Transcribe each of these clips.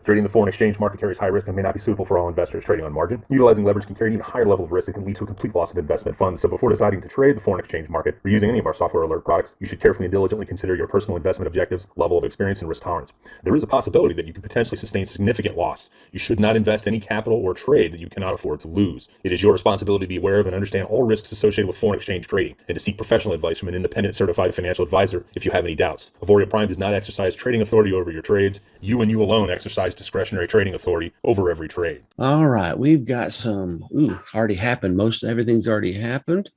Trading the foreign exchange market carries high risk and may not be suitable for all investors. Trading on margin, utilizing leverage can carry an even higher level of risk that can lead to a complete loss of investment funds. So before deciding to trade the foreign exchange market or using any of our software alert products, you should carefully and diligently consider your personal investment objectives, level of experience, and risk tolerance. There is a possibility that you could potentially sustain significant loss. You should not invest any capital or trade that you cannot afford to lose. It is your responsibility to be aware of and understand all risks associated with foreign exchange trading and to seek professional advice from an independent certified financial advisor if you have any doubts. Auvoria Prime does not exercise trading authority over your trades. You and you alone exercise discretionary trading authority over every trade. All right, we've got some, already happened. Most everything's already happened.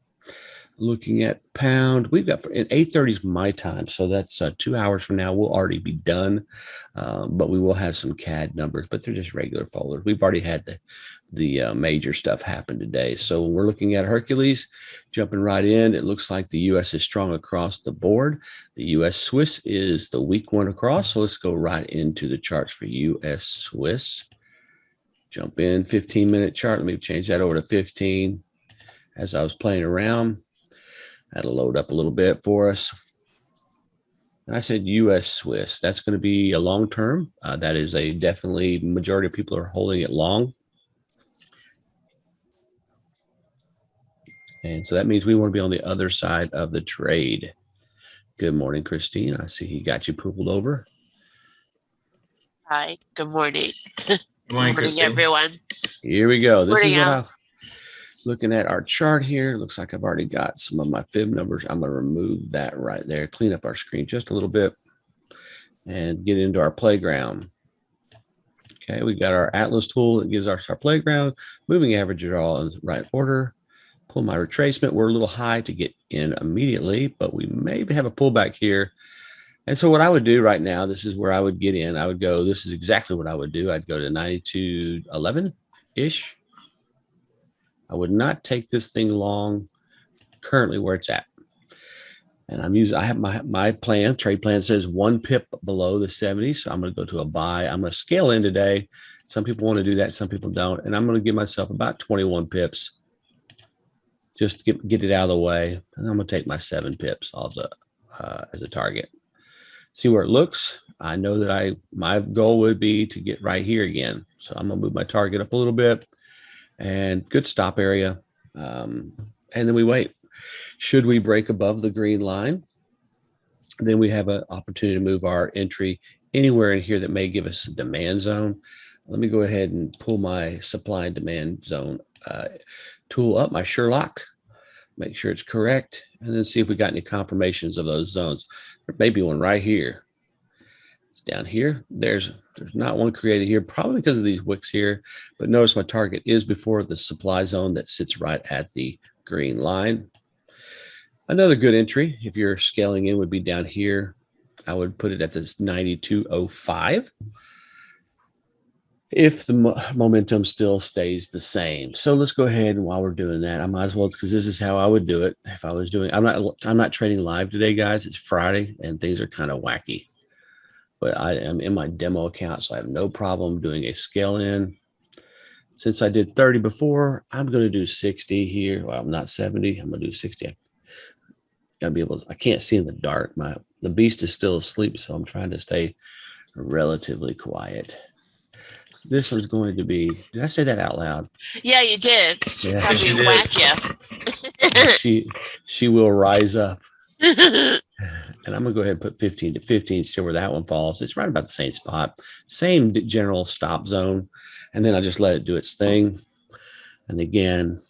Looking at pound, we've got at 8:30 is my time, so that's 2 hours from now. We'll already be done, but we will have some CAD numbers, but they're just regular folders. We've already had the major stuff happen today. So we're looking at Hercules, jumping right in. It looks like the U.S. is strong across the board. The U.S. Swiss is the weak one across, so let's go right into the charts for U.S. Swiss. Jump in, 15-minute chart. Let me change that over to 15. As I was playing around, that'll load up a little bit for us. And I said U.S. Swiss. That's going to be a long term. That is a definitely majority of people are holding it long. And so that means we want to be on the other side of the trade. Good morning, Christine. I see he got you pulled over. Hi, good morning. Good morning, everyone. Here we go. This is what I'm looking at our chart here. Looks like I've already got some of my fib numbers. I'm going to remove that right there, clean up our screen just a little bit, and get into our playground. Okay, we got our Atlas tool that gives us our playground. Moving averages are all in the right order. Pull my retracement. We're a little high to get in immediately, but we maybe have a pullback here. And so what I would do right now, this is where I would get in. I would go, this is exactly what I would do. I'd go to 92.11-ish. I would not take this thing long currently where it's at. And I have my plan, trade plan says 1 pip below the 70. So I'm going to go to a buy. I'm going to scale in today. Some people want to do that. Some people don't. And I'm going to give myself about 21 pips. Just get it out of the way. And I'm going to take my 7 pips as a target. See where it looks. I know that my goal would be to get right here again. So I'm going to move my target up a little bit. And good stop area. And then we wait. Should we break above the green line, then we have an opportunity to move our entry anywhere in here that may give us a demand zone. Let me go ahead and pull my supply and demand zone tool up, my Sherlock, make sure it's correct, and then see if we got any confirmations of those zones. There may be one right here. It's down here. There's not one created here, probably because of these wicks here, but notice my target is before the supply zone that sits right at the green line. Another good entry, if you're scaling in, would be down here. I would put it at this 92.05 if the momentum still stays the same. So let's go ahead, and while we're doing that, I might as well, because this is how I would do it if I was doing. I'm not trading live today, guys. It's Friday and things are kind of wacky, but I am in my demo account, so I have no problem doing a scale in. Since I did 30 before, I'm going to do 60 here. Well, I'm not 70. I'm going to do 60. I gotta be able to, I can't see in the dark. The beast is still asleep, so I'm trying to stay relatively quiet. This one's going to be, did I say that out loud? Yeah, you did. She probably whack you. She will rise up. And I'm gonna go ahead and put 15 to 15, see where that one falls. It's right about the same spot, same general stop zone. And then I just let it do its thing. And again,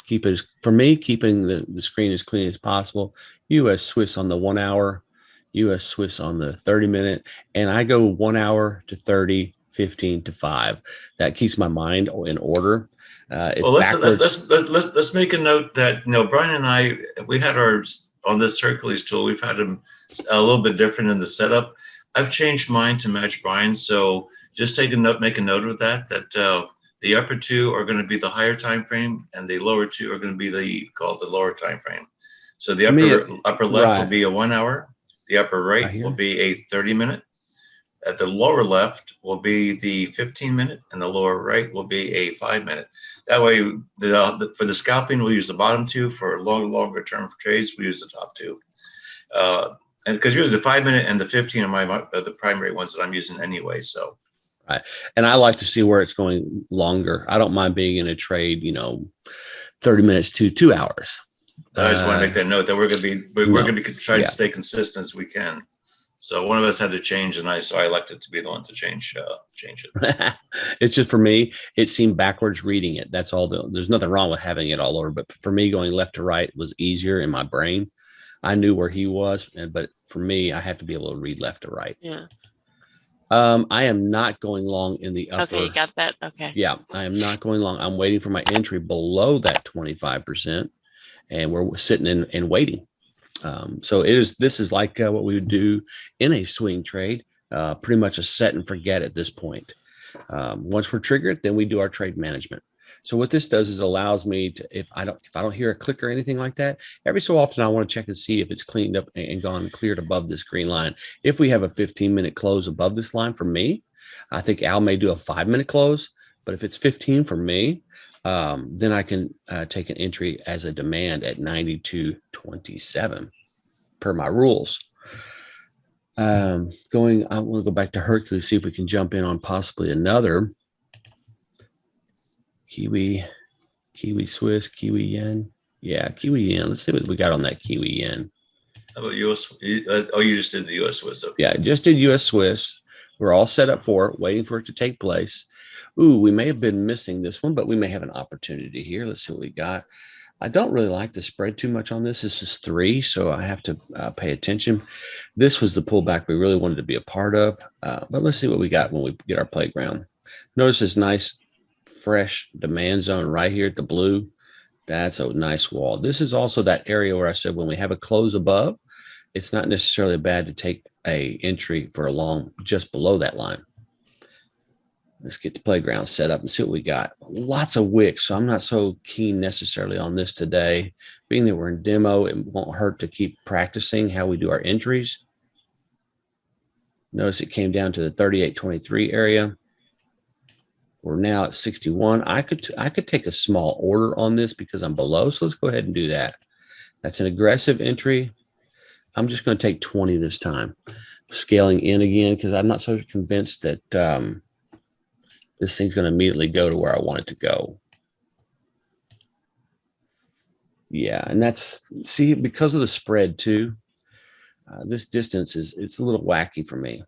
keeping the screen as clean as possible. U.S. Swiss on the 1 hour, U.S. Swiss on the 30-minute, and I go 1 hour to 30, 15 to 5. That keeps my mind in order. Well, let's make a note that Brian and I, we had ours on this Hercules tool. We've had them a little bit different in the setup. I've changed mine to match Brian's, so just make a note of that. The upper two are going to be the higher time frame, and the lower two are going to be called the lower time frame. So the upper left will be a 1 hour. The upper right will be a 30-minute. At the lower left will be the 15-minute, and the lower right will be a 5-minute. That way, for the scalping, we'll use the bottom two. For longer term trades, we use the top two. And because usually the 5-minute and the 15 are the primary ones that I'm using anyway. So, right. And I like to see where it's going longer. I don't mind being in a trade, 30 minutes to 2 hours. I just want to make that note that we're going to be trying to stay consistent as we can. So one of us had to change, and so I elected to be the one to change it. It's just, for me, it seemed backwards reading it. That's all. There's nothing wrong with having it all over, but for me, going left to right was easier in my brain. I knew where he was, but for me, I have to be able to read left to right. Yeah. I am not going long in the upper. Okay, you got that. Okay. Yeah, I am not going long. I'm waiting for my entry below that 25%, and we're sitting in and waiting. So this is like what we would do in a swing trade, pretty much a set and forget at this point. Once we're triggered, then we do our trade management. So what this does is allows me to, if I don't hear a click or anything like that, every so often I want to check and see if it's cleaned up and gone cleared above this green line. If we have a 15-minute close above this line, for me, I think Al may do a 5-minute close, but if it's 15 for me, then I can take an entry as a demand at 92.27 per my rules. I want to go back to Hercules, see if we can jump in on possibly another Kiwi Swiss, Kiwi Yen. Yeah, Kiwi Yen. Let's see what we got on that Kiwi Yen. How about US? Oh, you just did the US Swiss. Okay. Yeah, just did US Swiss. We're all set up for it, waiting for it to take place. Ooh, we may have been missing this one, but we may have an opportunity here. Let's see what we got. I don't really like to spread too much on this. This is 3, so I have to pay attention. This was the pullback we really wanted to be a part of, but let's see what we got when we get our playground. Notice this nice, fresh demand zone right here at the blue. That's a nice wall. This is also that area where I said when we have a close above, it's not necessarily bad to take a entry for a long just below that line. Let's get the playground set up and see what we got. Lots of wicks, so I'm not so keen necessarily on this today. Being that we're in demo, it won't hurt to keep practicing how we do our entries. Notice it came down to the 38.23 area. We're now at 61. I could take a small order on this because I'm below, so let's go ahead and do that. That's an aggressive entry. I'm just going to take 20 this time. Scaling in again because I'm not so convinced that this thing's going to immediately go to where I want it to go. Yeah, and that's, see, because of the spread too, this distance it's a little wacky for me.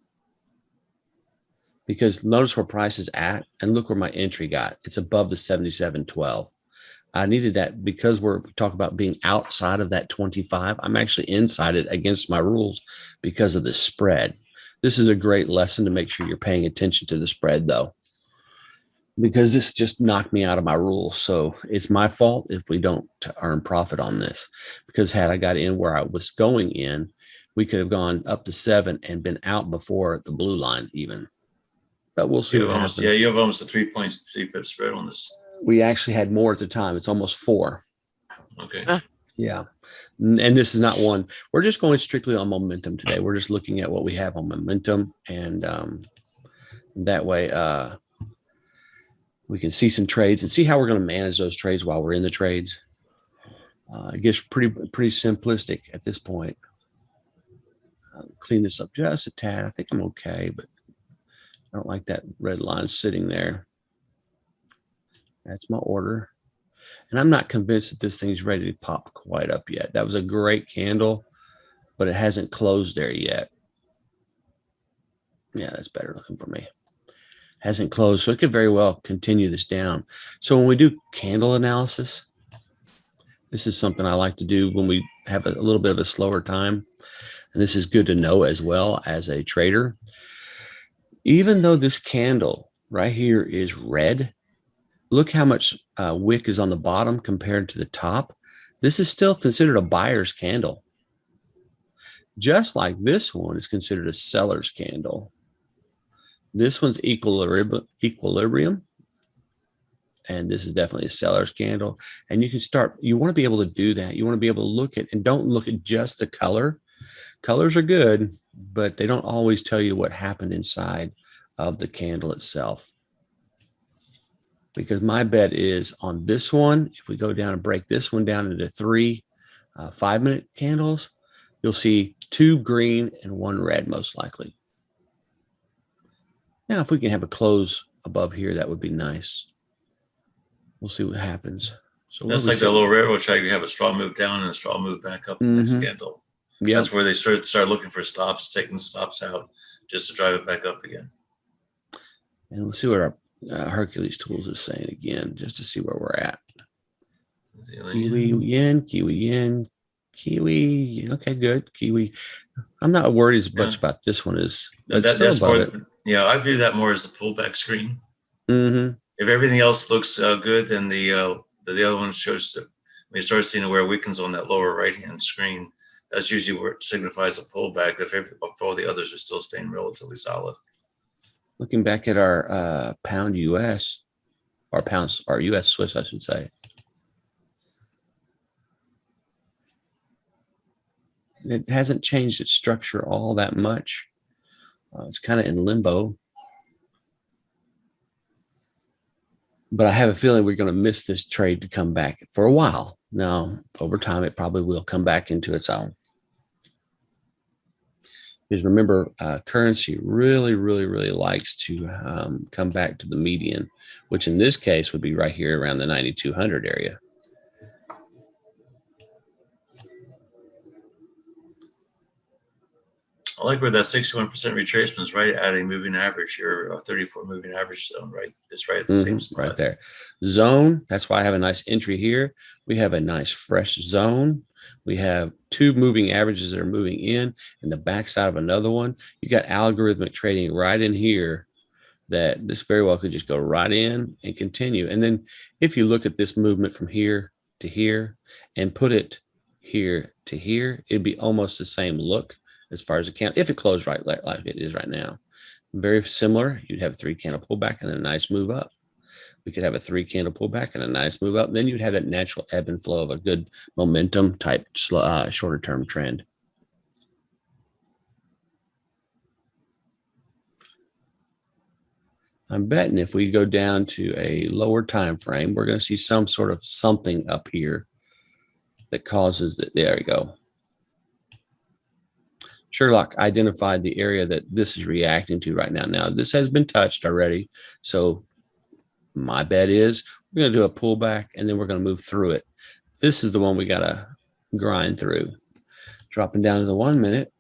Because notice where price is at and look where my entry got. It's above the 77.12. I needed that because we talk about being outside of that 25. I'm actually inside it against my rules because of the spread. This is a great lesson to make sure you're paying attention to the spread though, because this just knocked me out of my rules. So it's my fault if we don't earn profit on this, because had I got in where I was going in, we could have gone up to 7 and been out before the blue line even. But we'll see what happens. Yeah, you have almost a 3.3 pip spread on this. We actually had more at the time. It's almost 4. Okay. Yeah. And this is not one. We're just going strictly on momentum today. We're just looking at what we have on momentum. And that way we can see some trades and see how we're going to manage those trades while we're in the trades. It gets pretty simplistic at this point. Clean this up just a tad. I think I'm okay, but I don't like that red line sitting there. That's my order. And I'm not convinced that this thing's ready to pop quite up yet. That was a great candle, but it hasn't closed there yet. Yeah, that's better looking for me. Hasn't closed, so it could very well continue this down. So when we do candle analysis, this is something I like to do when we have a little bit of a slower time. And this is good to know as well as a trader. Even though this candle right here is red, look how much wick is on the bottom compared to the top. This is still considered a buyer's candle. Just like this one is considered a seller's candle. This one's equilibrium. And this is definitely a seller's candle. And you can start, you want to be able to do that. You want to be able to look at, and don't look at just the color. Colors are good, but they don't always tell you what happened inside of the candle itself. Because my bet is on this one, if we go down and break this one down into 3 5-minute candles, you'll see 2 green and 1 red, most likely. Now, if we can have a close above here, that would be nice. We'll see what happens. So that's like the little railroad track. You have a straw move down and a straw move back up the next candle. Yep. That's where they start looking for stops, taking the stops out just to drive it back up again. And we'll see what our Hercules tools is saying again, just to see where we're at. Kiwi yen, kiwi yen, kiwi. Okay, good. Kiwi. I'm not worried as much about this one as that's more. Yeah, I view that more as a pullback screen. If everything else looks good, then the other one shows that when you start seeing where it weakens on that lower right hand screen, that's usually where it signifies a pullback. If all the others are still staying relatively solid. Looking back at our pound US, or US Swiss, I should say. It hasn't changed its structure all that much. It's kind of in limbo. But I have a feeling we're going to miss this trade to come back for a while. Now, over time, it probably will come back into its own. Because remember, currency really, really, really likes to come back to the median, which in this case would be right here around the 9,200 area. I like where that 61% retracement is right at a moving average here, 34 moving average zone, right? It's right at the same spot. Right there. Zone, that's why I have a nice entry here. We have a nice fresh zone. We have 2 moving averages that are moving in and the backside of another one. You got algorithmic trading right in here that this very well could just go right in and continue. And then if you look at this movement from here to here and put it here to here, it'd be almost the same look as far as it can, if it closed right like it is right now. Very similar. You'd have a 3 candle pullback and a nice move up. We could have a 3 candle pullback and a nice move up. Then you'd have that natural ebb and flow of a good momentum type shorter term trend. I'm betting if we go down to a lower time frame, we're going to see some sort of something up here that causes that. There we go. Sherlock identified the area that this is reacting to right now. Now, this has been touched already. So my bet is we're going to do a pullback and then we're going to move through it. This is the one we got to grind through. Dropping down to the 1 minute.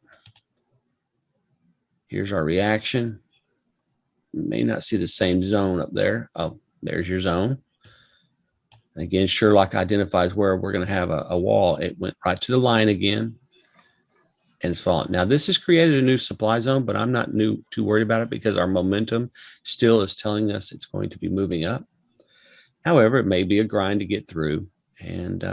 Here's our reaction. You may not see the same zone up there. Oh, there's your zone. Again, Sherlock identifies where we're going to have a wall. It went right to the line again. And it's fallen. Now, this has created a new supply zone, but I'm not too worried about it because our momentum still is telling us it's going to be moving up. However, it may be a grind to get through. And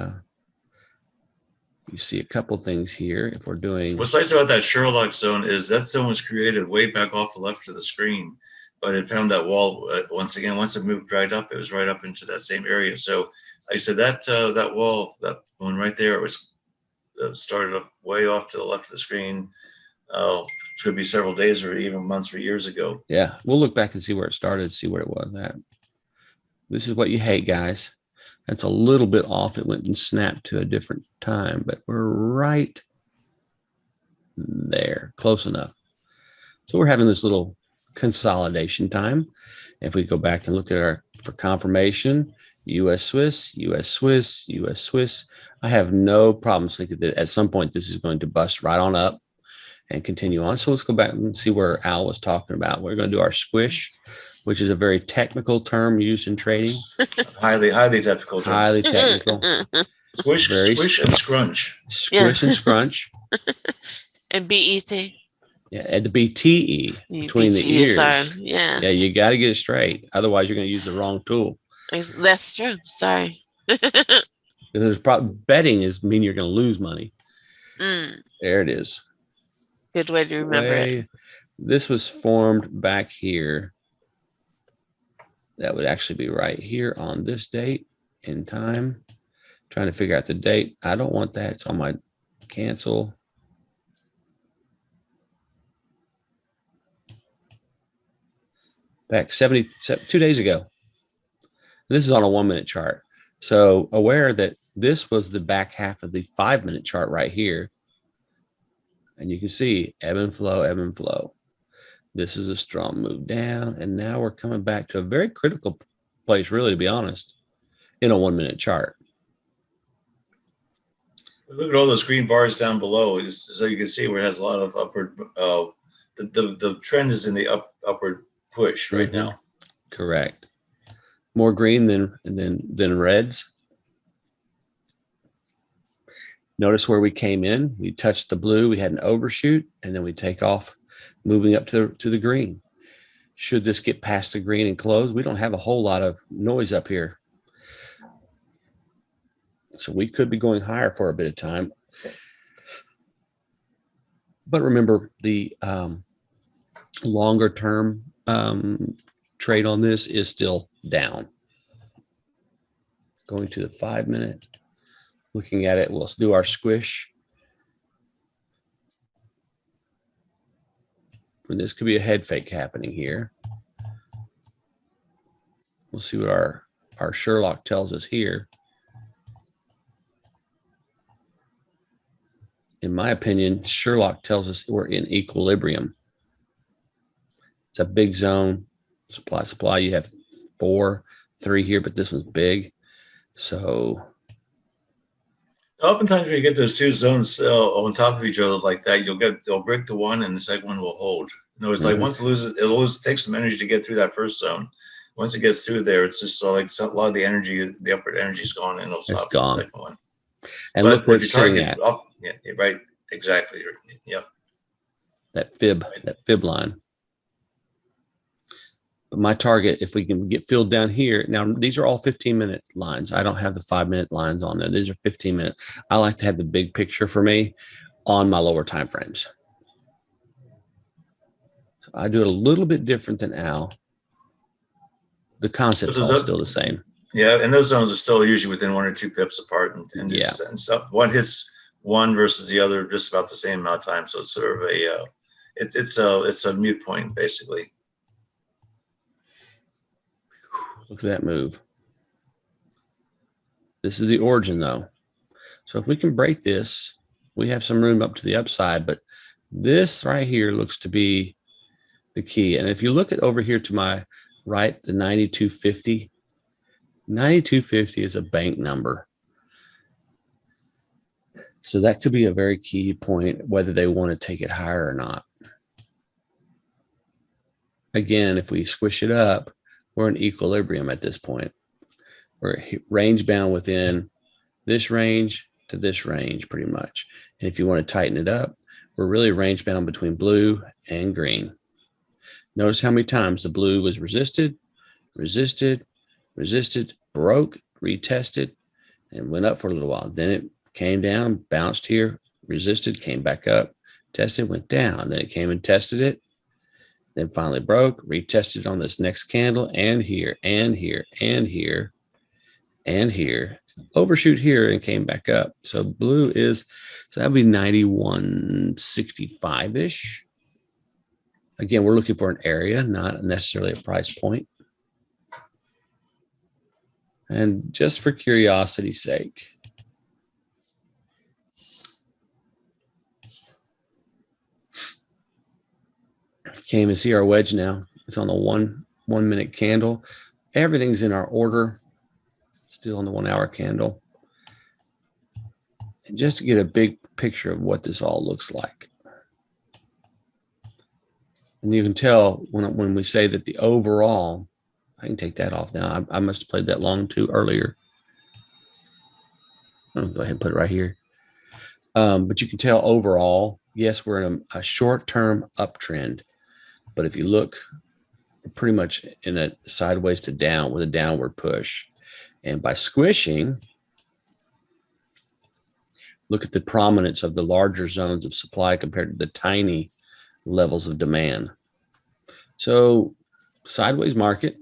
you see a couple things here. If we're doing. What's nice about that Sherlock zone is that zone was created way back off the left of the screen, but it found that wall once again. Once it moved right up, it was right up into that same area. So, like I said, that wall, that one right there, was started up way off to the left of the screen. Could be several days or even months or years ago. Yeah, we'll look back and see where it started, see where it was at. This is what you hate, guys. That's a little bit off. It went and snapped to a different time, but we're right there, close enough. So we're having this little consolidation time. If we go back and look at for confirmation, US Swiss, US Swiss, US Swiss. I have no problems thinking that at some point this is going to bust right on up and continue on. So let's go back and see where Al was talking about. We're going to do our squish, which is a very technical term used in trading. highly technical term. Highly technical. Squish and scrunch. Squish and scrunch. And BET. Yeah, and the BTE between the ears. Yeah, you got to get it straight. Otherwise, you're going to use the wrong tool. That's true. Sorry. There's betting mean you're going to lose money. There it is. Good way to remember it. This was formed back here. That would actually be right here on this date in time. Trying to figure out the date. I don't want that. It's on my cancel. back 2 days ago. This is on a 1 minute chart. So aware that this was the back half of the 5 minute chart right here. And you can see ebb and flow, ebb and flow. This is a strong move down. And now we're coming back to a very critical place, really, to be honest, in a 1 minute chart. Look at all those green bars down below. So you can see where it has a lot of upward. The trend is in the upward push right now. Correct. More green than reds. Notice where we came in. We touched the blue. We had an overshoot, and then we take off, moving up to the green. Should this get past the green and close, we don't have a whole lot of noise up here. So we could be going higher for a bit of time. But remember, the longer term trade on this is still down. Going to the 5 minute, looking at it, we'll do our squish. And this could be a head fake happening here. We'll see what our Sherlock tells us here. In my opinion, Sherlock tells us we're in equilibrium. It's a big zone. Supply. You have 4, 3 here, but this one's big. So oftentimes when you get those two zones on top of each other like that, they'll break the one and the second one will hold. No, it's like once it loses, it'll take some energy to get through that first zone. Once it gets through there, it's just like a lot of the energy, the upward energy is gone, and it'll stop the second one. And but look where it's sitting at. Yeah, right. Exactly. Yeah. That fib line. But my target, if we can get filled down here, now these are all 15-minute lines. I don't have the 5-minute lines on there. These are 15-minute. I like to have the big picture for me on my lower time frames. So I do it a little bit different than Al. The concept's all still the same. Yeah, and those zones are still usually within 1 or 2 pips apart, and stuff. One hits one versus the other just about the same amount of time. So it's sort of a it's a mute point basically. Look at that move. This is the origin though. So if we can break this, we have some room up to the upside, but this right here looks to be the key. And if you look at over here to my right, the 9250, 9250 is a bank number. So that could be a very key point, whether they want to take it higher or not. Again, if we squish it up, we're in equilibrium at this point. We're range bound within this range to this range pretty much. And if you want to tighten it up, we're really range bound between blue and green. Notice how many times the blue was resisted, broke, retested, and went up for a little while. Then it came down, bounced here, resisted, came back up, tested, went down. Then it came and tested it, then finally broke, retested on this next candle, and here, and here, and here, and here. Overshoot here and came back up. So blue is, so that'd be 9165-ish. Again, we're looking for an area, not necessarily a price point. And just for curiosity's sake, can't even see our wedge now. It's on the one minute candle. Everything's in our order. Still on the 1 hour candle. And just to get a big picture of what this all looks like. And you can tell when we say that the overall, I can take that off now. I must have played that long too earlier. I'll go ahead and put it right here. But you can tell overall, yes, we're in a short-term uptrend. But if you look, we're pretty much in a sideways to down with a downward push. And by squishing, look at the prominence of the larger zones of supply compared to the tiny levels of demand. So sideways market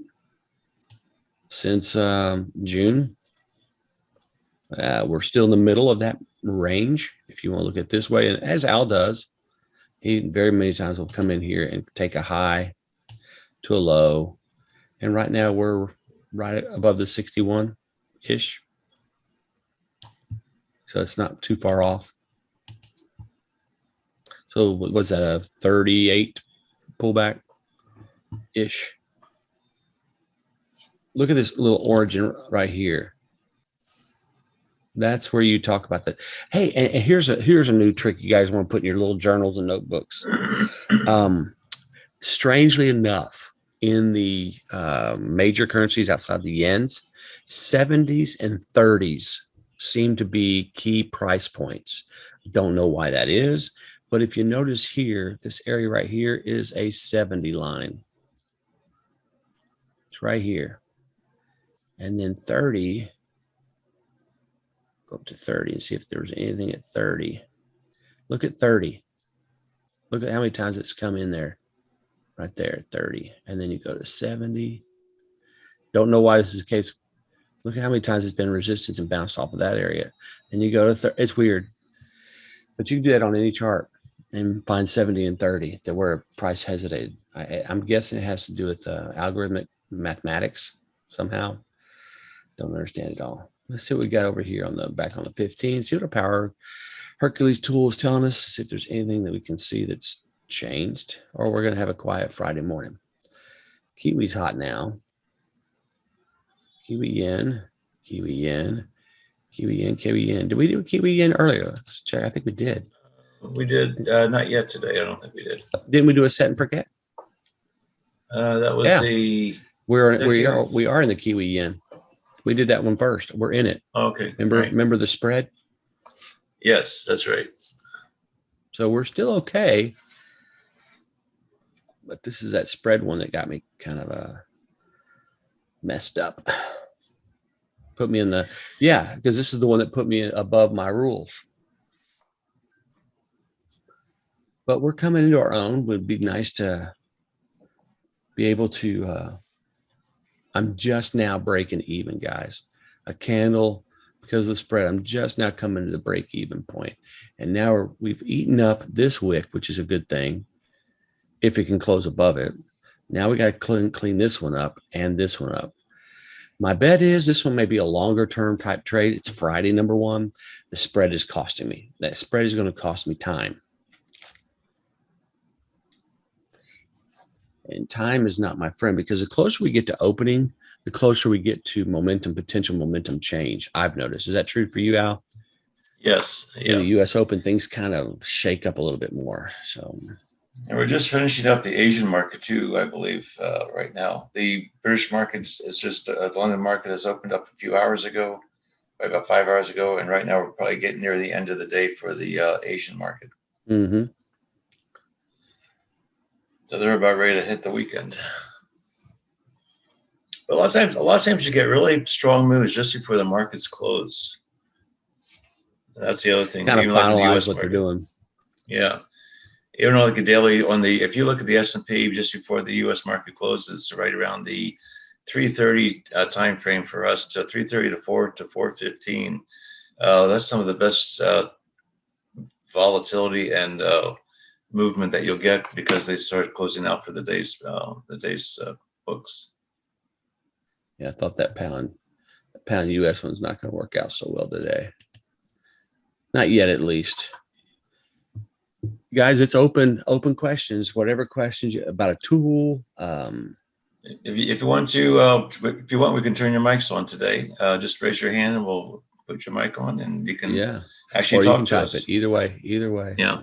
since June. We're still in the middle of that range, if you want to look at it this way. And as Al does, he very many times will come in here and take a high, to a low. And right now we're right above the 61-ish. So it's not too far off. So what's that, a 38 pullback-ish? Look at this little origin right here. That's where you talk about that. Hey, and here's a new trick you guys want to put in your little journals and notebooks. Strangely enough, in the major currencies outside the yens, 70s and 30s seem to be key price points. Don't know why that is, but if you notice here, this area right here is a 70 line. It's right here. And then 30, go up to 30 and see if there's anything at 30. Look at 30. Look at how many times it's come in there. Right there at 30. And then you go to 70. Don't know why this is the case. Look at how many times it's been resistance and bounced off of that area. And you go to 30. It's weird. But you can do that on any chart and find 70 and 30 that where price hesitated. I'm guessing it has to do with algorithmic mathematics somehow. Don't understand it all. Let's see what we got over here on the back on the 15. See what our power Hercules tool is telling us. See if there's anything that we can see that's changed, or we're going to have a quiet Friday morning. Kiwi's hot now. Kiwi yen, Kiwi yen, Kiwi yen, Kiwi yen. Did we do Kiwi yen earlier? Let's check. I think we did. We did not yet today. I don't think we did. Didn't we do a set and forget? That was the. We are in the Kiwi yen. We did that one first. We're in it. Okay. Remember the spread? Yes, that's right. So we're still okay. But this is that spread one that got me kind of messed up. Put me in the, because this is the one that put me above my rules. But we're coming into our own. It would be nice to be able to, I'm just now breaking even, guys. A candle, because of the spread, I'm just now coming to the break even point. And now we've eaten up this wick, which is a good thing. If it can close above it. Now we got to clean this one up and this one up. My bet is this one may be a longer term type trade. It's Friday, number one. The spread is costing me. That spread is going to cost me time. And time is not my friend, because the closer we get to opening, the closer we get to potential momentum change. I've noticed. Is that true for you, Al? Yes. In the U.S. Open, things kind of shake up a little bit more. So. And we're just finishing up the Asian market too, I believe, right now. The British market is just, the London market has opened up a few hours ago, about 5 hours ago. And right now we're probably getting near the end of the day for the Asian market. Mm-hmm. So they're about ready to hit the weekend. But a lot of times you get really strong moves just before the markets close. And that's the other thing. Kind of finalize like the US what market. they're doing. Yeah. Even like a daily if you look at the S&P just before the U.S. market closes, right around the 3:30 time frame for us to 3:30 to 4:15. That's some of the best volatility and movement that you'll get, because they start closing out for the day's books. Yeah, I thought that pound U.S. one's not going to work out so well today. Not yet, at least. Guys, it's open questions. Whatever questions about a tool. If you want, we can turn your mics on today. Just raise your hand and we'll put your mic on, and you can actually talk to us. Either way. Yeah.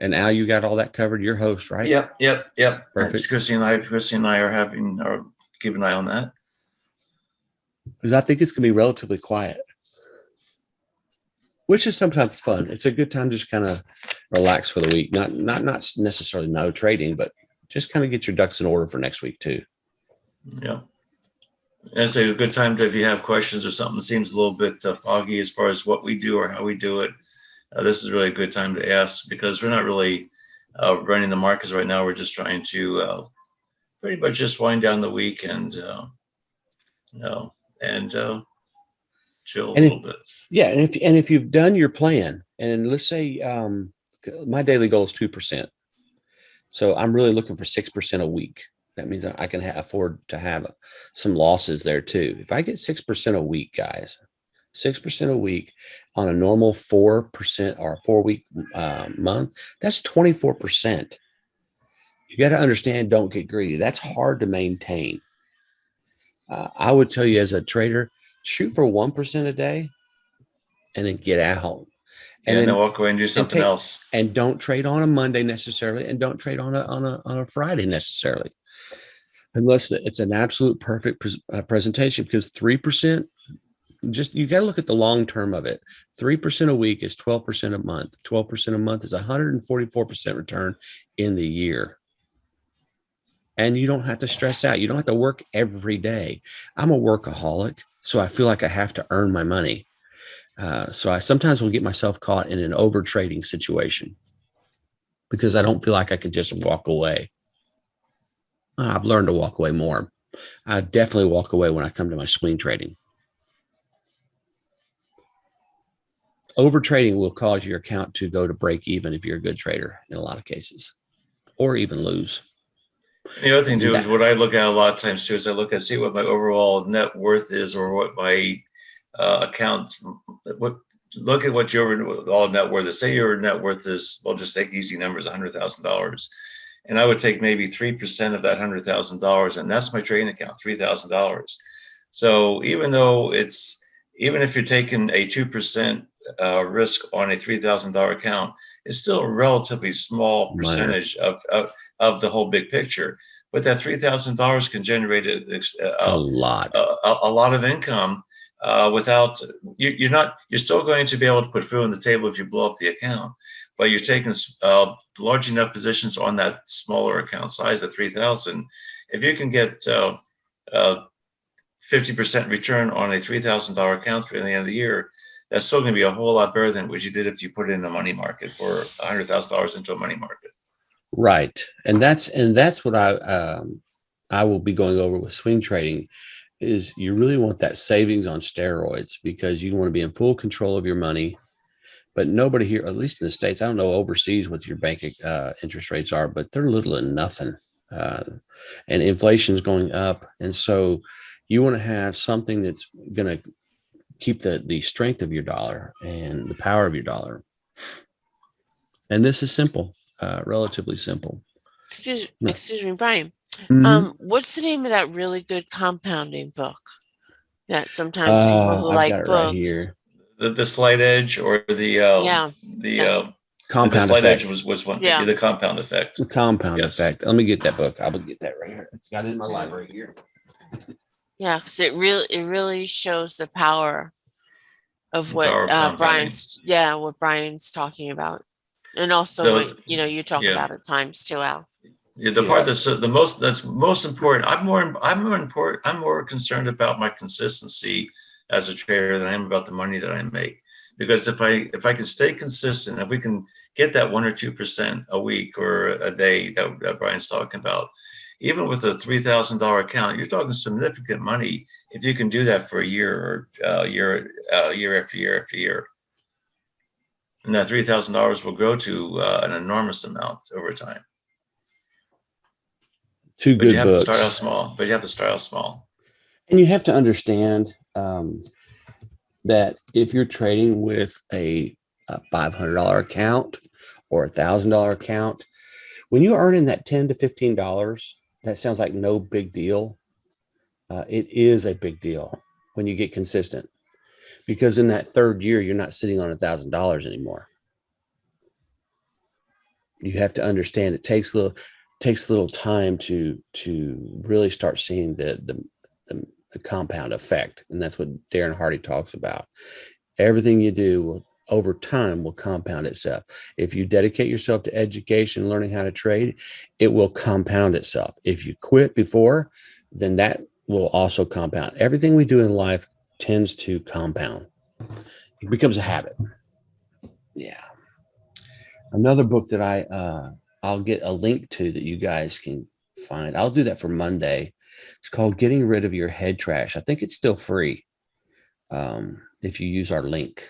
And Al, you got all that covered. You're host, right? Yep. Perfect. Chrissy and I are keep an eye on that. Because I think it's going to be relatively quiet, which is sometimes fun. It's a good time to just kind of relax for the week. Not necessarily no trading, but just kind of get your ducks in order for next week too. Yeah. And it's a good time if you have questions or something that seems a little bit foggy as far as what we do or how we do it. This is really a good time to ask, because we're not really running the markets right now. We're just trying to pretty much just wind down the week and chill a little bit. Yeah, and if you've done your plan, and let's say my daily goal is 2%, so I'm really looking for 6% a week. That means I can afford to have some losses there too. If I get 6% a week, guys, 6% a week on a normal 4% or 4-week month, that's 24%. You got to understand, don't get greedy. That's hard to maintain. I would tell you as a trader, shoot for 1% a day and then get out. And then walk away and do something else. And don't trade on a Monday necessarily, and don't trade on a Friday necessarily, unless it's an absolute perfect presentation. Because 3%, just you got to look at the long term of it. 3% a week is 12% a month. 12% a month is 144% return in the year. And you don't have to stress out. You don't have to work every day. I'm a workaholic, so I feel like I have to earn my money. So I sometimes will get myself caught in an over trading situation because I don't feel like I could just walk away. I've learned to walk away more. I definitely walk away when I come to my swing trading. Over trading will cause your account to go to break even if you're a good trader in a lot of cases, or even lose. The other thing too is what I look at a lot of times too is I look and see what my overall net worth is, or what my account. Look at what your all net worth is. Say your net worth is, well, just take easy numbers, $100,000, and I would take maybe 3% of that $100,000, and that's my trading account, $3,000. So even if you're taking a 2% risk on a $3,000 account, it's still a relatively small percentage of the whole big picture. But that $3,000 can generate a lot of income without you're still going to be able to put food on the table if you blow up the account, but you're taking large enough positions on that smaller account size at 3,000. If you can get 50% return on a $3,000 account through the end of the year, that's still going to be a whole lot better than what you did if you put it in a money market for $100,000 into a money market. Right, and that's what I will be going over with swing trading. Is you really want that savings on steroids, because you want to be in full control of your money. But nobody here, at least in the States, I don't know overseas what your bank interest rates are, but they're little and nothing. And inflation is going up. And so you want to have something that's going to keep the strength of your dollar and the power of your dollar. And this is simple, relatively simple. Excuse me, Brian. What's the name of that really good compounding book that sometimes people who like books? Right here. The Slight Edge, or the Compound Slight Effect Edge was one. Yeah, the Compound Effect. The Compound Effect. Let me get that book. I will get that right here. It's got it in my library here. Yeah, because it really shows the power of what Brian's talking about, and also what you talk about at times too, Al. Yeah, the part that's most important. I'm more concerned about my consistency as a trader than I am about the money that I make. Because if I can stay consistent, if we can get that 1 or 2% a week or a day that Brian's talking about, even with a $3,000 account, you're talking significant money if you can do that for a year or year after year after year. And that $3,000 will go to an enormous amount over time. Two good books. But you have to start out small. And you have to understand that if you're trading with a $500 account or $1,000 account, when you're earning that $10 to $15, that sounds like no big deal. It is a big deal when you get consistent, because in that third year, you're not sitting on $1,000 anymore. You have to understand it takes a little time to really start seeing the compound effect. And that's what Darren Hardy talks about. Everything you do over time will compound itself. If you dedicate yourself to education, learning how to trade, it will compound itself. If you quit before, then that will also compound. Everything we do in life tends to compound. It becomes a habit. Yeah. Another book that I'll get a link to that you guys can find. I'll do that for Monday. It's called Getting Rid of Your Head Trash. I think it's still free if you use our link.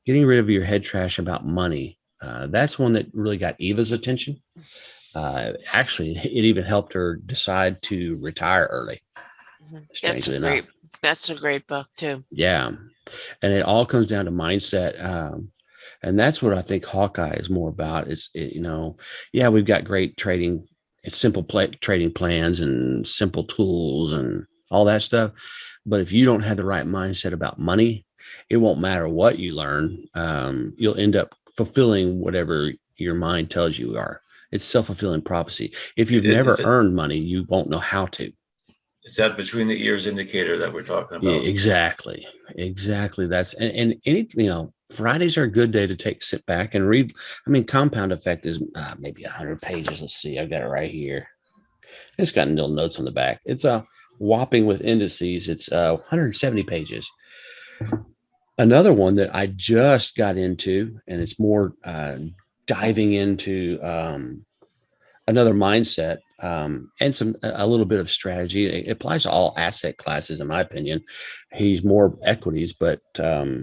Getting Rid of Your Head Trash about money. That's one that really got Eva's attention. Actually, it even helped her decide to retire early. Strangely enough. That's a great book too. Yeah. And it all comes down to mindset. And that's what I think Hawkeye is more about. Yeah, we've got great trading. It's simple trading plans and simple tools and all that stuff. But if you don't have the right mindset about money, it won't matter what you learn. You'll end up fulfilling whatever your mind tells you are. It's self-fulfilling prophecy. If you've never earned money, you won't know how to. It's that between the ears indicator that we're talking about. Yeah, exactly. That's and any, Fridays are a good day to sit back and read. I mean, Compound Effect is maybe 100 pages. Let's see. I've got it right here. It's got little notes on the back. It's a whopping with indices. It's 170 pages. Another one that I just got into, and it's more diving into another mindset and a little bit of strategy. It applies to all asset classes, in my opinion. He's more equities, but I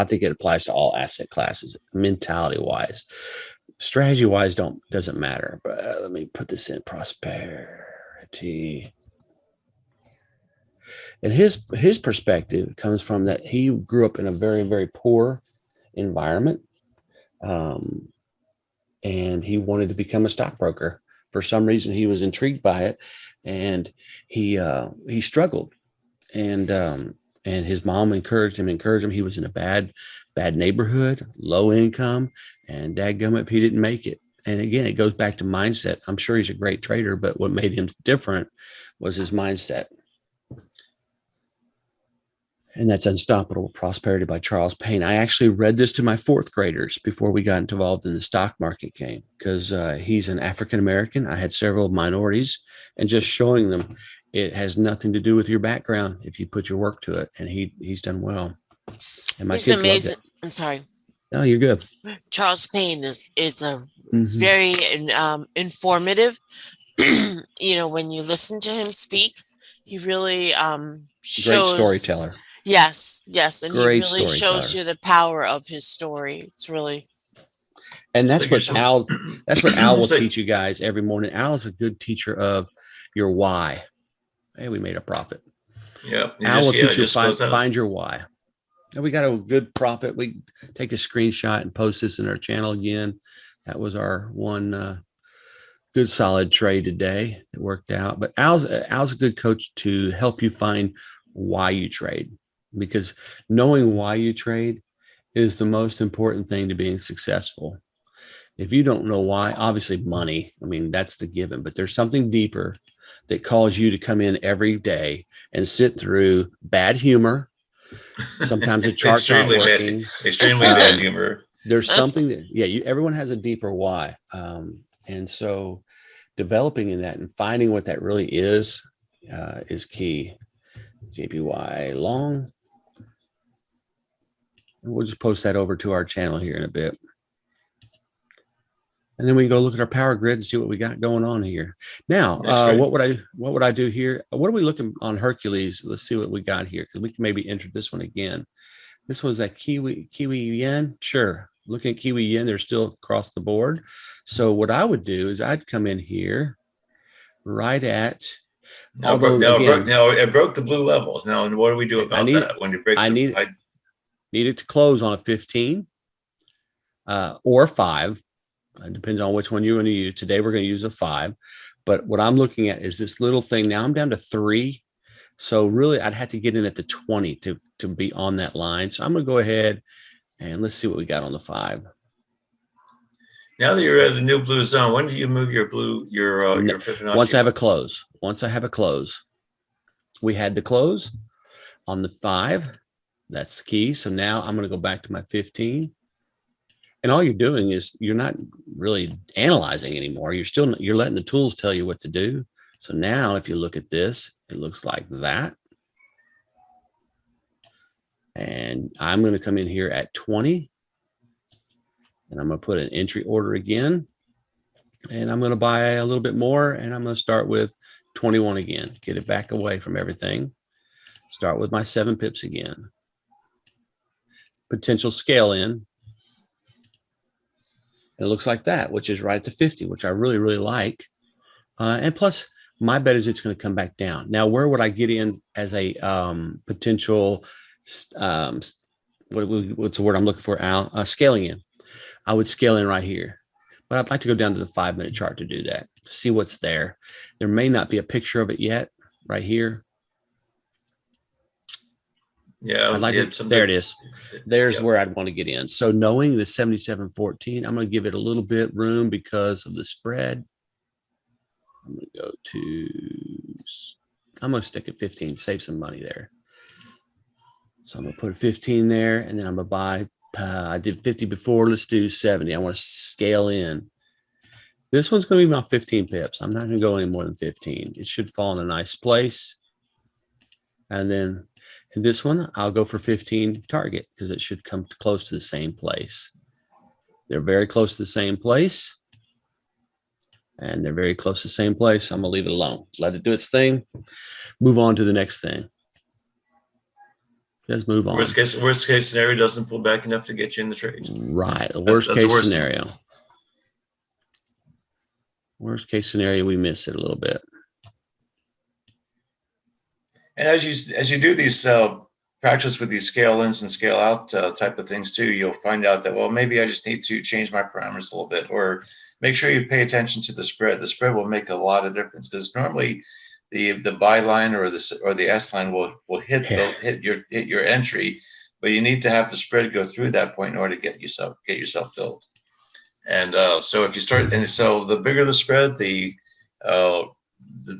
think it applies to all asset classes, mentality wise. Strategy wise doesn't matter. But let me put this in prosperity. And his perspective comes from that he grew up in a very, very poor environment. And he wanted to become a stockbroker. For some reason, he was intrigued by it, and he struggled. And his mom encouraged him. He was in a bad neighborhood, low income, and dadgummit, he didn't make it. And again, it goes back to mindset. I'm sure he's a great trader, but what made him different was his mindset. And that's Unstoppable Prosperity by Charles Payne. I actually read this to my fourth graders before we got involved in the stock market game, because he's an African-American. I had several minorities, and just showing them it has nothing to do with your background if you put your work to it. And he's done well. And my He's kids amazing. loved it. I'm sorry. No, you're good. Charles Payne is a very informative. When you listen to him speak, he really shows great storyteller. Yes, and great he really shows you the power of his story. It's really, and that's what Al will teach you guys every morning. Al is a good teacher of your why. Hey, we made a profit. Yeah, Al will teach you find your why. And we got a good profit. We take a screenshot and post this in our channel again. That was our one good solid trade today. It worked out. But Al's a good coach to help you find why you trade, because knowing why you trade is the most important thing to being successful. If you don't know why, obviously money, I mean, that's the given, but there's something deeper that calls you to come in every day and sit through bad humor. Sometimes the chart's not working. Extremely bad humor. There's something that, everyone has a deeper why. And so developing in that and finding what that really is key. JPY long. And we'll just post that over to our channel here in a bit. And then we can go look at our power grid and see what we got going on here. Now, what would I do here? What are we looking on Hercules? Let's see what we got here, because we can maybe enter this one again. This was that Kiwi yen. Sure. Looking at Kiwi yen, they're still across the board. So what I would do is I'd come in here right at. Now it broke the blue levels. Now, what do we do about that when it breaks? I need it to close on a 15 or 5. It depends on which one you want to use. Today we're going to use a 5. But what I'm looking at is this little thing. Now I'm down to 3. So really I'd have to get in at the 20 to be on that line. So I'm going to go ahead and let's see what we got on the 5. Now that you're at the new blue zone, when do you move your Fibonacci? Once I have a close. We had the close on the 5. That's key. So now I'm going to go back to my 15. And all you're doing is you're not really analyzing anymore. You're letting the tools tell you what to do. So now if you look at this, it looks like that. And I'm going to come in here at 20. And I'm going to put an entry order again. And I'm going to buy a little bit more. And I'm going to start with 21 again. Get it back away from everything. Start with my 7 pips again. Potential scale in. It looks like that, which is right at the 50, which I really, really like. And plus, my bet is it's going to come back down. Now, where would I get in as a potential, what's the word I'm looking for, Al? Scaling in. I would scale in right here. But I'd like to go down to the 5-minute chart to do that, to see what's there. There may not be a picture of it yet, right here. Yeah, I'd like there it is. There's where I'd want to get in. So knowing the 77.14, I'm going to give it a little bit room because of the spread. I'm going to go to, I'm going to stick at 15, save some money there. So I'm going to put 15 there, and then I'm going to buy, I did 50 before, let's do 70. I want to scale in. This one's going to be about 15 pips. I'm not going to go any more than 15. It should fall in a nice place. And then in this one, I'll go for 15 target because it should come close to the same place. They're very close to the same place. And they're very close to the same place. I'm going to leave it alone. Let it do its thing. Move on to the next thing. Just move on. Worst case scenario doesn't pull back enough to get you in the trade. Right. The worst case scenario. Worst case scenario, we miss it a little bit. And as you do these practice with these scale ins and scale out type of things too, you'll find out that, well, maybe I just need to change my parameters a little bit, or make sure you pay attention to the spread. The spread will make a lot of difference because normally the buy line or the S line will hit your entry, but you need to have the spread go through that point in order to get yourself filled. And so if you start, and so the bigger the spread, the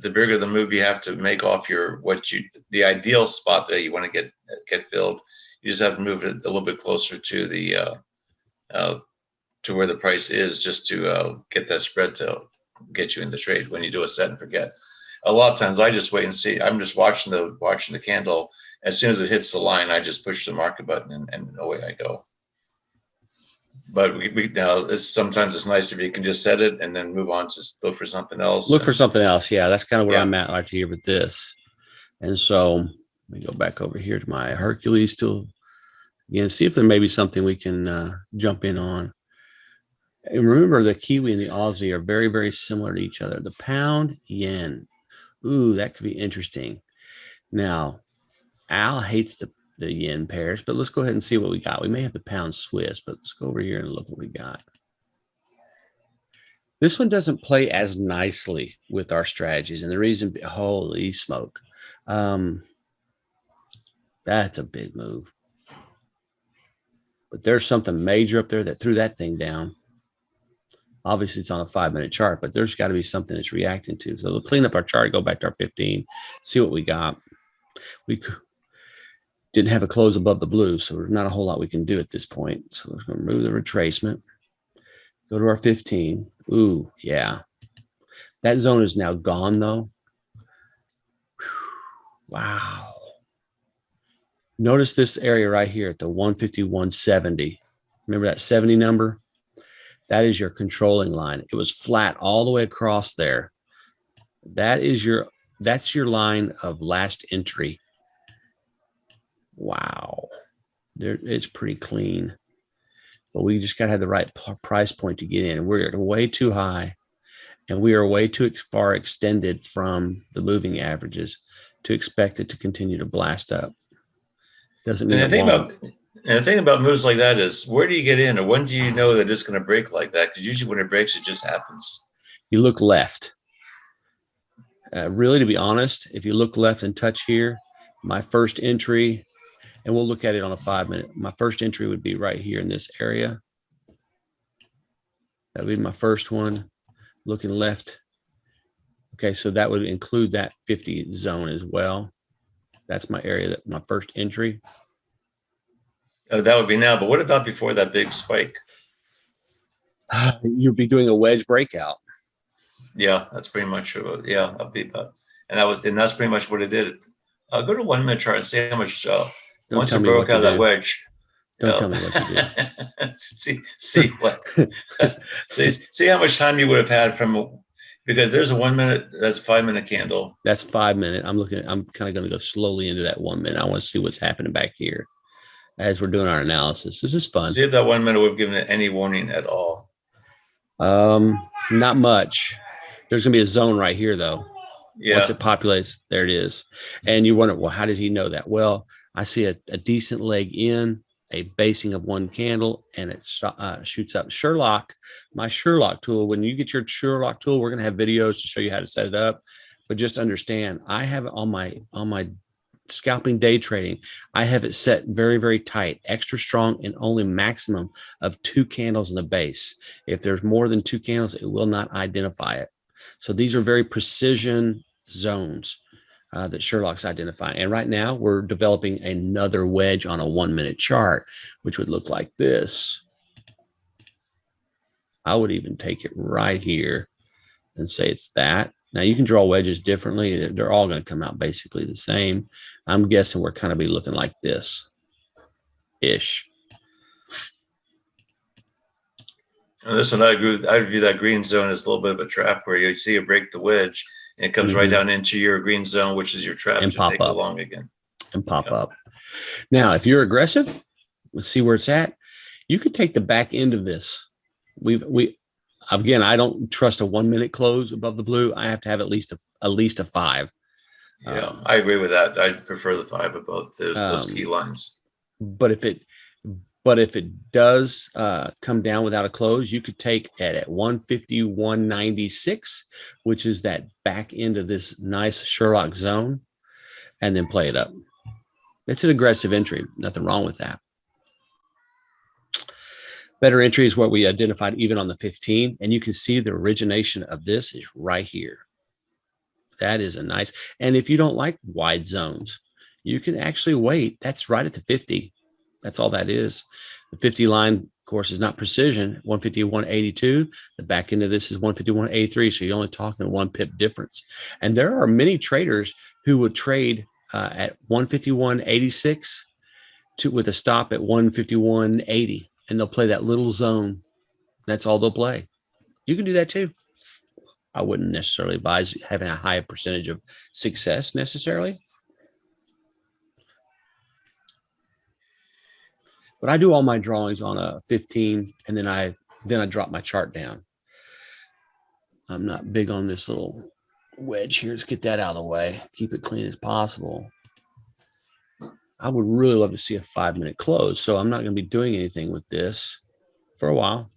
bigger the move you have to make off the ideal spot that you want to get filled. You just have to move it a little bit closer to the to where the price is, just to get that spread to get you in the trade when you do a set and forget. A lot of times I just wait and see. I'm just watching the candle. As soon as it hits the line, I just push the market button and away I go. But we now sometimes it's nice if you can just set it and then move on to look for something else. Look for something else. Yeah, that's kind of where I'm at right here with this. And so let me go back over here to my Hercules tool again, see if there may be something we can jump in on. And remember, the Kiwi and the Aussie are very, very similar to each other. The pound, yen. Ooh, that could be interesting. Now, Al hates the yen pairs, but let's go ahead and see what we got. We may have the pound Swiss, but let's go over here and look what we got. This one doesn't play as nicely with our strategies. And the reason, holy smoke. That's a big move. But there's something major up there that threw that thing down. Obviously, it's on a 5-minute chart, but there's got to be something it's reacting to. So we'll clean up our chart, go back to our 15, see what we got. We didn't have a close above the blue, so there's not a whole lot we can do at this point. So we're going to remove the retracement. Go to our 15. Ooh, yeah. That zone is now gone, though. Wow. Notice this area right here at the 151.70. Remember that 70 number? That is your controlling line. It was flat all the way across there. That's your line of last entry. Wow. It's pretty clean. But we just got to have the right price point to get in. We're way too high, and we are way too far extended from the moving averages to expect it to continue to blast up. Doesn't mean And the thing about moves like that is, where do you get in, or when do you know that it's going to break like that? Because usually when it breaks, it just happens. You look left. Really, to be honest, if you look left and touch here, my first entry, and we'll look at it on a 5-minute. My first entry would be right here in this area. That would be my first one, looking left. Okay, so that would include that 50 zone as well. That's my area, my first entry. Oh, that would be now. But what about before that big spike? You'd be doing a wedge breakout. Yeah, that's pretty much. Yeah, I'll be about, and that's pretty much what it did. Go to 1-minute chart and see how much. Once it broke out of that wedge. Don't tell me what you did. see what. see how much time you would have had from, because there's a 1 minute. That's a 5-minute candle. That's 5 minute. I'm kind of going to go slowly into that 1 minute. I want to see what's happening back here as we're doing our analysis. This is fun. See if that 1 minute would have given it any warning at all. Not much. There's gonna be a zone right here though. Yeah. Once it populates, there it is. And you wonder, well, how did he know that? Well, I see a decent leg in, a basing of one candle, and it shoots up. Sherlock, my Sherlock tool. When you get your Sherlock tool, we're gonna have videos to show you how to set it up. But just understand, I have it on my scalping day trading. I have it set very, very tight, extra strong, and only maximum of 2 candles in the base. If there's more than 2 candles, it will not identify it. So these are very precision zones that Sherlock's identifying. And right now we're developing another wedge on a 1-minute chart, which would look like this. I would even take it right here and say it's that. Now you can draw wedges differently. They're all going to come out basically the same. I'm guessing we're kind of be looking like this ish. And this one, I agree with, I view that green zone as a little bit of a trap where you see it break the wedge and it comes right down into your green zone, which is your trap, and to pop take up along again. And pop up. Now, if you're aggressive, let's see where it's at. You could take the back end of this. Again, I don't trust a 1-minute close above the blue. I have to have at least a 5. Yeah, I agree with that. I prefer the 5 above those key lines. But if it does come down without a close, you could take it at 151.96, which is that back end of this nice Sherlock zone, and then play it up. It's an aggressive entry. Nothing wrong with that. Better entry is what we identified even on the 15. And you can see the origination of this is right here. That is a nice. And if you don't like wide zones, you can actually wait. That's right at the 50. That's all that is. The 50 line, of course, is not precision. 151.82. The back end of this is 151.83. So you're only talking 1 pip difference. And there are many traders who would trade at 151.86 with a stop at 151.80. And they'll play that little zone. That's all they'll play. You can do that too. I wouldn't necessarily advise having a high percentage of success necessarily. But I do all my drawings on a 15, and then I drop my chart down. I'm not big on this little wedge here. Let's get that out of the way. Keep it clean as possible. I would really love to see a 5-minute close, so I'm not going to be doing anything with this for a while.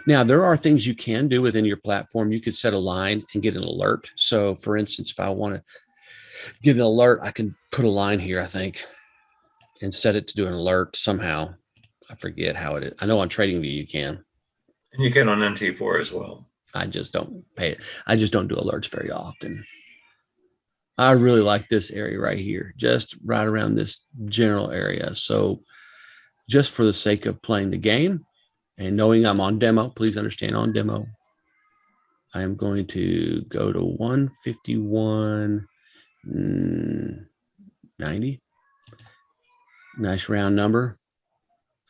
Now, there are things you can do within your platform. You could set a line and get an alert. So, for instance, if I want to get an alert, I can put a line here, I think, and set it to do an alert somehow. I forget how it is. I know on TradingView you can. And you can on MT4 as well. I just don't pay it. I just don't do alerts very often. I really like this area right here, just right around this general area. So just for the sake of playing the game and knowing I'm on demo, please understand on demo, I am going to go to 151.90. Nice round number.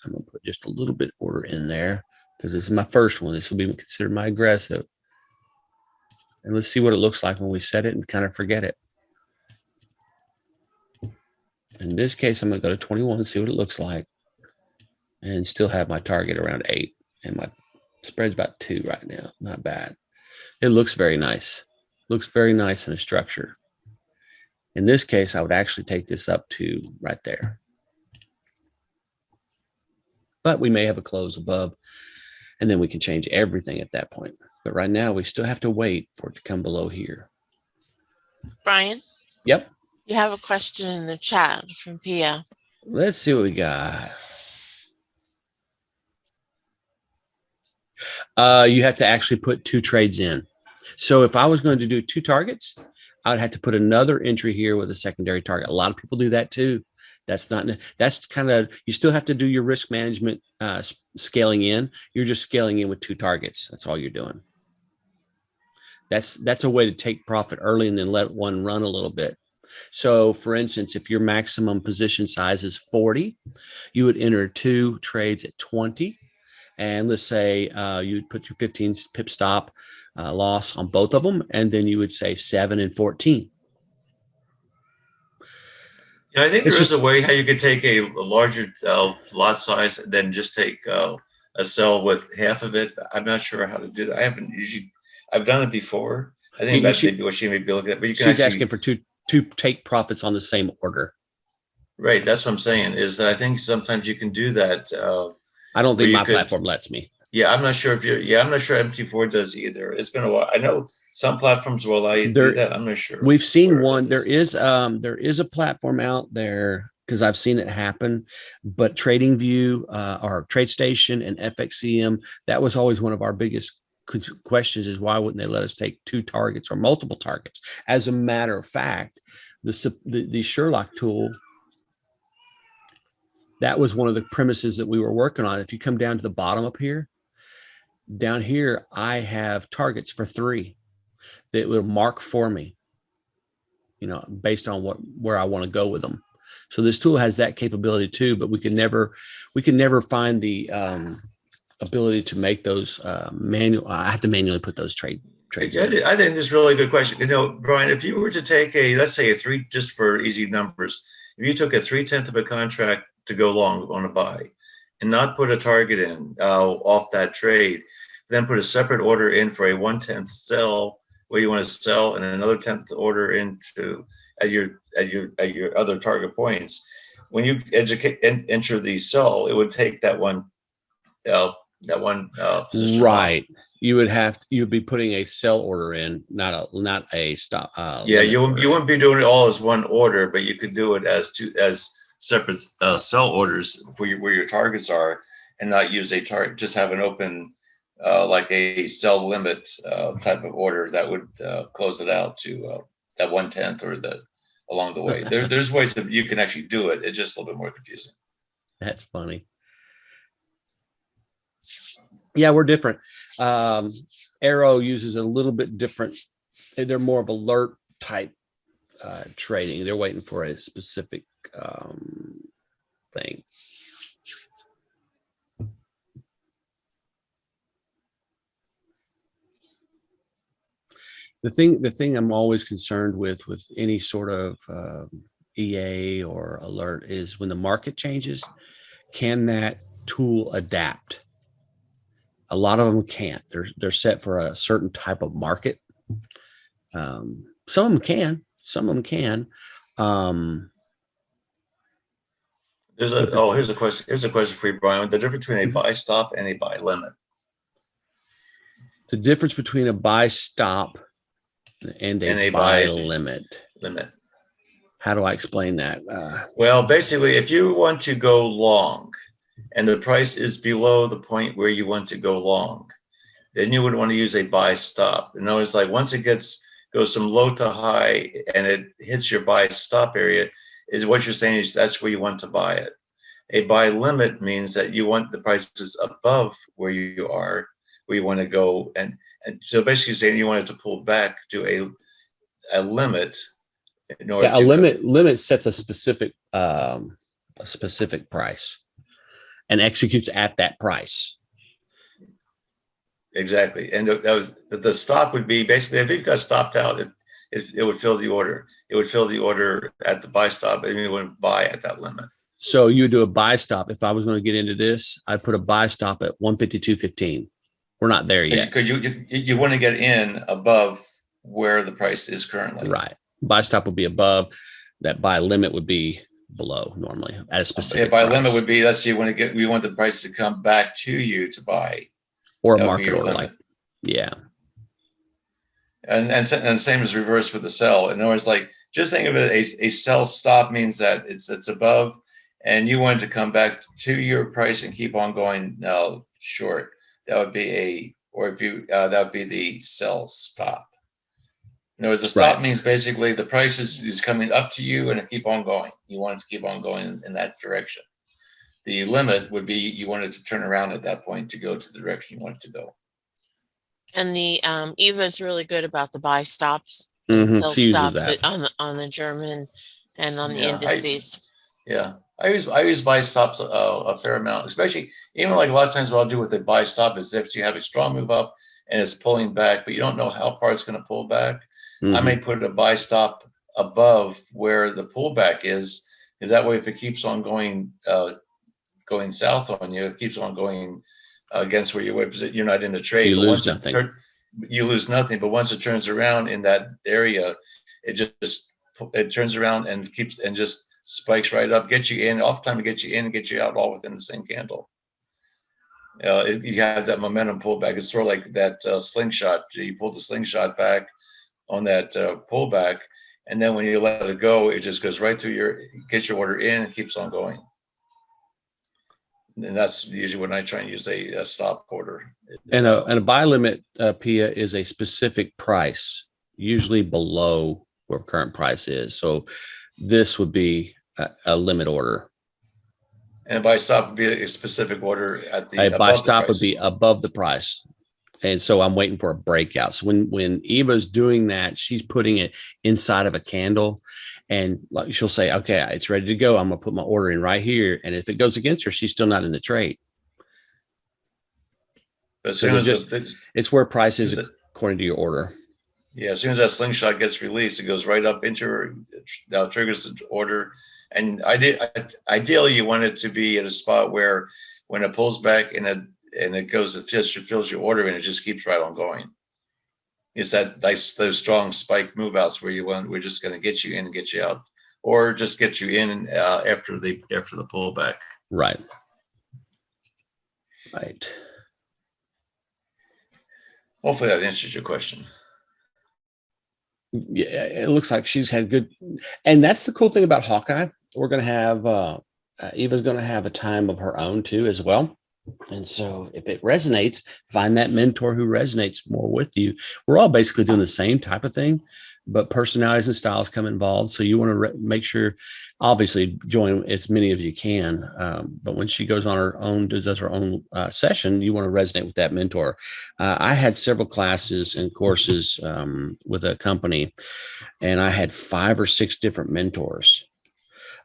I'm going to put just a little bit order in there because this is my first one. This will be considered my aggressive. And let's see what it looks like when we set it and kind of forget it. In this case, I'm going to go to 21 and see what it looks like and still have my target around 8. And my spread's about 2 right now. Not bad. It looks very nice. Looks very nice in a structure. In this case, I would actually take this up to right there. But we may have a close above, and then we can change everything at that point. But right now, we still have to wait for it to come below here. Brian? Yep. You have a question in the chat from Pia. Let's see what we got. You have to actually put 2 trades in. So if I was going to do 2 targets, I would have to put another entry here with a secondary target. A lot of people do that too. That's kind of, you still have to do your risk management scaling in. You're just scaling in with 2 targets. That's all you're doing. That's a way to take profit early and then let one run a little bit. So for instance, if your maximum position size is 40, you would enter 2 trades at 20. And let's say you'd put your 15 pip stop loss on both of them. And then you would say 7 and 14. Yeah, I think there is a way how you could take a larger lot size and then just take a sell with half of it. I'm not sure how to do that. I haven't usually. I've done it before. I think that's maybe what she may be looking at. But you can she's asking for two take profits on the same order. Right. That's what I'm saying, is that I think sometimes you can do that. I don't think my platform lets me. Yeah, I'm not sure if I'm not sure MT4 does either. It's been a while. I know some platforms will allow you to do that. I'm not sure. We've seen one. There is a platform out there, because I've seen it happen, but TradingView or TradeStation and FXCM, that was always one of our biggest questions, is why wouldn't they let us take two targets or multiple targets? As a matter of fact, the Sherlock tool, that was one of the premises that we were working on. If you come down to the bottom up here, down here, I have targets for 3 that will mark for me, based on where I want to go with them. So this tool has that capability too, but we can never find the ability to make those manual. I have to manually put those trades. I think this is a really good question. Brian, if you were to take let's say a 3, just for easy numbers, if you took a 3/10 of a contract to go long on a buy and not put a target in off that trade, then put a separate order in for a 1/10 sell where you want to sell, and another 10th order into at your other target points. When you enter the sell, it would take that one position right off. You would be putting a sell order in, not a stop. Yeah, you wouldn't be doing it all as one order, but you could do it as separate sell orders where your targets are, and not use a target. Just have an open like a sell limit type of order that would close it out to that 1/10 or along the way. There's ways that you can actually do it. It's just a little bit more confusing. That's funny. Yeah, we're different. Arrow uses a little bit different. They're more of alert type trading. They're waiting for a specific thing. The thing I'm always concerned with any sort of EA or alert is when the market changes, can that tool adapt? A lot of them can't. They're set for a certain type of market. Some of them can. Some of them can. Here's a question. Here's a question for you, Brian. The difference between a buy stop and a buy limit. The difference between a buy stop and a buy limit. How do I explain that? Well, basically, if you want to go long and the price is below the point where you want to go long, then you would want to use a buy stop. In other words, like once it goes from low to high and it hits your buy stop area, is what you're saying is that's where you want to buy it. A buy limit means that you want the prices above where you are, where you want to go, and so basically saying you want it to pull back to a limit. A limit sets a specific price and executes at that price. Exactly, and the stop would be basically if it got stopped out, it would fill the order. It would fill the order at the buy stop, and you wouldn't buy at that limit. So you would do a buy stop. If I was going to get into this, I'd put a buy stop at 152.15. We're not there yet. Because you want to get in above where the price is currently. Right. Buy stop would be above. That buy limit would be below normally at a specific buy price. limit would be, let's see, you want the price to come back to you to buy. Or a market order limit. Yeah. And same as reverse with the sell. In other words, like just think of it, a sell stop means that it's above and you want it to come back to your price and keep on going short. That would be that would be the sell stop. In other words, the stop means basically the price is coming up to you and it keep on going. You want it to keep on going in that direction. The limit would be you want it to turn around at that point to go to the direction you want it to go. And the EVA is really good about the buy stops and sell stops on the German and on the indices. I use buy stops a fair amount, especially even like a lot of times what I'll do with a buy stop is if you have a strong move up and it's pulling back, but you don't know how far it's going to pull back. I may put a buy stop above where the pullback is that way if it keeps on going south on you, it keeps on going against where you were, because you're not in the trade. You but lose once nothing. You lose nothing. But once it turns around in that area, it turns around and just spikes right up, get you in, oftentimes get you in and get you out all within the same candle. You have that momentum pullback. It's sort of like that slingshot. You pull the slingshot back on that pullback, and then when you let it go, it just goes right through get your order in and keeps on going. And that's usually when I try and use a stop order. And a buy limit, Pia, is a specific price, usually below where current price is. So this would be a limit order. And a buy stop would be a specific order at the a buy stop would be above the price. And so I'm waiting for a breakout. So when Eva's doing that, she's putting it inside of a candle, and like she'll say, okay, it's ready to go. I'm going to put my order in right here. And if it goes against her, she's still not in the trade. As soon as it's where price is according to your order. Yeah, as soon as that slingshot gets released, it goes right up into her. Now triggers the order. And ideally, you want it to be at a spot where when it pulls back and it goes, it just fills your order and it just keeps right on going. It's those strong spike move outs where we're just going to get you in and get you out, or just get you in after the pullback. Right. Right. Hopefully that answers your question. Yeah, it looks like she's had good, and that's the cool thing about Hawkeye. We're going to have Eva's going to have a time of her own too as well. And so if it resonates, find that mentor who resonates more with you. We're all basically doing the same type of thing, but personalities and styles come involved. So you want to make sure, obviously, join as many as you can. But when she goes on her own, does her own session, you want to resonate with that mentor. I had several classes and courses with a company, and I had 5 or 6 different mentors.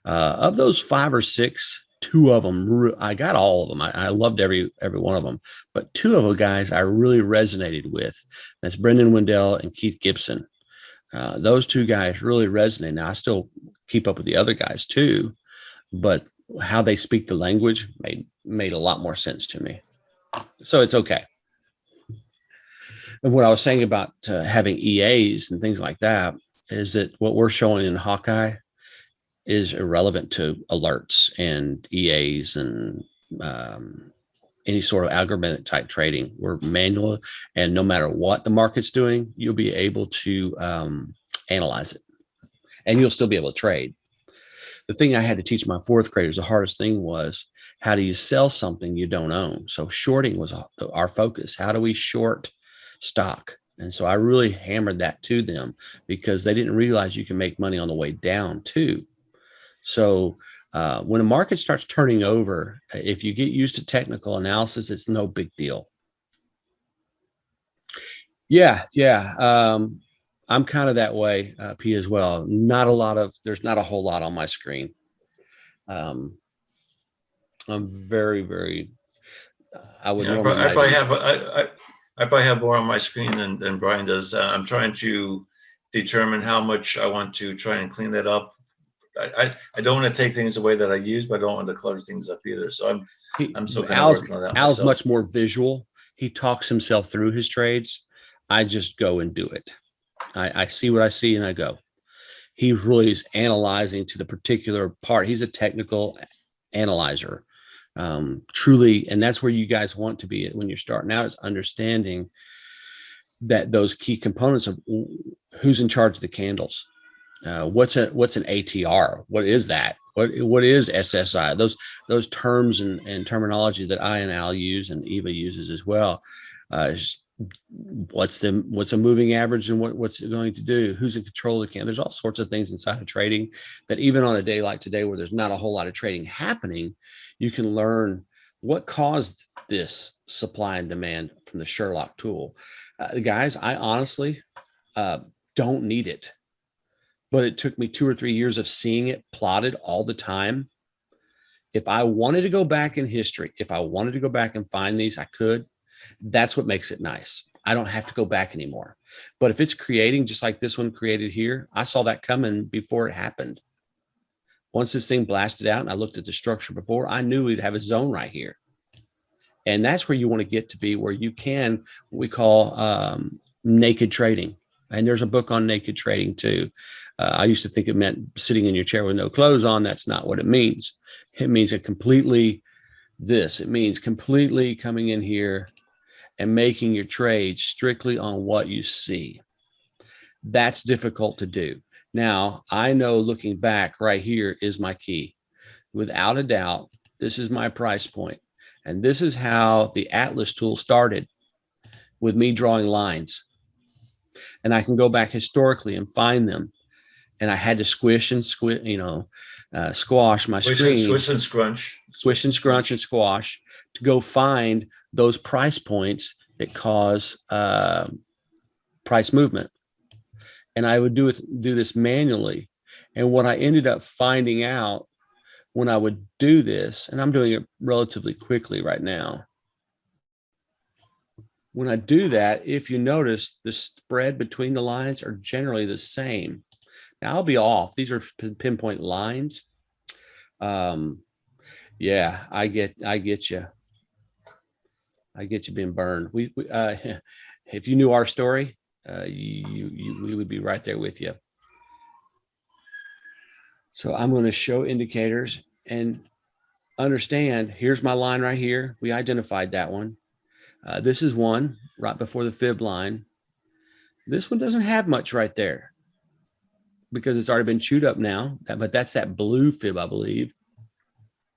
Of those 5 or 6, 2 of them, I got all of them. I loved every one of them, but 2 of the guys I really resonated with. That's Brendan Wendell and Keith Gibson. Those 2 guys really resonate. Now I still keep up with the other guys too, but how they speak the language made a lot more sense to me. So it's okay. And what I was saying about having EAs and things like that is that what we're showing in Hawkeye is irrelevant to alerts and EAs and any sort of algorithmic type trading. We're manual, and no matter what the market's doing, you'll be able to analyze it, and you'll still be able to trade. The thing I had to teach my 4th graders, the hardest thing was, how do you sell something you don't own? So shorting was our focus. How do we short stock? And so I really hammered that to them, because they didn't realize you can make money on the way down too. So when a market starts turning over, if you get used to technical analysis, it's no big deal. Yeah. I'm kind of that way, P, as well. There's not a whole lot on my screen. I'm very, very, I would normally. I probably have more on my screen than Brian does. I'm trying to determine how much I want to try and clean that up. I don't want to take things away that I use, but I don't want to clutter things up either. So I'm still kind of working on that. Al's much more visual. He talks himself through his trades. I just go and do it. I see what I see and I go. He really is analyzing to the particular part. He's a technical analyzer, truly. And that's where you guys want to be when you're starting out, is understanding that those key components of who's in charge of the candles. What's an ATR? What is that? What is SSI? Those terms and terminology that I and Al use and Eva uses as well. What's a moving average and what's it going to do? Who's in control of the candle? There's all sorts of things inside of trading that even on a day like today, where there's not a whole lot of trading happening, you can learn what caused this supply and demand from the Sherlock tool. Guys, I honestly don't need it. But it took me 2 or 3 years of seeing it plotted all the time. If I wanted to go back in history, if I wanted to go back and find these, I could. That's what makes it nice. I don't have to go back anymore. But if it's creating just like this one created here, I saw that coming before it happened. Once this thing blasted out and I looked at the structure before, I knew we'd have a zone right here. And that's where you want to get to be, where you can, what we call naked trading. And there's a book on naked trading too. I used to think it meant sitting in your chair with no clothes on. That's not what it means. It means it means completely coming in here and making your trade strictly on what you see. That's difficult to do. Now, I know looking back right here is my key. Without a doubt, this is my price point. And this is how the Atlas tool started, with me drawing lines. And I can go back historically and find them. And I had to squish and squish, squash my screen. Squish and scrunch. Squish and scrunch and squash to go find those price points that cause price movement. And I would do this manually. And what I ended up finding out when I would do this, and I'm doing it relatively quickly right now. When I do that, if you notice, the spread between the lines are generally the same. Now I'll be off. These are pinpoint lines. Yeah, I get you. I get you being burned. We if you knew our story, we would be right there with you. So I'm going to show indicators and understand. Here's my line right here. We identified that one. This is one right before the fib line. This one doesn't have much right there because it's already been chewed up now, but that's that blue fib, I believe.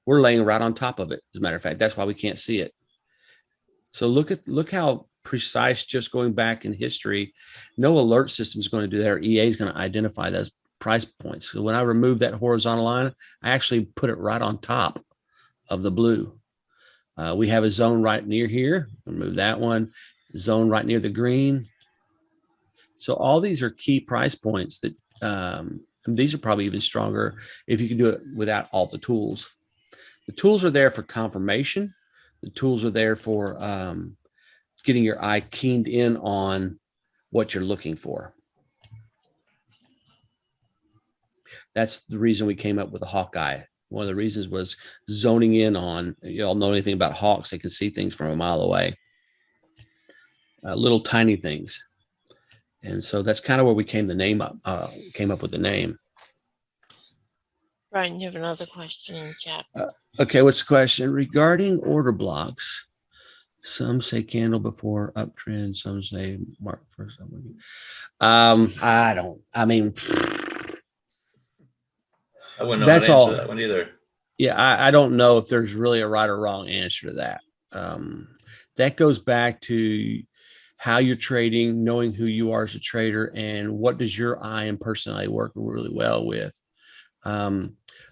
We're laying right on top of it. As a matter of fact, that's why we can't see it. So look how precise, just going back in history. No alert system is going to do that, or EA is going to identify those price points. So when I remove that horizontal line, I actually put it right on top of the blue. We have a zone right near here. Remove that one. Zone right near the green. So all these are key price points that these are probably even stronger if you can do it without all the tools. The tools are there for confirmation. The tools are there for getting your eye keyed in on what you're looking for. That's the reason we came up with a Hawkeye. One of the reasons was zoning in on, you all know anything about hawks, they can see things from a mile away. Little tiny things. And so that's kind of where we came up with the name. Brian, you have another question in chat. Okay, what's the question? Regarding order blocks, some say candle before uptrend, some say mark first. I wouldn't know how to answer that one either. Yeah, I don't know if there's really a right or wrong answer to that. That goes back to how you're trading, knowing who you are as a trader, and what does your eye and personality work really well with.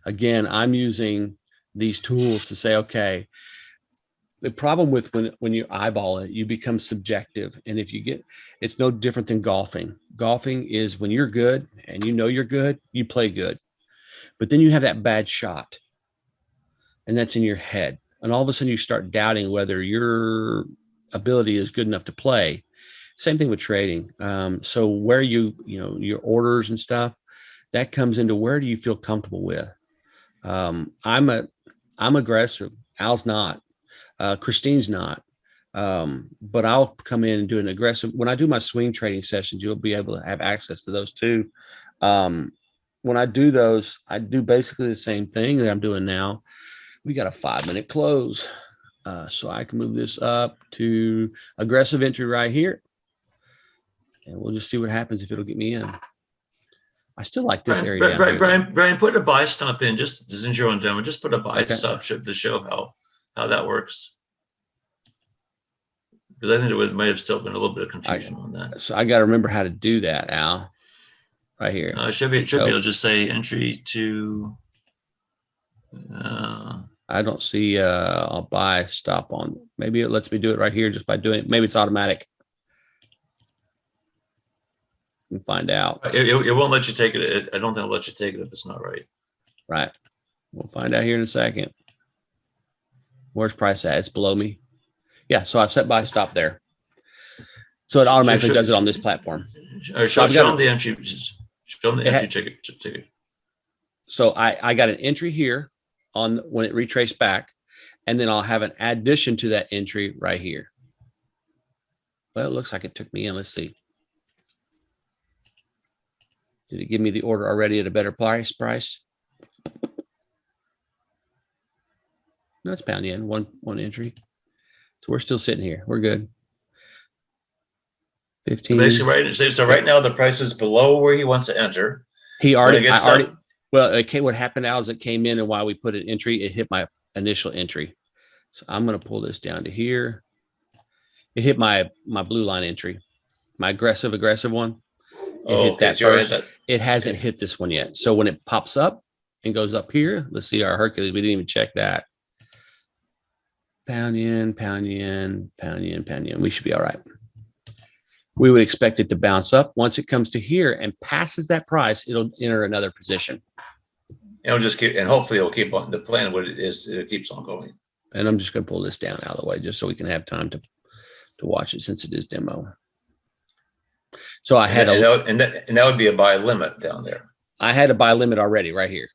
Again, I'm using these tools to say, okay, the problem with when you eyeball it, you become subjective. And if you get, it's no different than golfing. Golfing is when you're good and you know you're good, you play good. But then you have that bad shot and that's in your head. And all of a sudden you start doubting whether your ability is good enough to play. Same thing with trading. So where your orders and stuff, that comes into where do you feel comfortable with? I'm aggressive. Al's not. Christine's not. But I'll come in and do an aggressive. When I do my swing trading sessions, you'll be able to have access to those too. When I do those, I do basically the same thing that I'm doing now. We got a 5-minute close. So I can move this up to aggressive entry right here. And we'll just see what happens if it'll get me in. I still like this area. Brian, put a buy stop in, just since you're on demo, just put a buy stop to show how that works. Because I think there might have still been a little bit of confusion on that. So I got to remember how to do that, Al. Right here. Should be able to just say entry to. I don't see a buy stop on. Maybe it lets me do it right here just by doing it. Maybe it's automatic. We can find out. It won't let you take it. I don't think it'll let you take it if it's not right. Right. We'll find out here in a second. Where's price at? It's below me. Yeah. So I've set buy stop there. So it automatically does it on this platform. Show them the entry. Show them the entry ticket. So I got an entry here on when it retraced back, And then I'll have an addition to that entry right here. Well, it looks like it took me in. Let's see. Did it give me the order already at a better price? No, it's pound yen, one entry. So we're still sitting here. We're good. 15. Basically, so right now the price is below where he wants to enter. Well, what happened now is it came in, and while we put an entry, it hit my initial entry. So I'm going to pull this down to here. It hit my blue line entry, my aggressive one. It hit that first. It hasn't hit this one yet. So when it pops up and goes up here, let's see our Hercules. We didn't even check that. Pound yen, pound yen, pound yen, pound yen. We should be all right. We would expect it to bounce up. Once it comes to here and passes that price, it'll enter another position. It'll just keep, and hopefully it'll keep on the plan. What it is, it keeps on going. And I'm just going to pull this down out of the way just so we can have time to watch it since it is demo. So I had that would be a buy limit down there. I had a buy limit already right here.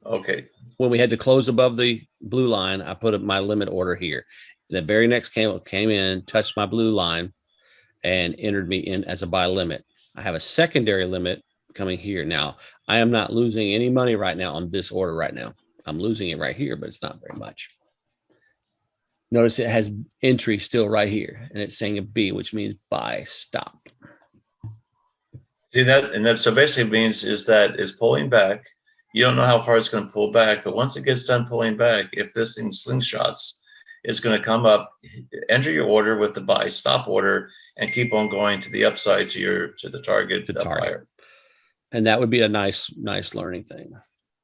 Okay. When we had to close above the blue line, I put up my limit order here. The very next came in, touched my blue line, and entered me in as a buy limit. I have a secondary limit coming here. Now, I am not losing any money right now on this order right now. I'm losing it right here, but it's not very much. Notice it has entry still right here, and it's saying a B, which means buy stop. See that, and that so basically means is that it's pulling back. You don't know how far it's going to pull back, but once it gets done pulling back, if this thing slingshots, it's going to come up, enter your order with the buy stop order, and keep on going to the upside to the target. Higher. And that would be a nice learning thing.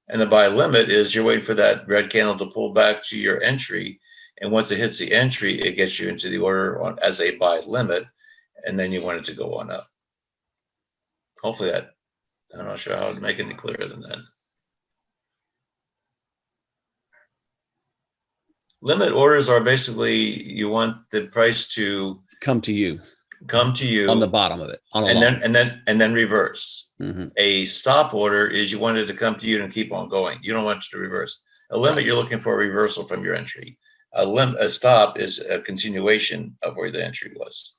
And the buy limit is you're waiting for that red candle to pull back to your entry, and once it hits the entry, it gets you into the order as a buy limit, and then you want it to go on up. Hopefully that, I'm not sure how to make it any clearer than that. Limit orders are basically you want the price to come to you on the bottom of it, and then reverse. Mm-hmm. A stop order is you want it to come to you and keep on going. You don't want it to reverse. A limit, you're looking for a reversal from your entry. A stop is a continuation of where the entry was.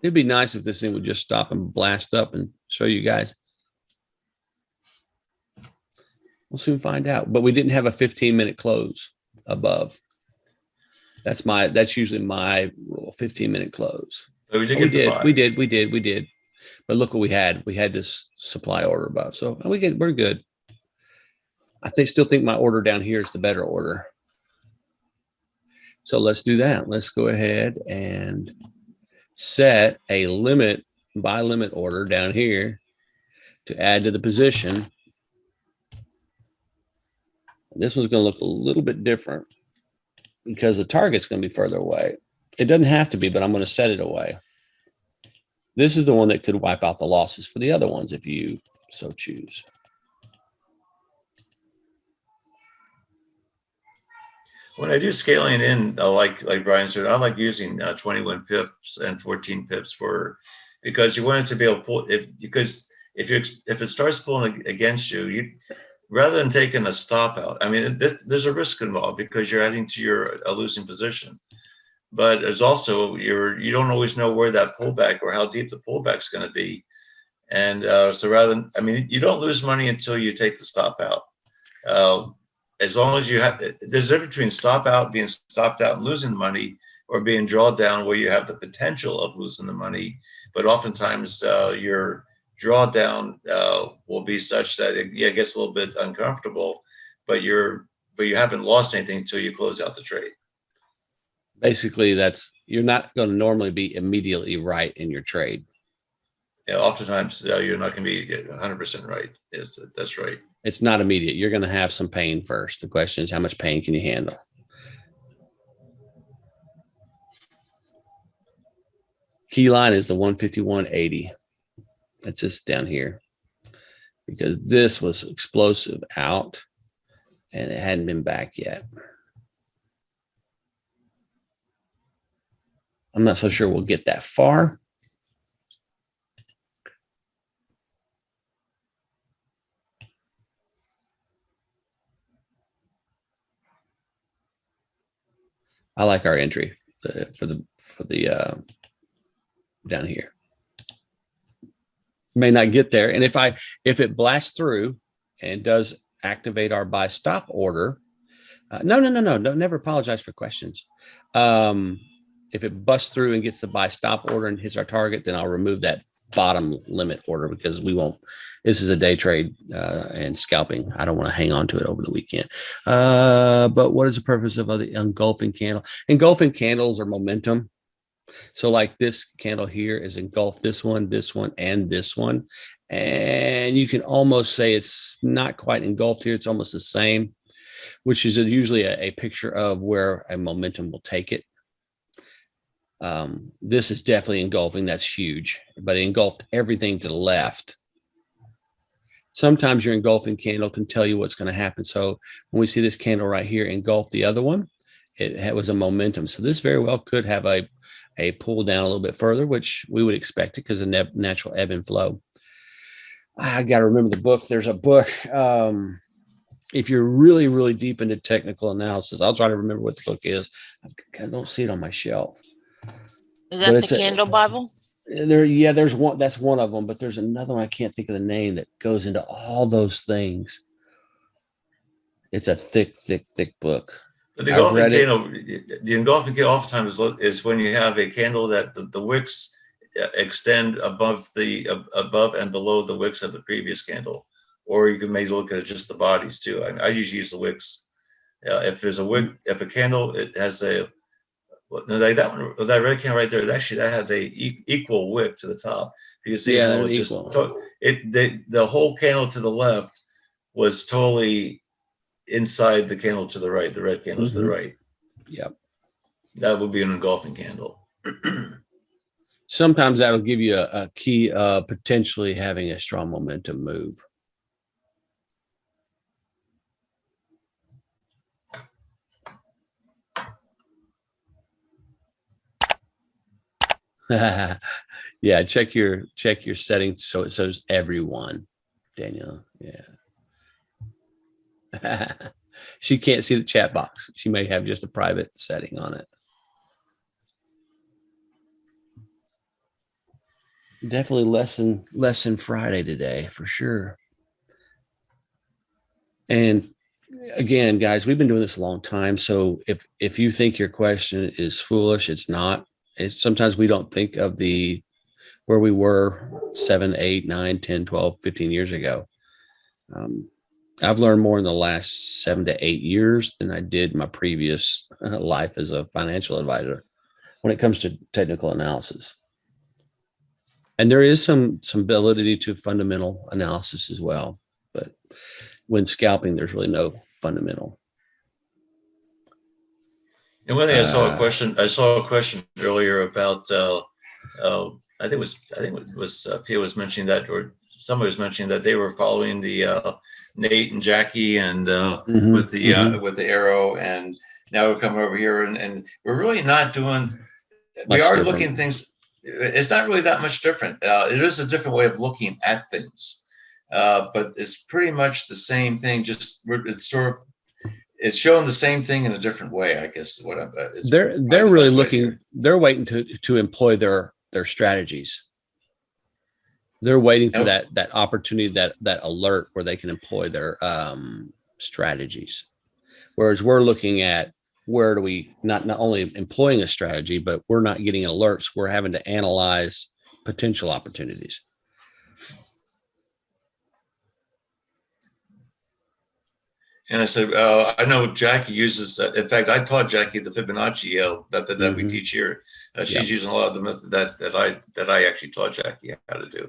It'd be nice if this thing would just stop and blast up and show you guys. We'll soon find out. But we didn't have a 15-minute close above. That's usually my rule, 15-minute close. But we did. But look what we had. We had this supply order above. So we're good. I still think my order down here is the better order. So let's do that. Let's go ahead and set a buy limit order down here to add to the position. This one's going to look a little bit different because the target's going to be further away. It doesn't have to be, but I'm going to set it away. This is the one that could wipe out the losses for the other ones if you so choose. When I do scaling in, like Brian said, I like using 21 pips and 14 pips because you want it to be able to pull because if it starts pulling against you, rather than taking a stop out. I mean, there's a risk involved because you're adding to a losing position. But there's also you don't always know where that pullback or how deep the pullback is going to be, and so you don't lose money until you take the stop out. As long as there's a difference between being stopped out and losing the money, or being drawn down where you have the potential of losing the money. But oftentimes your drawdown will be such that it gets a little bit uncomfortable, but you haven't lost anything until you close out the trade. Basically, you're not going to normally be immediately right in your trade. Yeah, oftentimes you're not going to be 100% right. That's right. It's not immediate. You're going to have some pain first. The question is, how much pain can you handle? Key line is the 151.80. That's just down here because this was explosive out and it hadn't been back yet. I'm not so sure we'll get that far. I like our entry for the down here. May not get there, and if it blasts through and does activate our buy stop order, no, never apologize for questions. If it busts through and gets the buy stop order and hits our target, then I'll remove that bottom limit order, because we won't. This is a day trade and scalping. I don't want to hang on to it over the weekend. But what is the purpose of the engulfing candle? Engulfing candles are momentum. So like this candle here is engulfed this one, and this one. And you can almost say it's not quite engulfed here. It's almost the same, which is usually a picture of where a momentum will take it. This is definitely engulfing. That's huge, but it engulfed everything to the left. Sometimes your engulfing candle can tell you what's going to happen. So when we see this candle right here engulf the other one, it was a momentum. So this very well could have a pull down a little bit further, which we would expect it because of natural ebb and flow. I got to remember the book. There's a book. If you're really, really deep into technical analysis, I'll try to remember what the book is. I don't see it on my shelf. Is that the Candle Bible? There's one. That's one of them, but there's another one. I can't think of the name that goes into all those things. It's a thick book. But the engulfing candle oftentimes is when you have a candle that the wicks extend above and below the wicks of the previous candle, or you can maybe look at just the bodies too. I usually use the wicks. If there's a wick, if a candle, it has like that one, that red candle right there. That had a equal wick to the top. You can see the whole candle to the left was totally inside the candle to the right. The red candle to the right. Yep. That would be an engulfing candle. Sometimes that'll give you a key potentially having a strong momentum move. Yeah, check your settings so it shows everyone, Danielle. Yeah. She can't see the chat box. She may have just a private setting on it. Definitely lesson Friday today for sure. And again, guys, we've been doing this a long time. So if you think your question is foolish, it's not. It's sometimes we don't think of where we were 7, 8, 9, 10, 12, 15 years ago. I've learned more in the last 7 to 8 years than I did my previous life as a financial advisor when it comes to technical analysis. And there is some validity to fundamental analysis as well. But when scalping, there's really no fundamental. And one thing I saw a question earlier about I think it was Pia was mentioning that, or somebody was mentioning that they were following the Nate and Jackie and with the arrow, and now we're coming over here and we're really not doing. We are looking things. It's not really that much different. It is a different way of looking at things, but it's pretty much the same thing. Just it's showing the same thing in a different way, I guess is what I'm. They're really looking. They're waiting to employ their strategies. They're waiting for that opportunity, that alert where they can employ their strategies. Whereas we're looking at where do we not only employing a strategy, but we're not getting alerts. We're having to analyze potential opportunities. And I said, I know Jackie uses that. In fact, I taught Jackie the Fibonacci method that we teach here. She's using a lot of the method that I actually taught Jackie how to do.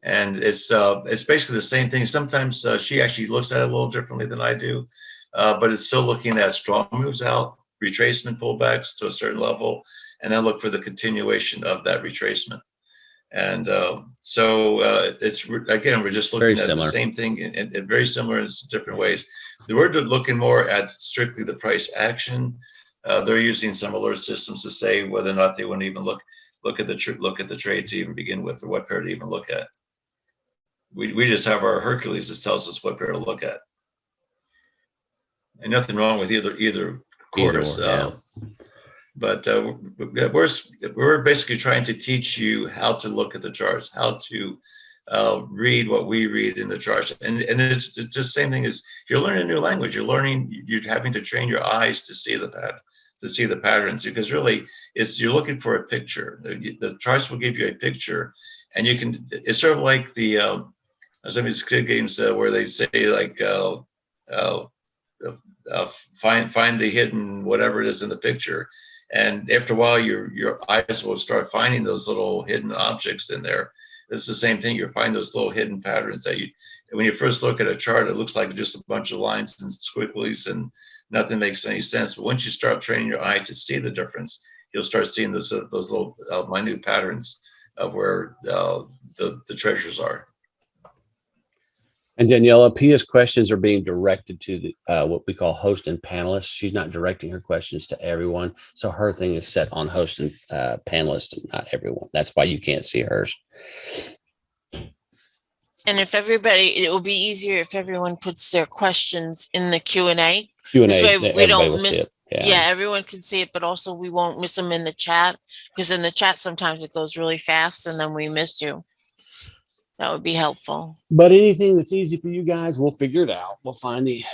And it's basically the same thing. Sometimes she actually looks at it a little differently than I do, but it's still looking at strong moves out, retracement pullbacks to a certain level, and then look for the continuation of that retracement. And so it's, again, we're just looking at the same thing and very similar in different ways. We're looking more at strictly the price action. They're using some alert systems to say whether or not they want to even look at the trade to even begin with, or what pair to even look at. We just have our Hercules that tells us what pair to look at, and nothing wrong with either course. But we're basically trying to teach you how to look at the charts, how to read what we read in the charts, and it's just the same thing as if you're learning a new language. You're having to train your eyes to see the patterns, because really you're looking for a picture. The charts will give you a picture, and you can. It's sort of like the some of these kid games where they say like find the hidden whatever it is in the picture. And after a while, your eyes will start finding those little hidden objects in there. It's the same thing. You'll find those little hidden patterns that when you first look at a chart, it looks like just a bunch of lines and squigglies and nothing makes any sense. But once you start training your eye to see the difference, you'll start seeing those little minute patterns of where the treasures are. And Daniela, Pia's questions are being directed to the what we call host and panelists. She's not directing her questions to everyone. So her thing is set on host and panelist, and not everyone. That's why you can't see hers. And if it will be easier if everyone puts their questions in the Q&A. Q&A, this way we don't miss it. Yeah, everyone can see it, but also we won't miss them in the chat, because in the chat sometimes it goes really fast and then we miss you. That would be helpful. But anything that's easy for you guys, we'll figure it out. We'll find you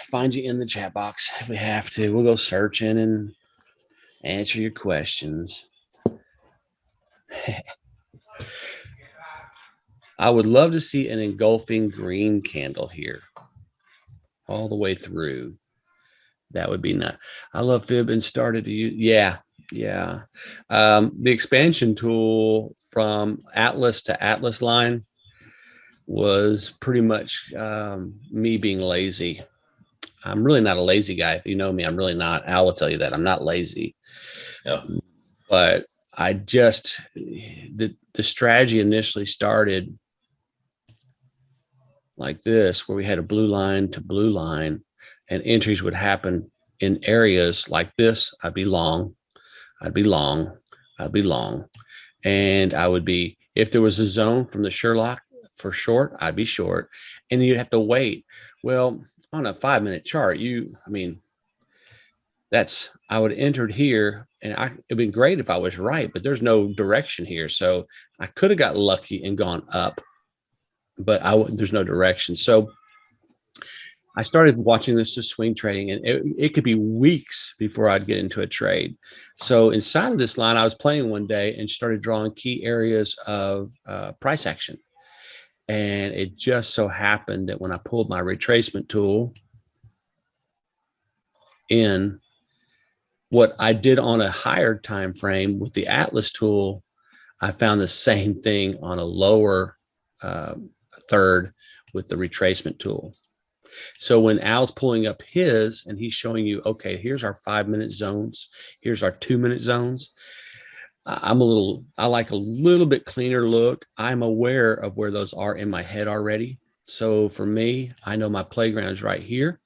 in the chat box if we have to. We'll go searching and answer your questions. I would love to see an engulfing green candle here all the way through. That would be nice. I love Fib and started to use. Yeah. The expansion tool from Atlas to Atlas line was pretty much me being lazy. I'm really not a lazy guy. If you know me, I'm really not. Al will tell you that I'm not lazy. Yeah. But I just the strategy initially started like this, where we had a blue line to blue line, and entries would happen in areas like this. I'd be long, and I would be, if there was a zone from the Sherlock for short, I'd be short, and you'd have to wait. Well, on a 5-minute chart, I would have entered here, and it'd been great if I was right, but there's no direction here. So I could have got lucky and gone up, but there's no direction. So I started watching this as swing trading, and it could be weeks before I'd get into a trade. So inside of this line, I was playing one day and started drawing key areas of price action. And it just so happened that when I pulled my retracement tool in, what I did on a higher time frame with the Atlas tool, I found the same thing on a lower third with the retracement tool. So when Al's pulling up his and he's showing you, okay, here's our 5-minute zones, here's our 2-minute zones, I like a little bit cleaner look. I'm aware of where those are in my head already. So for me, I know my playground is right here.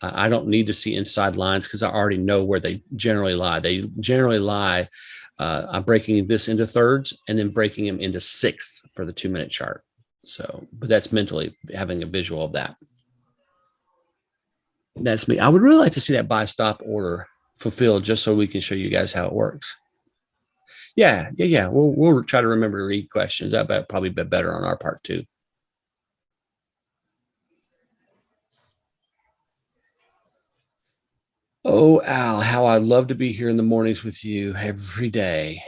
I don't need to see inside lines because I already know where they generally lie. They generally lie. I'm breaking this into thirds and then breaking them into sixths for the 2-minute chart. So, but that's mentally having a visual of that. That's me. I would really like to see that buy stop order fulfilled, just so we can show you guys how it works. Yeah. We'll try to remember to read questions. That probably be better on our part too. Oh, Al, how I'd love to be here in the mornings with you every day.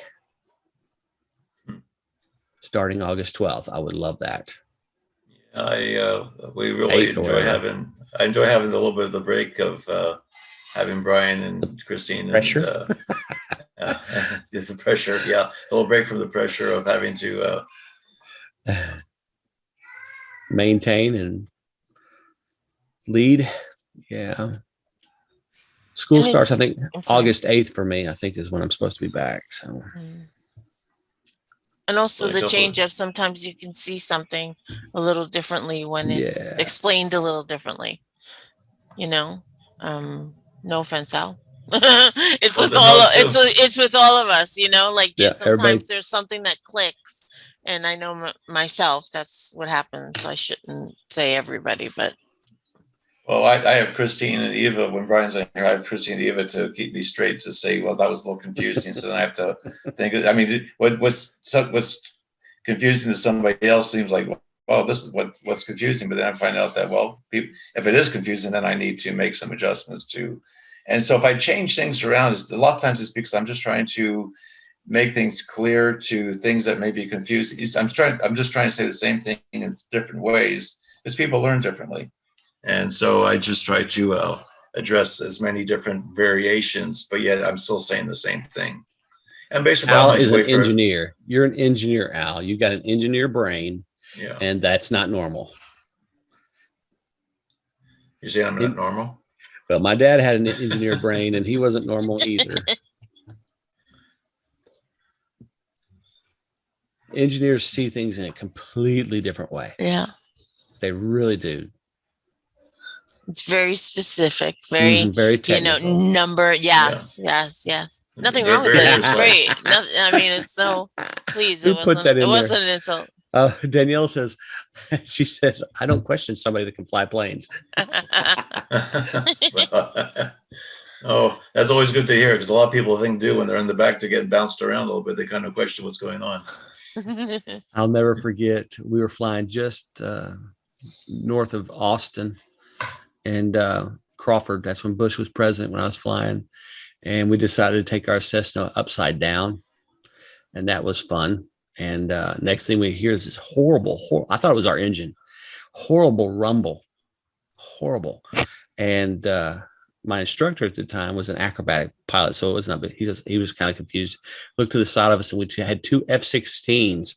Starting August 12th. I would love that. We really enjoy having a little bit of the break of having Brian and Christine. Pressure. It's the pressure. Yeah. A little break from the pressure of having to maintain and lead. Yeah. School starts, I think, August 8th for me, I think, is when I'm supposed to be back. So. And also the change of sometimes you can see something a little differently when it's explained a little differently. No offense, Al. It's with all of us, like sometimes there's something that clicks, and I know myself, that's what happens. So I shouldn't say everybody, but Well, I have Christine and Eva. When Brian's in here, I have Christine and Eva to keep me straight, to say, well, that was a little confusing. So then I have to think. I mean, what's confusing to somebody else seems like, well, this is what's confusing. But then I find out that, well, if it is confusing, then I need to make some adjustments too. And so if I change things around, a lot of times it's because I'm just trying to make things clear to things that may be confusing. I'm just trying to say the same thing in different ways, because people learn differently. And so I just try to address as many different variations, but yet I'm still saying the same thing. And basically, Al is an engineer. You're an engineer, Al. You got an engineer brain, and that's not normal. You're saying I'm not normal? Well, my dad had an engineer brain, and he wasn't normal either. Engineers see things in a completely different way. Yeah. They really do. It's very specific, very technical. number. Yes. Nothing wrong with it. It's great. I mean, it's so. Please, it wasn't an insult. Danielle says, she says, I don't question somebody that can fly planes. Oh, that's always good to hear, because a lot of people do when they're in the back, they're getting bounced around a little bit. They kind of question what's going on. I'll never forget. We were flying just north of Austin and Crawford. That's when Bush was president, when I was flying. And we decided to take our Cessna upside down. And that was fun. And next thing we hear is this horrible, I thought it was our engine, horrible rumble, horrible. And my instructor at the time was an acrobatic pilot, so it was not, but he was kind of confused. Looked to the side of us, and we had two F-16s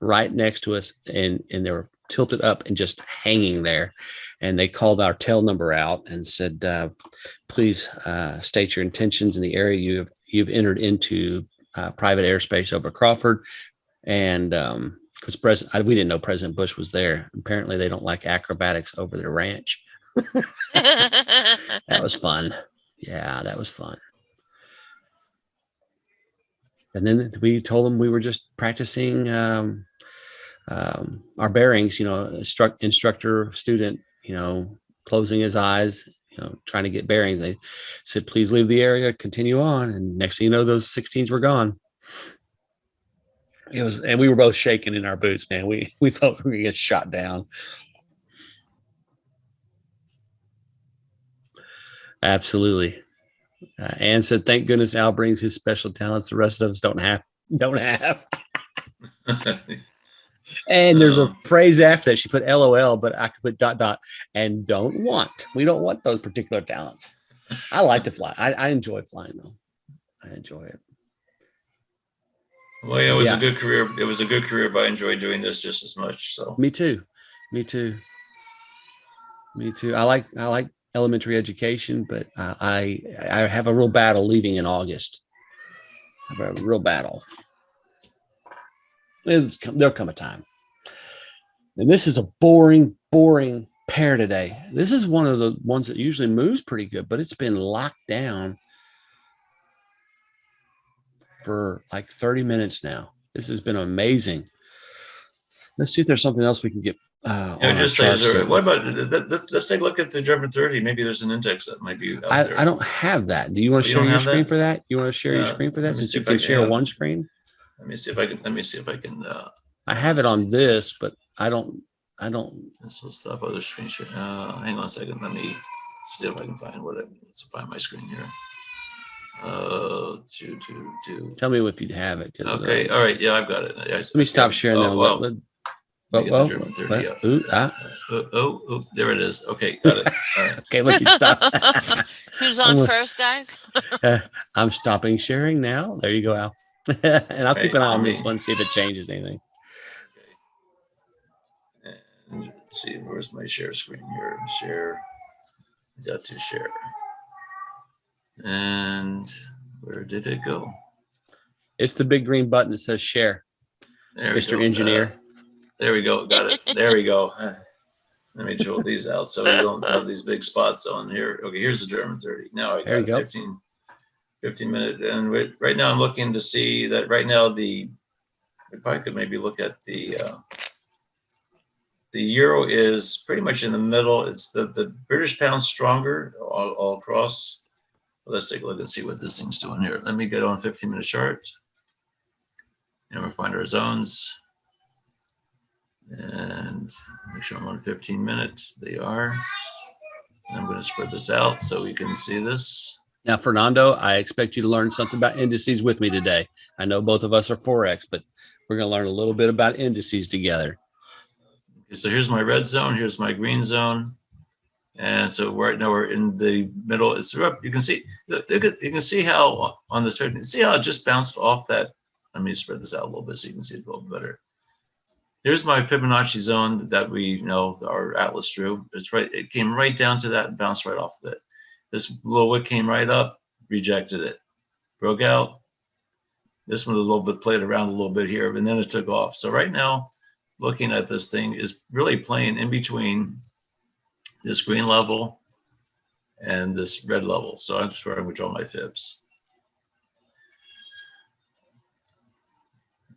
right next to us, and they were tilted up and just hanging there. And they called our tail number out and said, please state your intentions in the area you've entered into private airspace over Crawford. And because we didn't know President Bush was there. Apparently they don't like acrobatics over their ranch. That was fun. Yeah, that was fun. And then we told them we were just practicing our bearings, instructor, student, closing his eyes, trying to get bearings. They said, please leave the area, continue on. And next thing you know, those 16s were gone. And we were both shaking in our boots, man. We thought we were going to get shot down. Absolutely. Anne said, thank goodness Al brings his special talents the rest of us don't have. And there's a phrase after that. She put LOL, but I could put ... and don't want. We don't want those particular talents. I like to fly. I enjoy flying, though. I enjoy it. Well, it was a good career. It was a good career, but I enjoy doing this just as much. So me too. I like elementary education, but I have a real battle leaving in August. I have a real battle. There'll come a time. And this is a boring pair today. This is one of the ones that usually moves pretty good, but it's been locked down for like 30 minutes now. This has been amazing. Let's see if there's something else we can get. Just say, what about let's take a look at the German 30. Maybe there's an index that might be out there. I don't have that. Do you want to share your screen for that? You want to share your screen for that, since you can share one screen? Let me see if I can. I have it on this, but I don't. This will stop other screen share. Hang on a second. Let me see if I can find let's find my screen here. Tell me if you have it. Okay. All right. Yeah, I've got it. Let me stop sharing that. There it is. Okay, got it. All right. Okay, look, you stop. Who's on first, guys? I'm stopping sharing now. There you go, Al. And I'll keep an eye on this one, see if it changes anything. Okay. And let's see, where's my share screen here? Share. Got to share. And where did it go? It's the big green button that says share. There Mr. Engineer. There we go. Got it. There we go. Let me draw these out so we don't have these big spots on here. Okay, here's the German 30. Now I got 15 minute. And right now I'm looking to see that right now if I could maybe look at the the euro is pretty much in the middle. It's the British pound stronger all across. Let's take a look and see what this thing's doing here. Let me get on 15-minute chart. And we'll find our zones. And make sure I'm on 15 minutes. They are. And I'm going to spread this out so we can see this. Now, Fernando, I expect you to learn something about indices with me today. I know both of us are Forex, but we're going to learn a little bit about indices together. Okay, so here's my red zone. Here's my green zone. And so right now we're in the middle. It's you can see how on this chart, see how it just bounced off that. Let me spread this out a little bit so you can see it a little better. Here's my Fibonacci zone that we know our Atlas drew. It's right. It came right down to that and bounced right off of it. This little wick came right up, rejected it, broke out. This one was a little bit played around a little bit here, and then it took off. So right now, looking at this thing is really playing in between this green level and this red level. So I'm just where I would draw my fibs.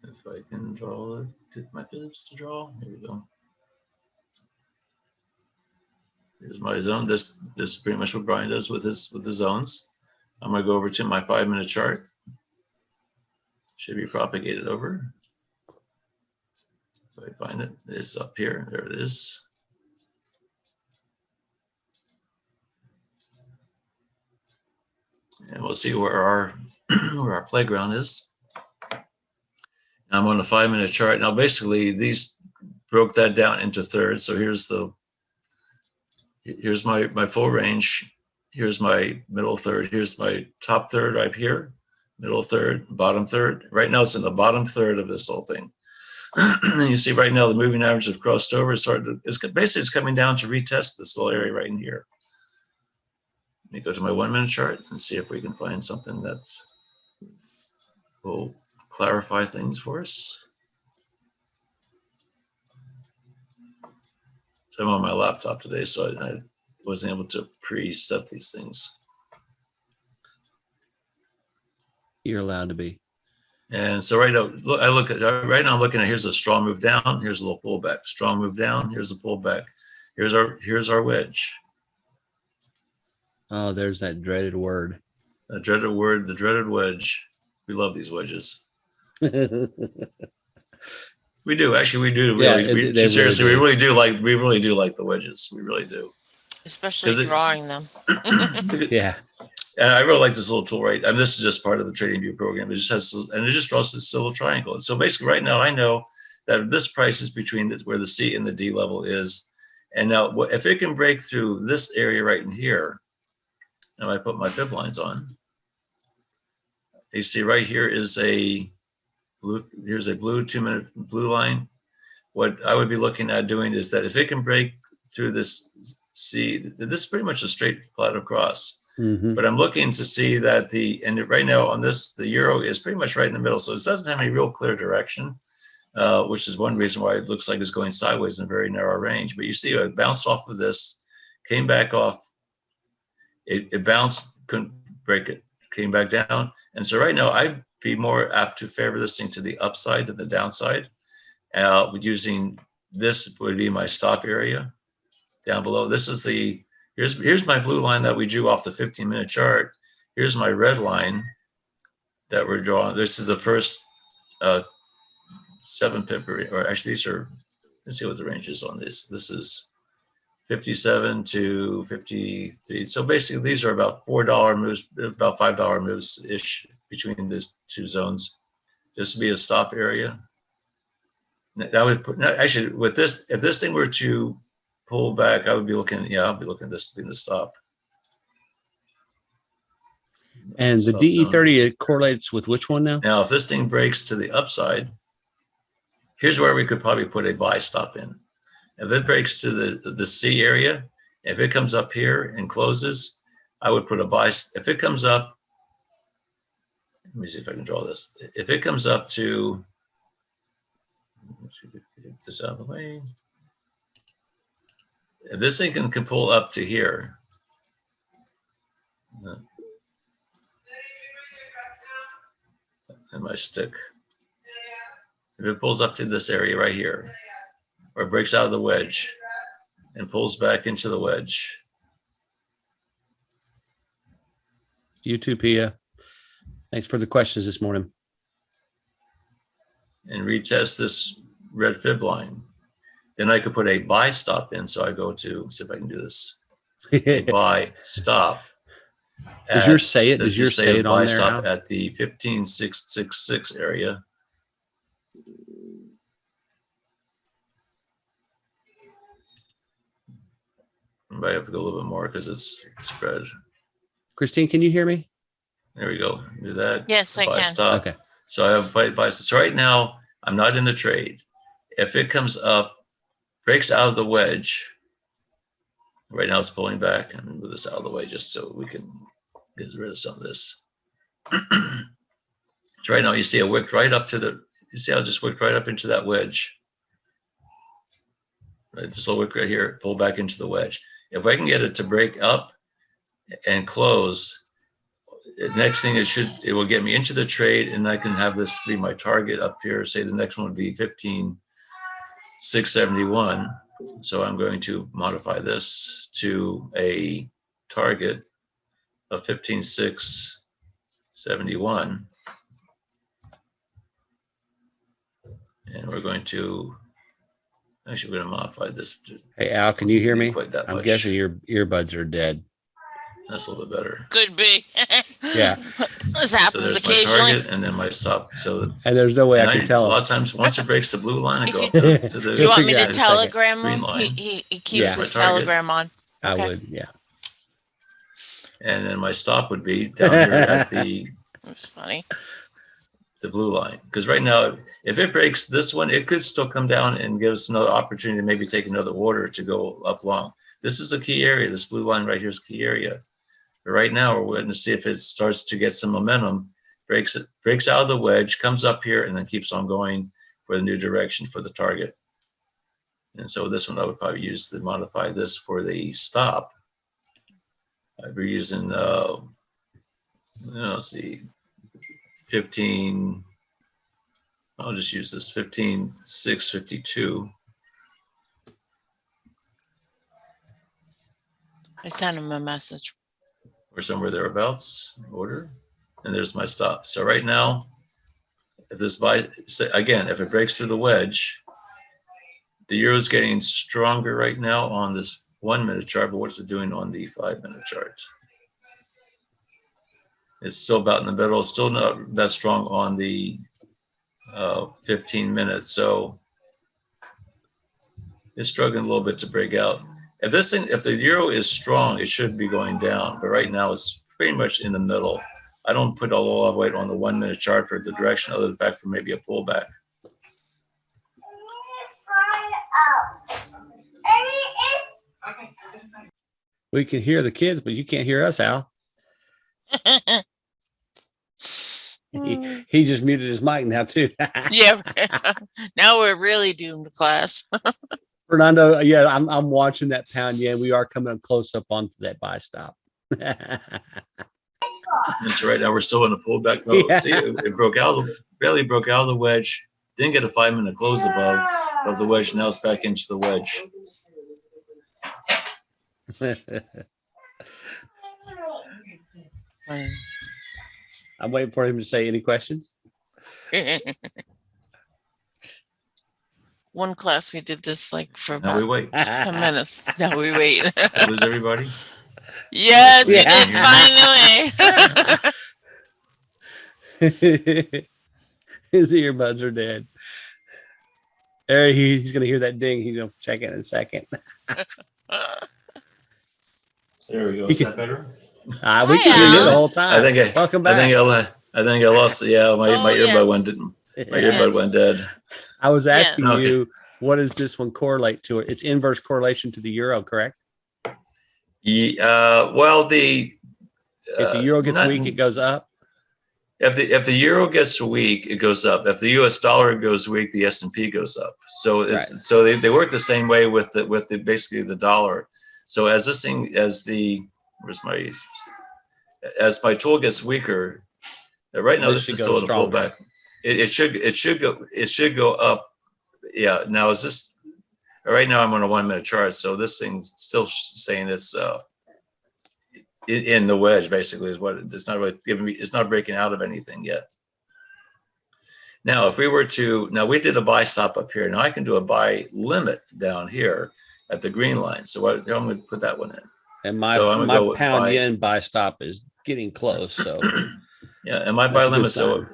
If I can draw my fibs to draw, here we go. Here's my zone. This is pretty much what Brian does with the zones. I'm going to go over to my 5-minute chart. Should be propagated over. If I find it, it's up here. There it is. And we'll see where our playground is. I'm on a 5-minute chart. Now, basically, these broke that down into thirds. So here's my full range. Here's my middle third. Here's my top third right here. Middle third, bottom third. Right now, it's in the bottom third of this whole thing. And you see right now the moving average have crossed over. It's coming down to retest this little area right in here. Let me go to my 1-minute chart and see if we can find something that will clarify things for us. So I'm on my laptop today, so I wasn't able to preset these things. You're allowed to be. And so right now, right now I'm looking at, here's a strong move down, here's a little pullback, strong move down, here's a pullback, here's our wedge. Oh, there's that dreaded word. The dreaded word, the dreaded wedge. We love these wedges. We do, actually, we do really. Yeah, Seriously, we really do like the wedges. We really do. Especially drawing them. Yeah. And I really like this little tool, right? I mean, this is just part of the Trading View program. It just has, and it just draws this little triangle. So basically, right now, I know that this price is between where the C and the D level is. And now, if it can break through this area right in here, and I put my fib lines on, you see right here is a blue. Here's a blue 2-minute blue line. What I would be looking at doing is that if it can break through this C, this is pretty much a straight flat across. Mm-hmm. But I'm looking to see that right now on this, the euro is pretty much right in the middle. So it doesn't have any real clear direction, which is one reason why it looks like it's going sideways in a very narrow range. But you see it bounced off of this, came back off. It bounced, couldn't break it, came back down. And so right now I'd be more apt to favor this thing to the upside than the downside. Using this would be my stop area down below. This is here's my blue line that we drew off the 15-minute chart. Here's my red line that we're drawing. This is the first 7 pip, or actually these are, let's see what the range is on this. This is 57 to 53. So basically these are about $4 moves, about $5 moves-ish between these two zones. This would be a stop area. Actually with this, if this thing were to pull back, I would be looking, I'll be looking at this thing to stop. And the DE30, it correlates with which one now? Now, if this thing breaks to the upside, here's where we could probably put a buy stop in. If it breaks to the C area, if it comes up here and closes, I would put a buy. If it comes up, let me see if I can draw this. If it comes up to, let's see if we can get this out of the way. If this thing can pull up to here, and my stick, if it pulls up to this area right here, or it breaks out of the wedge and pulls back into the wedge. You too, Pia. Thanks for the questions this morning. And retest this red fib line. Then I could put a buy stop in. So I go to, see if I can do this. A buy stop. Does yours say it? Does yours say it on there? Stop at the 15666 area. I might have to go a little bit more because it's spread. Christine, can you hear me? There we go. Do that. Yes, I buy can. Stop. Okay. So I have buy stop. So right now I'm not in the trade. If it comes up, breaks out of the wedge. Right now it's pulling back. I'm gonna move this out of the way just so we can get rid of some of this. So right now you see I wicked right up to the, you see I just wicked right up into that wedge. Right, this little wick right here, pull back into the wedge. If I can get it to break up and close, the next thing it will get me into the trade, and I can have this be my target up here. Say the next one would be 15,671. So I'm going to modify this to a target of 15,671. And we're going to, actually we're going to modify this. Hey, Al, can you hear me? I'm much. guessing your earbuds are dead. That's a little bit better. Could be. Yeah. This So happens there's my occasionally. target and then my stop. So And there's no way I can a tell lot him. of times once it breaks the blue line, I If go you- up to the. You want me figure out to in a second. telegram Green him? line. He keeps Yeah. his My target. telegram on. I Okay. would, yeah. And then my stop would be down here at the That's funny. blue line. Because right now, if it breaks this one, it could still come down and give us another opportunity to maybe take another order to go up long. This is a key area. This blue line right here is a key area. But right now, we're waiting to see if it starts to get some momentum, breaks out of the wedge, comes up here, and then keeps on going for the new direction for the target. And so this one I would probably use to modify this for the stop. I'd be using, let's see, 15. I'll just use this 15,652. I sent him a message. Or somewhere thereabouts, order, and there's my stop. So right now, if this buy, again, if it breaks through the wedge, the euro is getting stronger right now on this 1 minute chart, but what's it doing on the 5 minute chart? It's still about in the middle. It's still not that strong on the 15 minutes. So it's struggling a little bit to break out. If the euro is strong, it should be going down. But right now, it's pretty much in the middle. I don't put a lot of weight on the 1 minute chart for the direction, other than the fact for maybe a pullback. We can hear the kids, but you can't hear us, Al. He just muted his mic now, too. Yeah. Now we're really doomed, class. Fernando, yeah, I'm watching that pound yen. We are coming up close up onto that buy stop. And so right now we're still in a pullback mode. Yeah. See, it broke out, barely broke out of the wedge. Didn't get a 5 minute close above the wedge. Now it's back into the wedge. I'm waiting for him to say any questions. One class we did this like for Now we about wait. 10 minutes. Now we wait. Lose everybody. Yes, you Yeah. did finally. His earbuds are dead. There, he's going to hear that ding. He's going to check it in a second. There we go. Is that better? We Hi, can hear you Al. the whole time. Welcome back. I think I lost it. Yeah, my earbud yes. went. My earbud went dead. I was asking Okay. you, what does this one correlate to? It's inverse correlation to the euro, correct? Well, if If the euro gets weak, it goes up. If the euro gets weak, it goes up. If the U.S. dollar goes weak, the S&P goes up. So so they work the same way with the basically the dollar. So as my tool gets weaker, right now this is still in a pullback. It should go up. Yeah. Now is this Right now I'm on a 1 minute chart, so this thing's still saying it's in the wedge. Basically, is what it's not really giving me. It's not breaking out of anything yet. Now, if we were to, now we did a buy stop up here. Now I can do a buy limit down here at the green line. So what, I'm going to put that one in. And my so I'm my go pound yen buy stop is getting close. So yeah, and my buy limit. So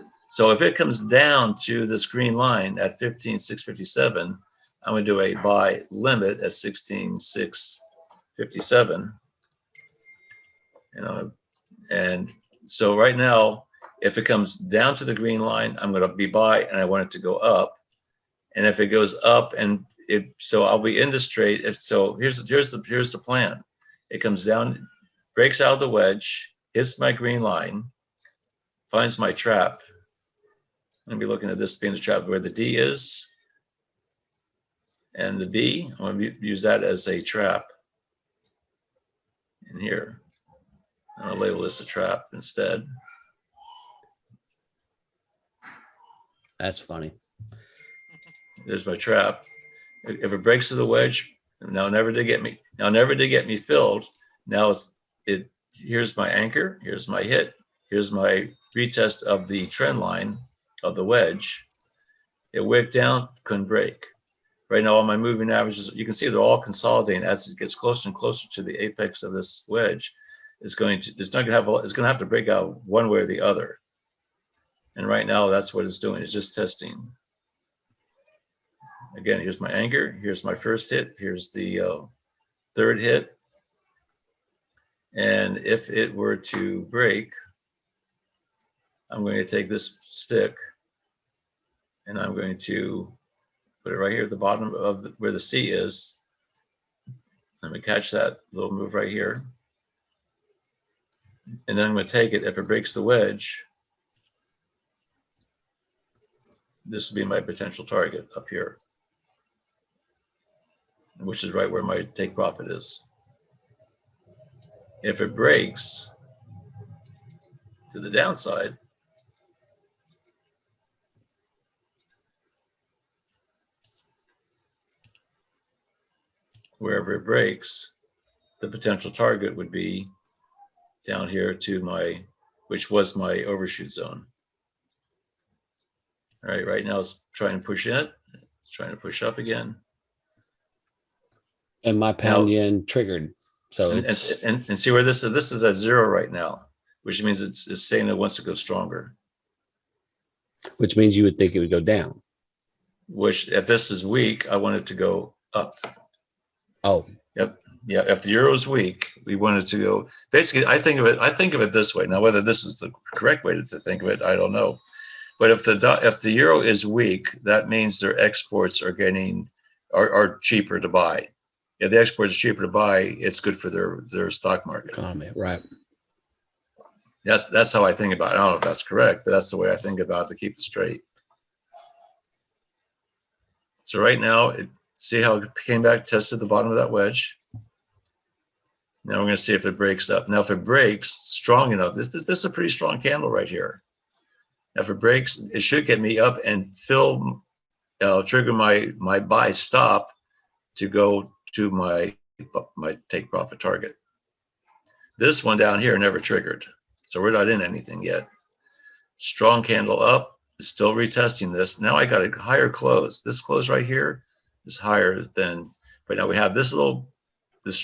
if it comes down to this green line at 15,657, I'm going to do a buy limit at 16,657. You know, and so right now, if it comes down to the green line, I'm going to be buy, and I want it to go up. And if it goes up, and so I'll be in this trade. If so, here's the plan. It comes down, breaks out of the wedge, hits my green line, finds my trap. I'm going to be looking at this being the trap where the D is, and the B. I'm going to use that as a trap in here. I'll label this a trap instead. that's funny. There's my trap. If it breaks through the wedge, now never did get me. Now never did get me filled. Now here's my anchor. Here's my hit. Here's my retest of the trend line of the wedge. It wicked down, couldn't break. Right now, all my moving averages, you can see they're all consolidating as it gets closer and closer to the apex of this wedge. It's going to have to break out one way or the other. And right now, that's what it's doing. It's just testing. Again, here's my anchor. Here's my first hit. Here's the third hit. And if it were to break, I'm going to take this stick and I'm going to put it right here at the bottom of where the C is. Let me catch that little move right here. And then I'm going to take it. If it breaks the wedge, this will be my potential target up here, which is right where my take profit is. If it breaks to the downside, wherever it breaks, the potential target would be down here to which was my overshoot zone. All right, right now it's trying to push in it. It's trying to push up again. And my pound yen triggered. So and see where this is at 0 right now, which means it's saying it wants to go stronger. Which means you would think it would go down. Which, if this is weak, I want it to go up. Oh, yep, yeah. If the euro is weak, we want it to go. Basically, I think of it this way. Now, whether this is the correct way to think of it, I don't know. But if the euro is weak, that means their exports are cheaper to buy. If the exports are cheaper to buy, it's good for their stock market. Economy, right? That's how I think about it. I don't know if that's correct, but that's the way I think about it to keep it straight. So right now, see how it came back, tested the bottom of that wedge. Now we're going to see if it breaks up. Now, if it breaks strong enough, this is a pretty strong candle right here. If it breaks, it should get me up and trigger my buy stop to go to my take profit target. This one down here never triggered, so we're not in anything yet. Strong candle up, is still retesting this. Now I got a higher close. This close right here is higher than, but now we have this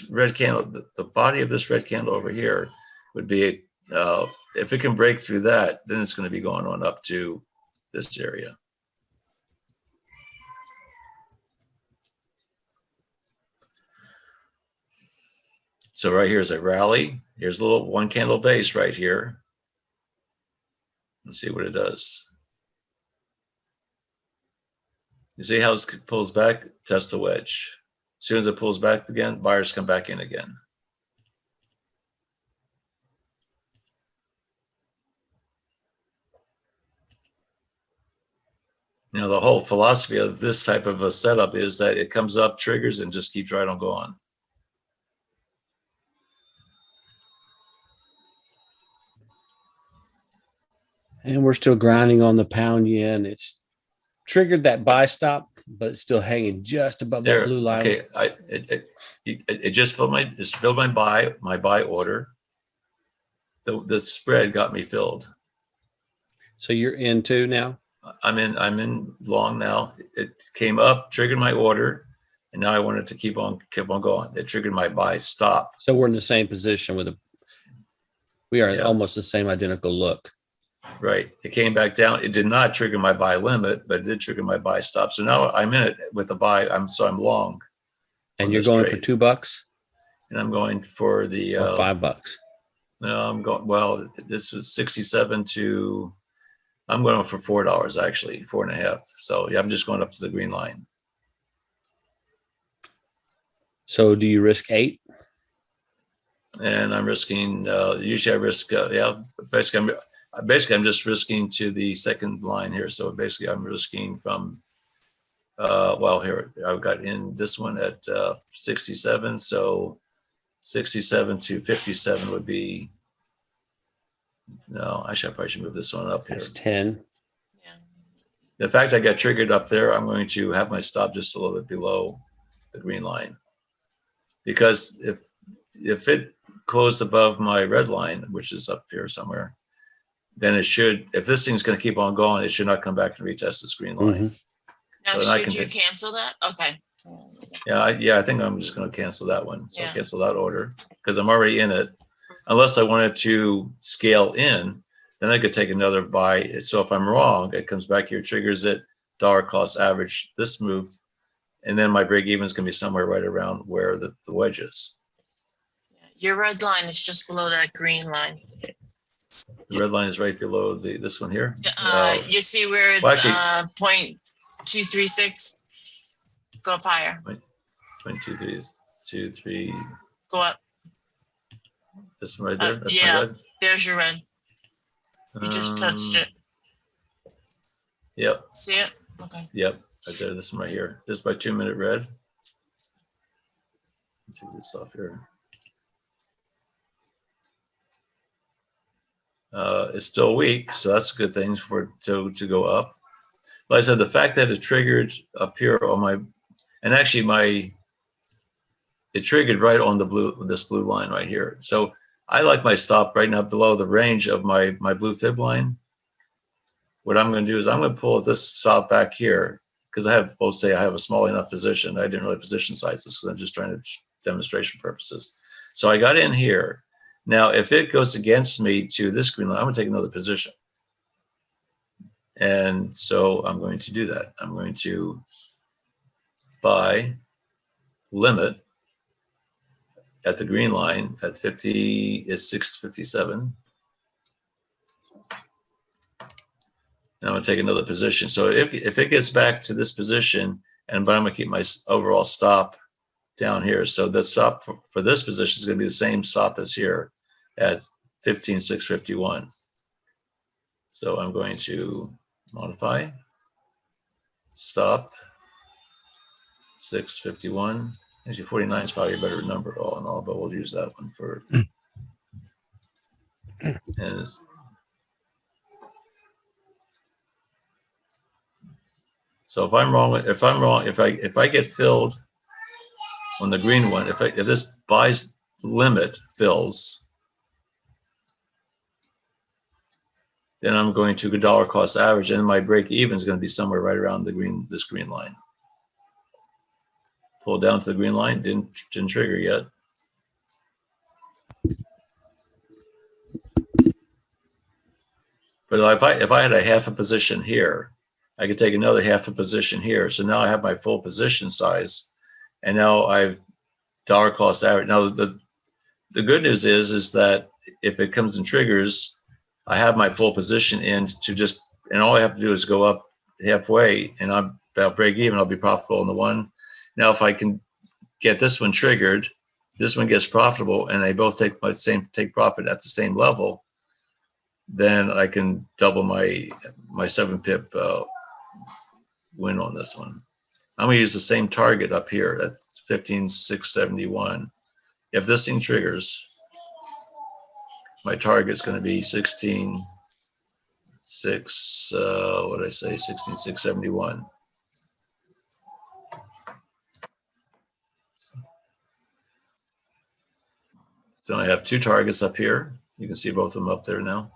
red candle. The body of this red candle over here would be, if it can break through that, then it's going to be going on up to this area. So right here is a rally. Here's a little one candle base right here. Let's see what it does. You see how it pulls back? Test the wedge. As soon as it pulls back again, buyers come back in again. Now, the whole philosophy of this type of a setup is that it comes up, triggers, and just keeps right on going. And we're still grinding on the pound yen. It's triggered that buy stop, but it's still hanging just above that blue line. Okay, it just filled my buy order. The spread got me filled. So you're in two now? I'm in long now. It came up, triggered my order, and now I wanted to keep on going. It triggered my buy stop. So we're in the same position with we are almost the same identical look. Right. It came back down. It did not trigger my buy limit, but it did trigger my buy stop. So now I'm in it with the buy. I'm long. And you're going for $2? And I'm going for the $5. No, I'm going. Well, this was 67 to. I'm going for $4 actually, 4.5. So yeah, I'm just going up to the green line. So do you risk 8? And I'm risking. Usually I risk. Basically, I'm just risking to the second line here. So basically, I'm risking from. Well, here I've got in this one at 67. So 67 to 57 would be. No, I probably should move this one up here. That's 10. Yeah. The fact I got triggered up there, I'm going to have my stop just a little bit below the green line. Because if it closed above my red line, which is up here somewhere, then it should, if this thing's going to keep on going, it should not come back and retest this green line. Now, so should you cancel that? Okay. Yeah, I think I'm just going to cancel that one. So I'll cancel that order because I'm already in it. Unless I wanted to scale in, then I could take another buy. So if I'm wrong, it comes back here, triggers it, dollar cost average this move, and then my break even is going to be somewhere right around where the wedge is. Your red line is just below that green line. The red line is right below this one here. You see where it's 0.236? Go up higher. 0.232. Go up. This one right there? That's yeah, my red? There's your red. You just touched it. Yep. See it? Okay. Yep, right there. This one right here. This is my 2-minute red. Take this off here. It's still weak, so that's a good thing for it to go up. Like I said, the fact that it triggered up here on my, and actually it triggered right on this blue line right here. So I like my stop right now below the range of my blue fib line. What I'm going to do is I'm going to pull this stop back here because I have both say I have a small enough position. I didn't really position size this because I'm just trying to demonstration purposes. So I got in here. Now, if it goes against me to this green line, I'm going to take another position. And so I'm going to do that. I'm going to buy limit at the green line at 50 is 657. And I'm going to take another position. So if it gets back to this position, but I'm going to keep my overall stop down here. So the stop for this position is going to be the same stop as here at 15,651. So I'm going to modify stop 651. Actually, 49 is probably a better number all in all, but we'll use that one for. And so if I get filled on the green one, if this buys limit fills, then I'm going to go dollar cost average, and my break even is going to be somewhere right around this green line. Pull down to the green line, didn't trigger yet. But if I had a half a position here, I could take another half a position here. So now I have my full position size, and now I've dollar cost average. Now the good news is that if it comes and triggers, I have my full position in and all I have to do is go up halfway, and I'll break even. I'll be profitable in the one. Now, if I can get this one triggered, this one gets profitable, and they both take profit at the same level, then I can double my 7 pip win on this one. I'm going to use the same target up here at 15,671. If this thing triggers, my target is going to be 16,671. what did I say? 16,671. So I have two targets up here. You can see both of them up there now.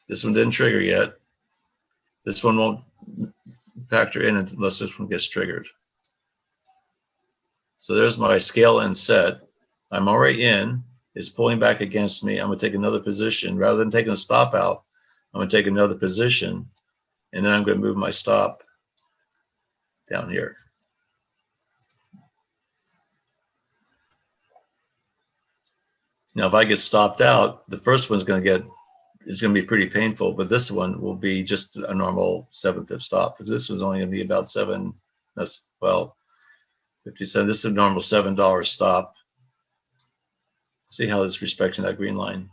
This one didn't trigger yet. This one won't factor in unless this one gets triggered. So there's my scale and set. I'm already in. It's pulling back against me. I'm going to take another position. Rather than taking a stop out, I'm going to take another position, and then I'm going to move my stop down here. Now, if I get stopped out, the first one's going to be pretty painful, but this one will be just a normal 7-pip stop, because this one's only going to be about 57. This is a normal $7 stop. See how it's respecting that green line.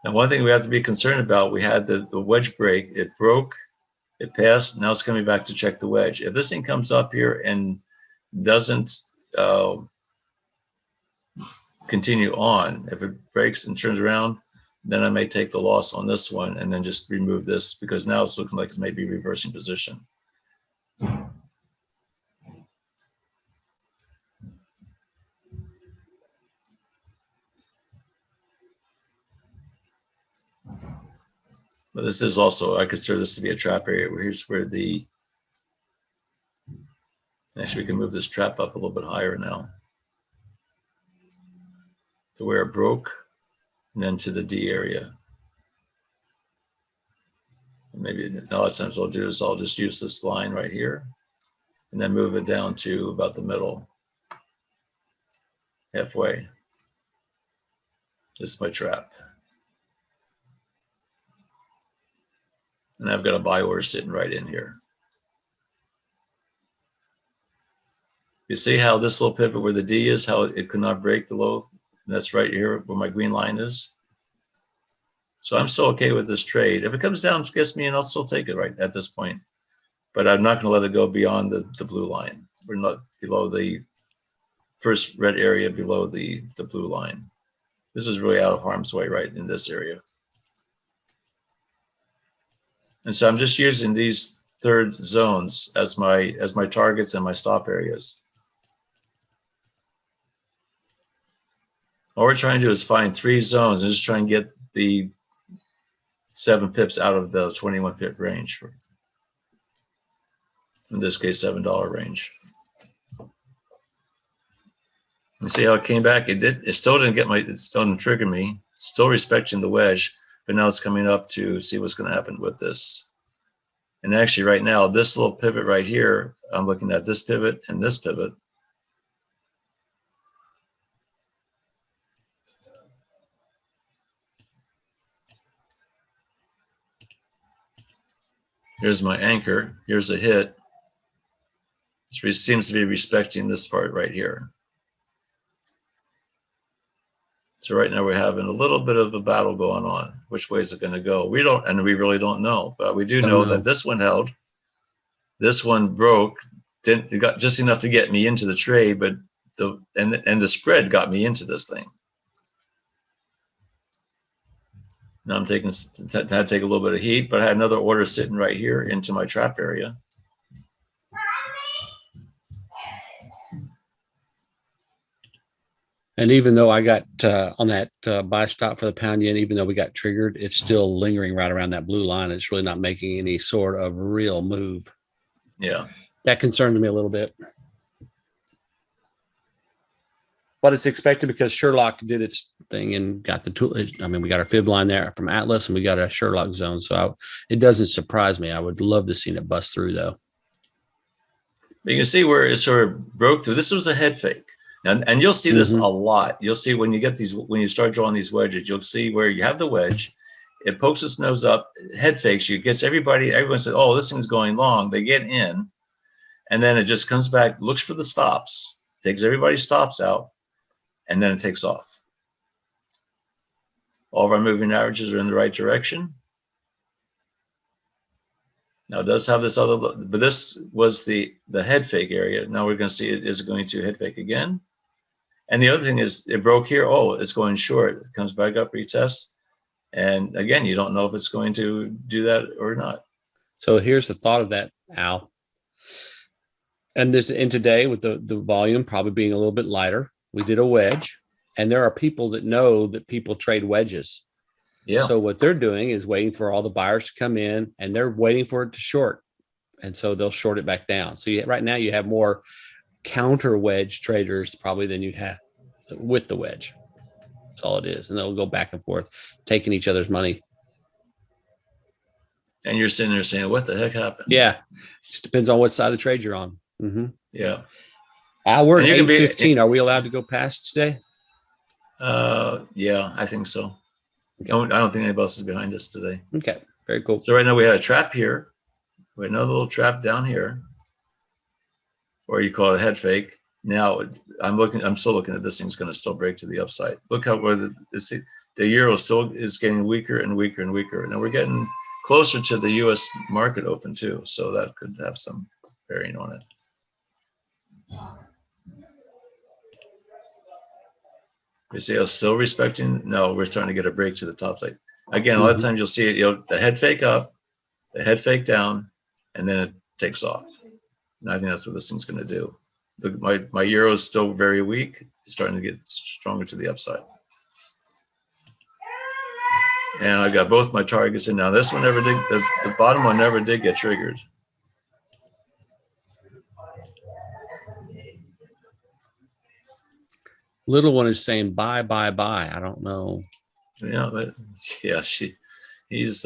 Now, one thing we have to be concerned about, we had the wedge break. It broke, it passed. Now it's coming back to check the wedge. If this thing comes up here and doesn't continue on, if it breaks and turns around, then I may take the loss on this one and then just remove this, because now it's looking like it may be reversing position. But this is also, I consider this to be a trap area. Here's where actually we can move this trap up a little bit higher now to where it broke, and then to the D area. And maybe a lot of times what I'll do is I'll just use this line right here and then move it down to about the middle, halfway. This is my trap. And I've got a buy order sitting right in here. You see how this little pivot where the D is, how it could not break below? And that's right here where my green line is. So I'm still okay with this trade. If it comes down against me, and I'll still take it right at this point. But I'm not going to let it go beyond the blue line. We're not below the first red area, below the blue line. This is really out of harm's way right in this area. And so I'm just using these third zones as my targets and my stop areas. All we're trying to do is find 3 zones and just try and get the 7 pips out of the 21 pip range. In this case, $7 range. You see how it came back? It still didn't trigger me. Still respecting the wedge, but now it's coming up to see what's going to happen with this. And actually right now, this little pivot right here, I'm looking at this pivot and this pivot. Here's my anchor. Here's a hit. It seems to be respecting this part right here. So right now we're having a little bit of a battle going on. Which way is it going to go? We really don't know, but we do know that this one held. This one broke. It got just enough to get me into the trade, but the spread got me into this thing. Now I'm taking had to take a little bit of heat, but I had another order sitting right here into my trap area. And even though I got on that buy stop for the pound yen, even though we got triggered, it's still lingering right around that blue line. It's really not making any sort of real move. Yeah. That concerns me a little bit. But it's expected because Sherlock did its thing and got the tool. I mean, we got our fib line there from Atlas and we got a Sherlock zone. So it doesn't surprise me. I would love to see it bust through, though. You can see where it sort of broke through. This was a head fake. And you'll see this a lot. You'll see when you start drawing these wedges, you'll see where you have the wedge, it pokes its nose up, head fakes you, gets everyone says, oh, this thing's going long. They get in, and then it just comes back, looks for the stops, takes everybody's stops out, and then it takes off. All of our moving averages are in the right direction. Now it does have this other, but this was the head fake area. Now we're going to see it is going to head fake again. And the other thing is it broke here. Oh, it's going short. It comes back up, retests. And again, you don't know if it's going to do that or not. So here's the thought of that, Al. And today with the volume probably being a little bit lighter, we did a wedge, and there are people that know that people trade wedges. Yeah. So what they're doing is waiting for all the buyers to come in, and they're waiting for it to short. And so they'll short it back down. So right now you have more counter wedge traders probably than you have with the wedge. That's all it is. And they'll go back and forth, taking each other's money. And you're sitting there saying, what the heck happened? Yeah. Just depends on what side of the trade you're on. Mm-hmm. Yeah. We're at 8:15. Are we allowed to go past today? Yeah, I think so. Okay. I don't think anybody else is behind us today. Okay. Very cool. So right now we have a trap here. We have another little trap down here, or you call it a head fake. Now I'm still looking at this thing's going to still break to the upside. Look how where the euro still is getting weaker and weaker and weaker. Now we're getting closer to the U.S. market open too, so that could have some bearing on it. You see, I'm still respecting. No, we're trying to get a break to the top side. Again, a lot of times you'll see it. The head fake up, the head fake down, and then it takes off. And I think that's what this thing's going to do. My euro is still very weak. It's starting to get stronger to the upside. And I got both my targets in now. This one never did. The bottom one never did get triggered. Little one is saying bye, bye, bye. I don't know. Yeah, but yeah, he's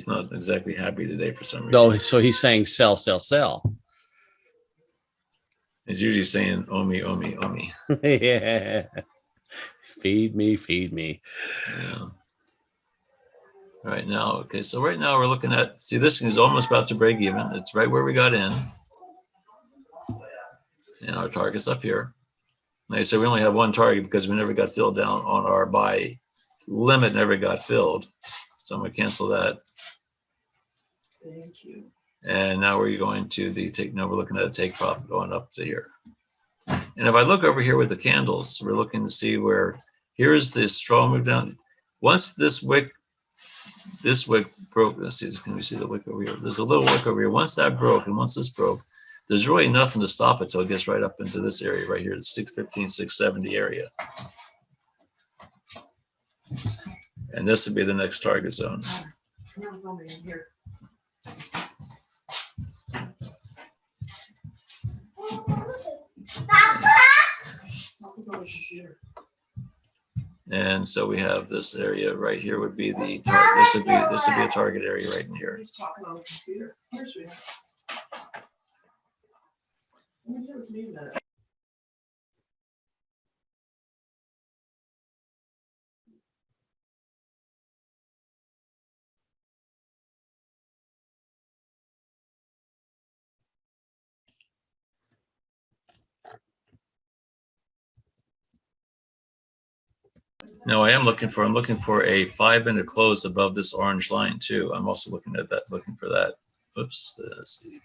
not exactly happy today for some reason. No, so he's saying sell, sell, sell. He's usually saying omi, omi, omi. Yeah. Feed me, feed me. Yeah. Right now, okay, so right now we're looking at, see, this thing is almost about to break even. It's right where we got in. And our target's up here. Like I said, we only have one target because we never got filled down on our buy limit, never got filled. So I'm going to cancel that. Thank you. And now we're going to we're looking at a take profit going up to here. And if I look over here with the candles, we're looking to see where here's this strong move down. Once this wick broke, let's see, can we see the wick over here? There's a little wick over here. Once that broke, and once this broke, there's really nothing to stop it till it gets right up into this area right here, the 615, 670 area. And this would be the next target zone. And so we have this area right here would be the target. This would be a target area right in here. Now I'm looking for a 5-minute close above this orange line too. I'm also looking at that, looking for that. Oops, let's see.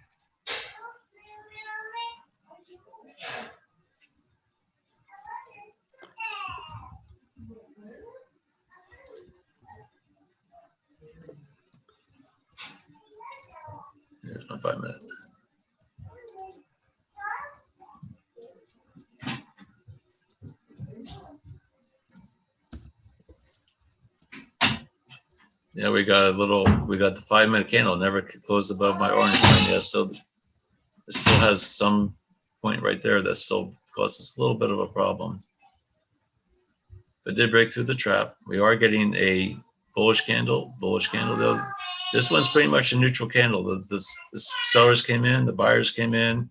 Here's my 5-minute. Yeah, we got the 5-minute candle never closed above my orange line. Yeah, so it still has some point right there that still causes a little bit of a problem. But did break through the trap. We are getting a bullish candle though. This one's pretty much a neutral candle. The sellers came in, the buyers came in,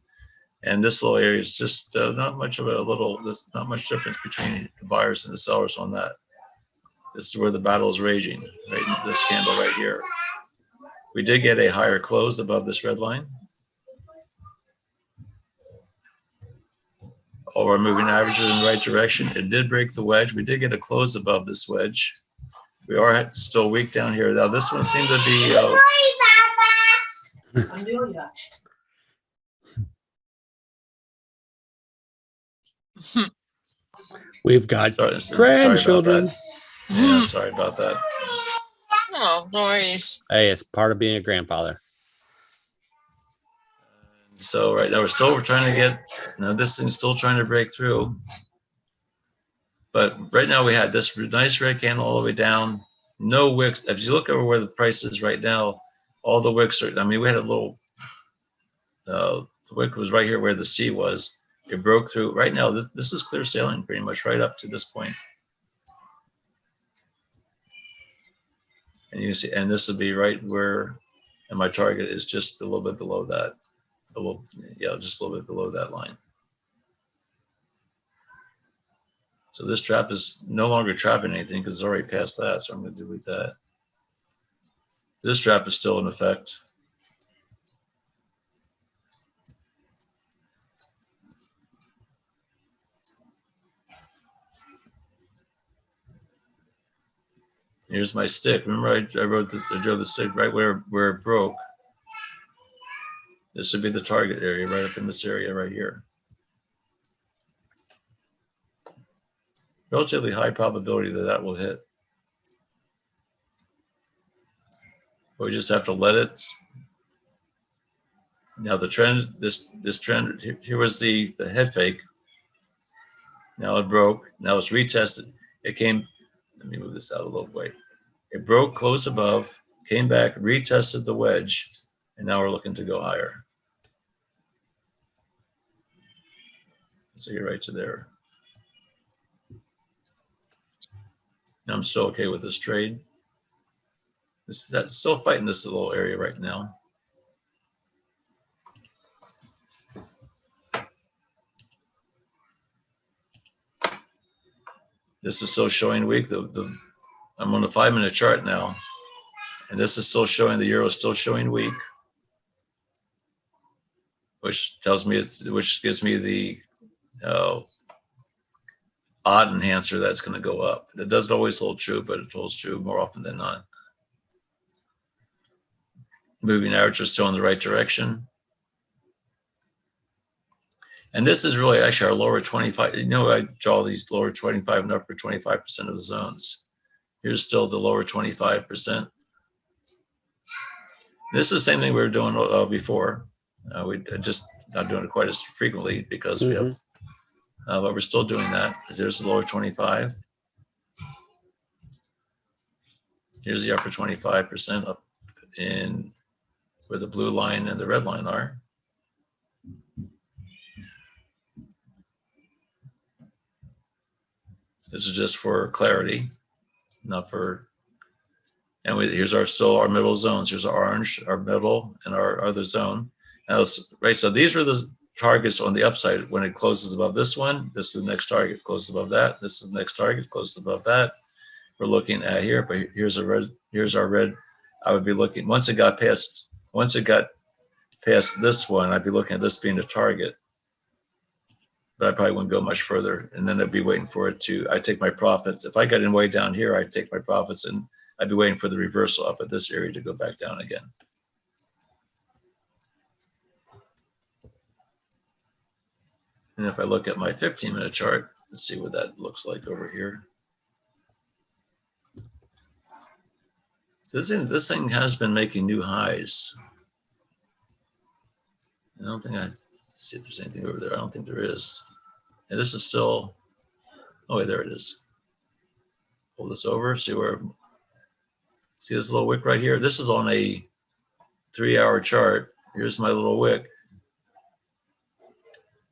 and this little area is just not much difference between the buyers and the sellers on that. This is where the battle is raging, right? This candle right here. We did get a higher close above this red line. All our moving averages in the right direction. It did break the wedge. We did get a close above this wedge. We are still weak down here. Now this one seemed to be. Amelia. We've got sorry grandchildren. Yeah, sorry about that. Oh, no worries. Hey, it's part of being a grandfather. So right now we're trying to get, this thing's still trying to break through. But right now we had this nice red candle all the way down, no wicks. If you look over where the price is right now, all the wicks are, we had a little, the wick was right here where the C was. It broke through. Right now, this is clear sailing pretty much right up to this point. And you see, and this would be right where, and my target is just a little bit below that. Just a little bit below that line. So this trap is no longer trapping anything because it's already past that. So I'm going to delete that. This trap is still in effect. Here's my stick. Remember I drove the stick right where it broke. This would be the target area right up in this area right here. Relatively high probability that will hit. But we just have to let it. Now the trend, this trend, here was the head fake. Now it broke. Now it's retested. It came, let me move this out a little way. It broke close above, came back, retested the wedge, and now we're looking to go higher. So you're right to there. Now I'm still okay with this trade. Still fighting this little area right now. This is still showing weak. I'm on the 5-minute chart now, and this is still showing the euro is still showing weak, which tells me which gives me the odd enhancer that's going to go up. It doesn't always hold true, but it holds true more often than not. Moving average is still in the right direction. And this is really actually our lower 25. I draw these lower 25 and upper 25% of the zones. Here's still the lower 25%. This is the same thing we were doing before. We just not doing it quite as frequently because we have, but we're still doing that. There's the lower 25. Here's the upper 25% up in where the blue line and the red line are. This is just for clarity, not for, and here's our middle zones. Here's our orange, our middle, and our other zone. Now, right, so these are the targets on the upside. When it closes above this one, this is the next target, closes above that. This is the next target, closes above that. We're looking at here, but here's our red. I would be looking, once it got past this one, I'd be looking at this being a target. But I probably wouldn't go much further. And then I'd be waiting for it to, I take my profits. If I got in way down here, I'd take my profits and I'd be waiting for the reversal up at this area to go back down again. And if I look at my 15-minute chart, let's see what that looks like over here. So this thing has been making new highs. I don't think see if there's anything over there. I don't think there is. And this is still, oh wait, there it is. Pull this over, see this little wick right here? This is on a 3-hour chart. Here's my little wick.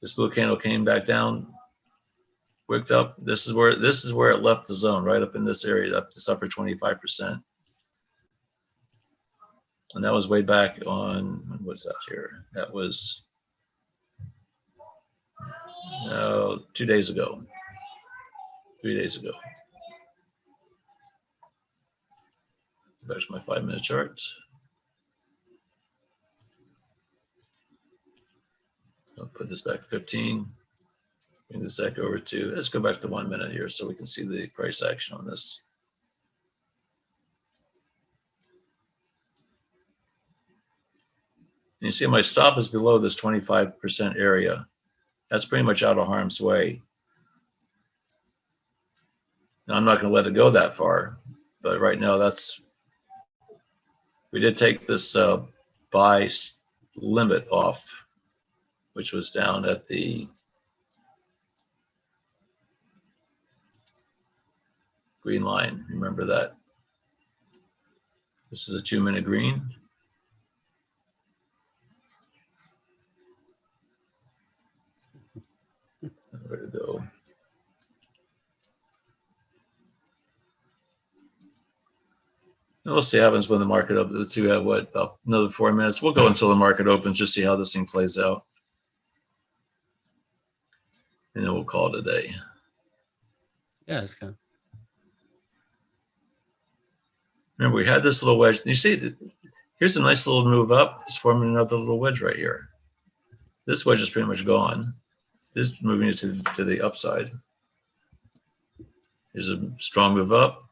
This blue candle came back down, wicked up. This is where it left the zone, right up in this area, up this upper 25%. And that was way back on, when was that here? That was 2 days ago, 3 days ago. Back to my 5-minute chart. I'll put this back to 15. Bring this back over to, let's go back to 1 minute here so we can see the price action on this. And you see my stop is below this 25% area. That's pretty much out of harm's way. Now, I'm not going to let it go that far, but right now we did take this buy limit off, which was down at the green line. Remember that. This is a 2-minute green. Where to go? And we'll see what happens when the market opens. Let's see, we have what, about another 4 minutes. We'll go until the market opens, just see how this thing plays out. And then we'll call it a day. Yeah, it's kind of. Remember, we had this little wedge. You see, here's a nice little move up. It's forming another little wedge right here. This wedge is pretty much gone. This is moving it to the upside. Here's a strong move up,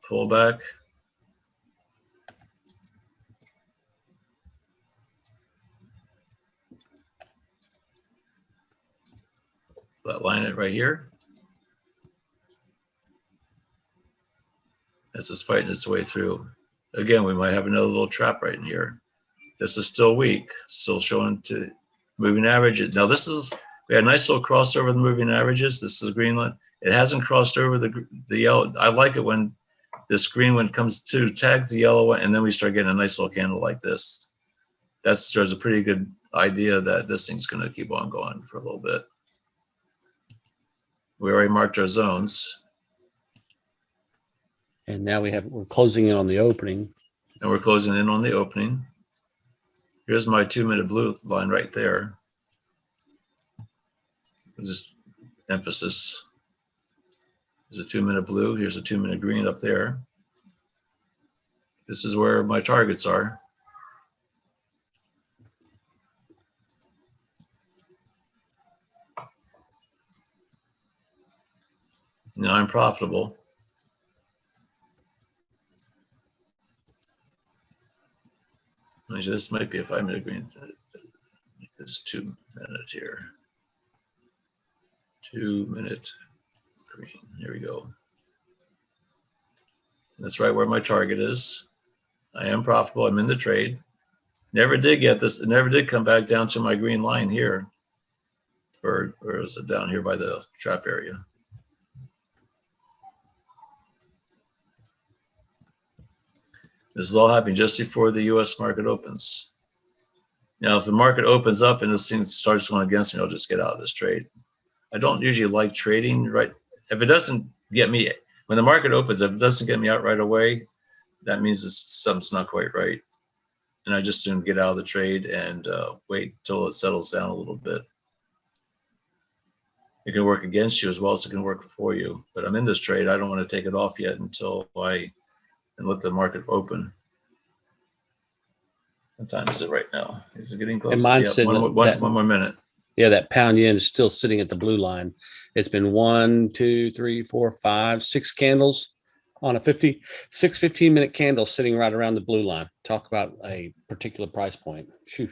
pull back. Flatline it right here. This is fighting its way through. Again, we might have another little trap right in here. This is still weak, still showing to moving averages. Now we had a nice little crossover of the moving averages. This is the green line. It hasn't crossed over the yellow. I like it when this green one comes to tag the yellow one, and then we start getting a nice little candle like this. That shows a pretty good idea that this thing's going to keep on going for a little bit. We already marked our zones. And now we're closing in on the opening. And we're closing in on the opening. Here's my 2-minute blue line right there. Just emphasis. There's a 2-minute blue. Here's a 2-minute green up there. This is where my targets are. Now I'm profitable. Actually, this might be a 5-minute green. Make this 2-minute here. 2-minute green. Here we go. That's right where my target is. I am profitable. I'm in the trade. Never did get this. It never did come back down to my green line here. Or is it down here by the trap area? This is all happening just before the U.S. market opens. Now, if the market opens up and this thing starts going against me, I'll just get out of this trade. I don't usually like trading, right? If it doesn't get me, when the market opens, if it doesn't get me out right away, that means something's not quite right. And I just soon get out of the trade and wait till it settles down a little bit. It can work against you as well as it can work for you. But I'm in this trade. I don't want to take it off yet until and let the market open. What time is it right now? Is it getting close? And mine's sitting one more minute. Yeah, that pound yen is still sitting at the blue line. It's been 1, 2, 3, 4, 5, 6 candles on a 15-minute candle sitting right around the blue line. Talk about a particular price point. Shoo,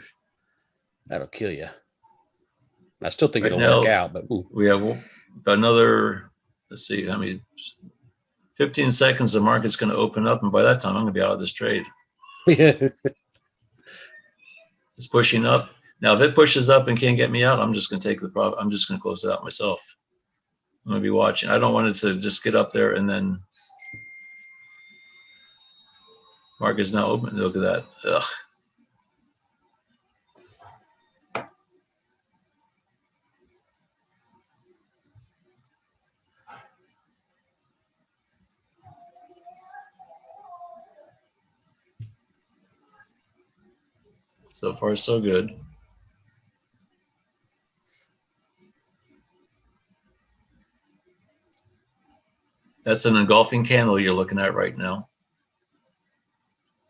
that'll kill you. I still think it'll work out, but ooh. We have another, let's see, how many, 15 seconds, the market's going to open up, and by that time, I'm going to be out of this trade. Yeah. It's pushing up. Now, if it pushes up and can't get me out, I'm just going to take the profit. I'm just going to close it out myself. I'm going to be watching. I don't want it to just get up there and then market's now open. Look at that. Ugh. So far, so good. That's an engulfing candle you're looking at right now.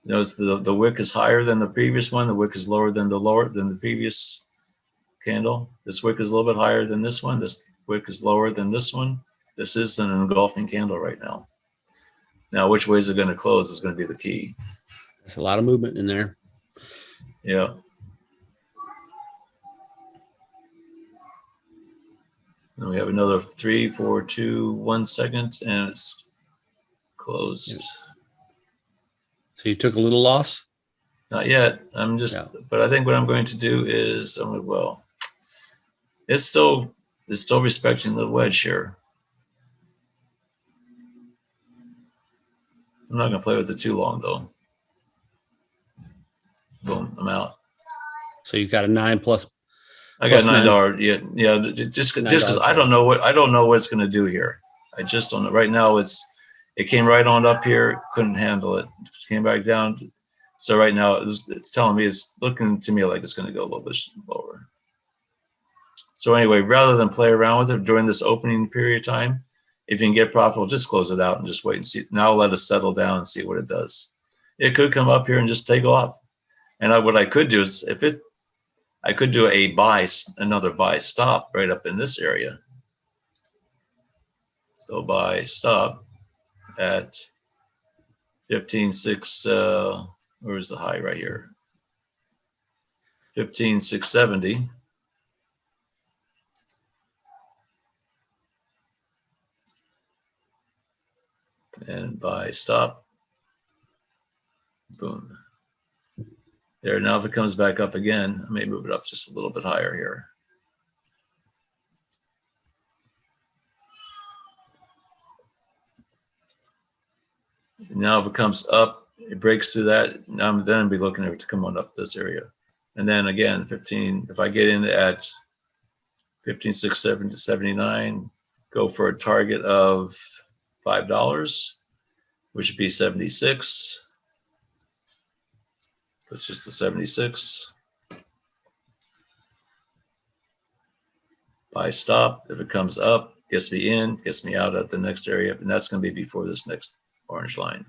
Notice the wick is higher than the previous one. The wick is lower than the previous candle. This wick is a little bit higher than this one. This wick is lower than this one. This is an engulfing candle right now. Now, which way is it going to close is going to be the key. There's a lot of movement in there. Yeah. Then we have another 3, 4, 2, 1 second, and it's closed. Yeah. So you took a little loss? Not yet. I'm just, but I think what I'm going to do is, it's still respecting the wedge here. I'm not going to play with it too long though. Boom, I'm out. So you got a 9 plus. I got $9. Yeah. Just because I don't know what it's going to do here. I just don't know. Right now, it came right on up here, couldn't handle it. Came back down. So right now, it's telling me, it's looking to me like it's going to go a little bit lower. So anyway, rather than play around with it during this opening period of time, if you can get profitable, just close it out and just wait and see. Now let it settle down and see what it does. It could come up here and just take off. And what I could do is, I could do another buy stop right up in this area. So buy stop at 15.6. Where's the high right here? 15.670. And buy stop. Boom. There. Now if it comes back up again, I may move it up just a little bit higher here. Now if it comes up, it breaks through that. Now then I'll be looking at it to come on up this area. And then again, 15, if I get in at 15.679, go for a target of $5, which would be 76. That's just the 76. Buy stop. If it comes up, gets me in, gets me out at the next area, and that's going to be before this next orange line.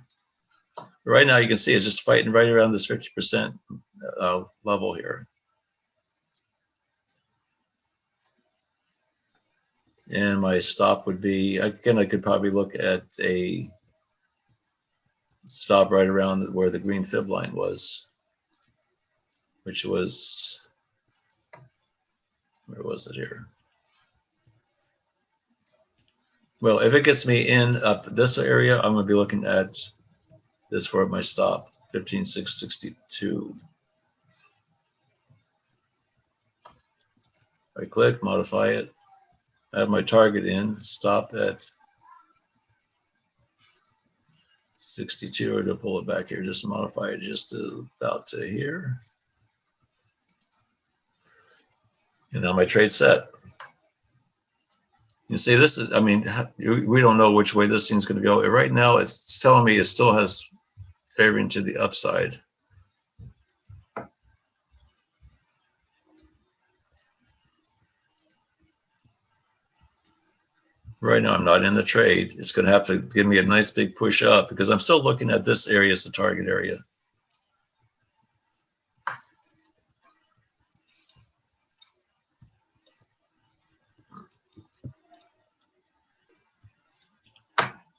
But right now, you can see it's just fighting right around this 50% level here. And my stop would be, again, I could probably look at a stop right around where the green fib line was, which was, where was it here? Well, if it gets me in up this area, I'm going to be looking at this for my stop, 15.662. I click, modify it. I have my target in, stop at 62, or to pull it back here, just modify it just to about to here. And now my trade's set. You see, this is, I mean, we don't know which way this thing's going to go. Right now, it's telling me it still has favoring to the upside. Right now, I'm not in the trade. It's going to have to give me a nice big push up because I'm still looking at this area as the target area.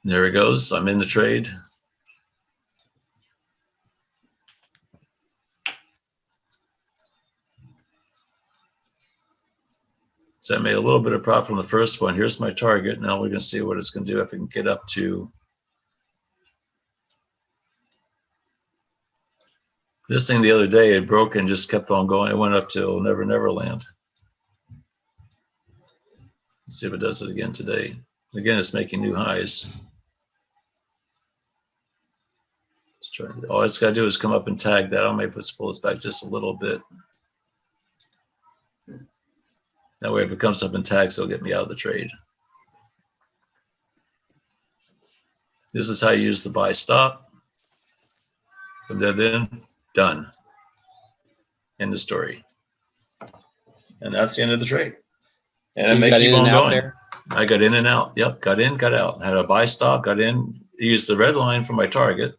There it goes. I'm in the trade. So I made a little bit of profit on the first one. Here's my target. Now we're going to see what it's going to do if it can get up to. This thing the other day, it broke and just kept on going. It went up till Never Never Land. Let's see if it does it again today. Again, it's making new highs. Let's try. All it's got to do is come up and tag that. I may pull this back just a little bit. That way, if it comes up and tags, it'll get me out of the trade. This is how you use the buy stop. Put that in, done. End of story. And that's the end of the trade. And it may keep on going. I got in and out. Yep, got in, got out. Had a buy stop, got in, used the red line for my target.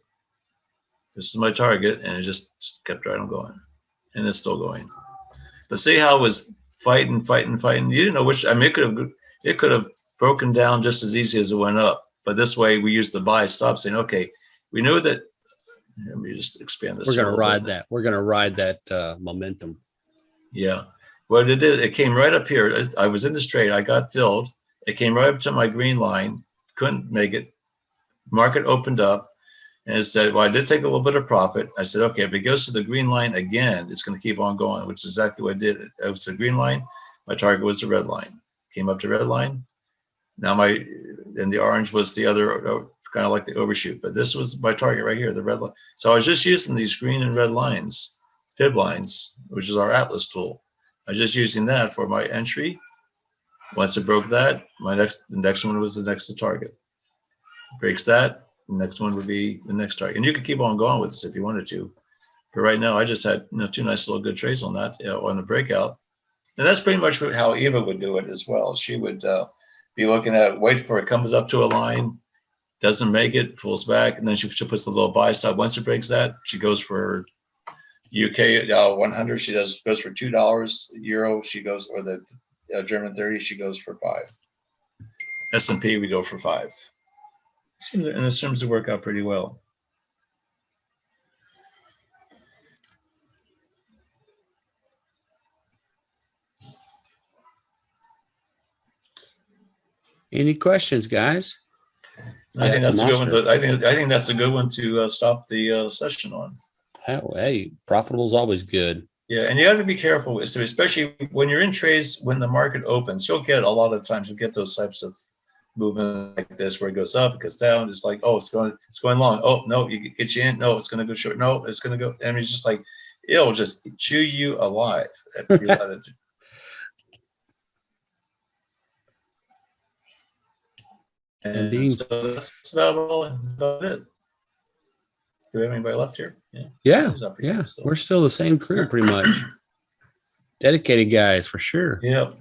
This is my target, and it just kept right on going. And it's still going. But see how it was fighting. You didn't know which. I mean, it could have broken down just as easy as it went up. But this way, we used the buy stop, saying, okay, we knew that. Let me just expand this. We're going to ride that. We're going to ride that momentum. Yeah, What it did, it came right up here. I was in this trade. I got filled. It came right up to my green line. Couldn't make it. Market opened up and it said, well, I did take a little bit of profit. I said, okay, if it goes to the green line again, it's going to keep on going, which is exactly what I did. It was the green line. My target was the red line. Came up to red line. Now and the orange was the other, kind of like the overshoot. But this was my target right here, the red line. So I was just using these green and red lines, fib lines, which is our Atlas tool. I was just using that for my entry. Once it broke that, the next one was the next to target. Breaks that, the next one would be the next target. And you could keep on going with this if you wanted to. But right now, I just had two nice little good trades on that, on the breakout. And that's pretty much how Eva would do it as well. She would be looking at, wait for it comes up to a line, doesn't make it, pulls back, and then she puts the little buy stop. Once it breaks that, she goes for UK 100. She goes for $2. Euro, she goes, or the German 30, she goes for 5. S&P, we go for 5. And it seems to work out pretty well. Any questions, guys? I think that's a good one. I think that's a good one to stop the session on. Hey, profitable is always good. Yeah, and you have to be careful, especially when you're in trades. When the market opens, you'll get a lot of times. You'll get those types of movement like this, where it goes up, it goes down. It's like, oh, it's going long. Oh no, you get you in. No, it's going to go short. No, it's going to go. I mean, it's just like it'll just chew you alive if you let it. And so that's about it. Do we have anybody left here? Yeah. We're still the same crew, pretty much. Dedicated guys for sure. Yeah.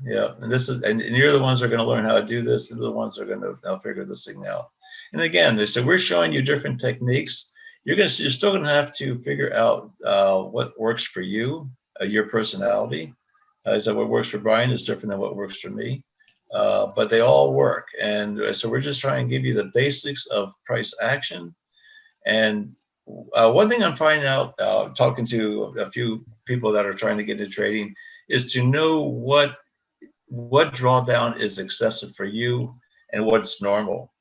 And and you're the ones that are going to learn how to do this. They're the ones that are going to now figure this thing out. And again, so we're showing you different techniques. You're still going to have to figure out what works for you, your personality. So what works for Brian is different than what works for me. But they all work. And so we're just trying to give you the basics of price action. And one thing I'm finding out, talking to a few people that are trying to get into trading, is to know what drawdown is excessive for you and what's normal.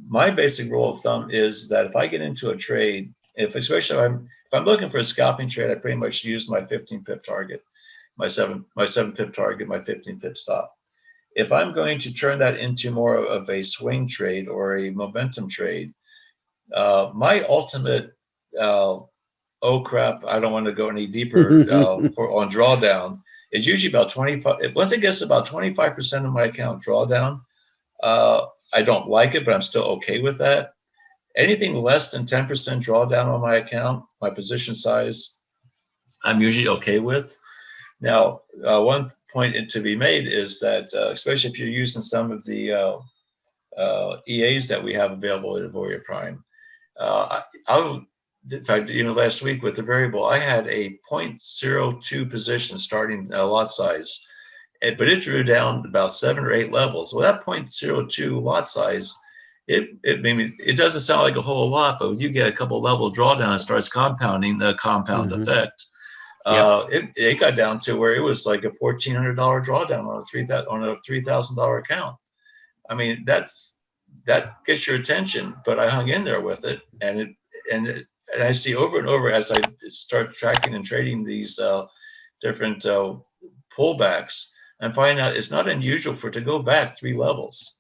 My basic rule of thumb is that if I get into a trade, especially if I'm looking for a scalping trade, I pretty much use my 15 pip target, my 7 pip target, my 15 pip stop. If I'm going to turn that into more of a swing trade or a momentum trade, my ultimate, oh crap, I don't want to go any deeper on drawdown, is usually about 25. Once it gets about 25% of my account drawdown, I don't like it, but I'm still okay with that. Anything less than 10% drawdown on my account, my position size, I'm usually okay with. Now, one point to be made is that, especially if you're using some of the EAs that we have available at Auvoria Prime, in fact, last week with the variable, I had a 0.02 position starting lot size, but it drew down about 7 or 8 levels. Well, that 0.02 lot size, it doesn't sound like a whole lot, but when you get a couple level drawdown, it starts compounding the compound effect. It got down to where it was like a $1,400 drawdown on a $3,000 account. I mean, that gets your attention, but I hung in there with it, and I see over and over as I start tracking and trading these different pullbacks, I'm finding out it's not unusual for it to go back 3 levels.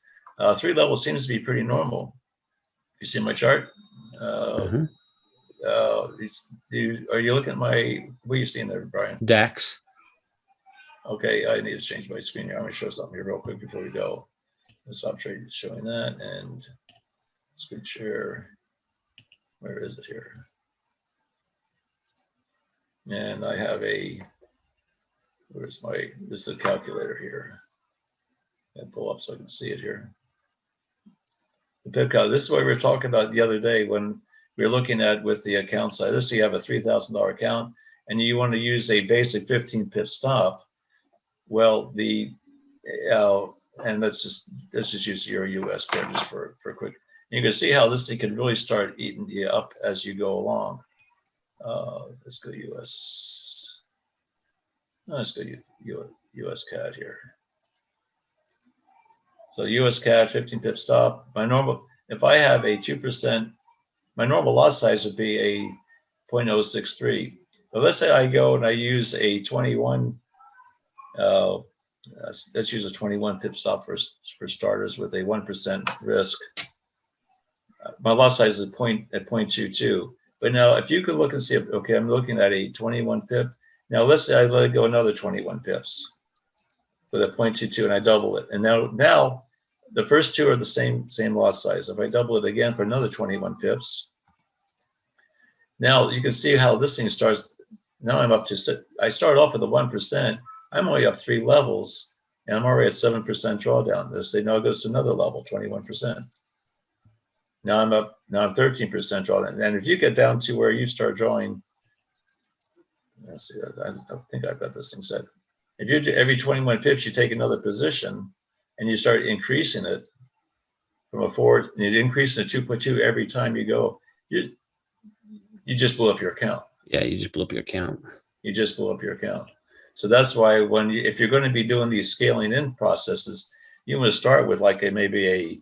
3 levels seems to be pretty normal. You see my chart? Are you looking at what are you seeing there, Brian? DAX. Okay, I need to change my screen here. I'm going to show something here real quick before we go. Let's stop showing that and screen share. Where is it here? And I have this is a calculator here. And pull up so I can see it here. The pip count, this is what we were talking about the other day when we were looking at with the account side. This, you have a $3,000 account and you want to use a basic 15 pip stop. Well, and let's just use Euro US pair just for a quick. You can see how this thing can really start eating you up as you go along. Let's go US. Let's go US CAD here. So US CAD 15 pip stop. My normal, if I have a 2%, my normal lot size would be a 0.063. But let's say I go and I use a 21. Let's use a 21 pip stop for starters with a 1% risk. My lot size is at 0.22. But now, if you could look and see, okay, I'm looking at a 21 pip. Now, let's say I let it go another 21 pips with a 0.22, and I double it. And now the first two are the same lot size. If I double it again for another 21 pips, now you can see how this thing starts. Now I'm up to, I started off with a 1%. I'm only up 3 levels, and I'm already at 7% drawdown. Let's say now it goes to another level, 21%. Now I'm 13% drawdown. And if you get down to where you start drawing, let's see, I think I've got this thing set. If you do every 21 pips, you take another position and you start increasing it from a 4, and you increase it to 2.2 every time you go, you just blew up your account. Yeah, you just blew up your account. You just blew up your account. So that's why if you're going to be doing these scaling in processes, you want to start with like maybe a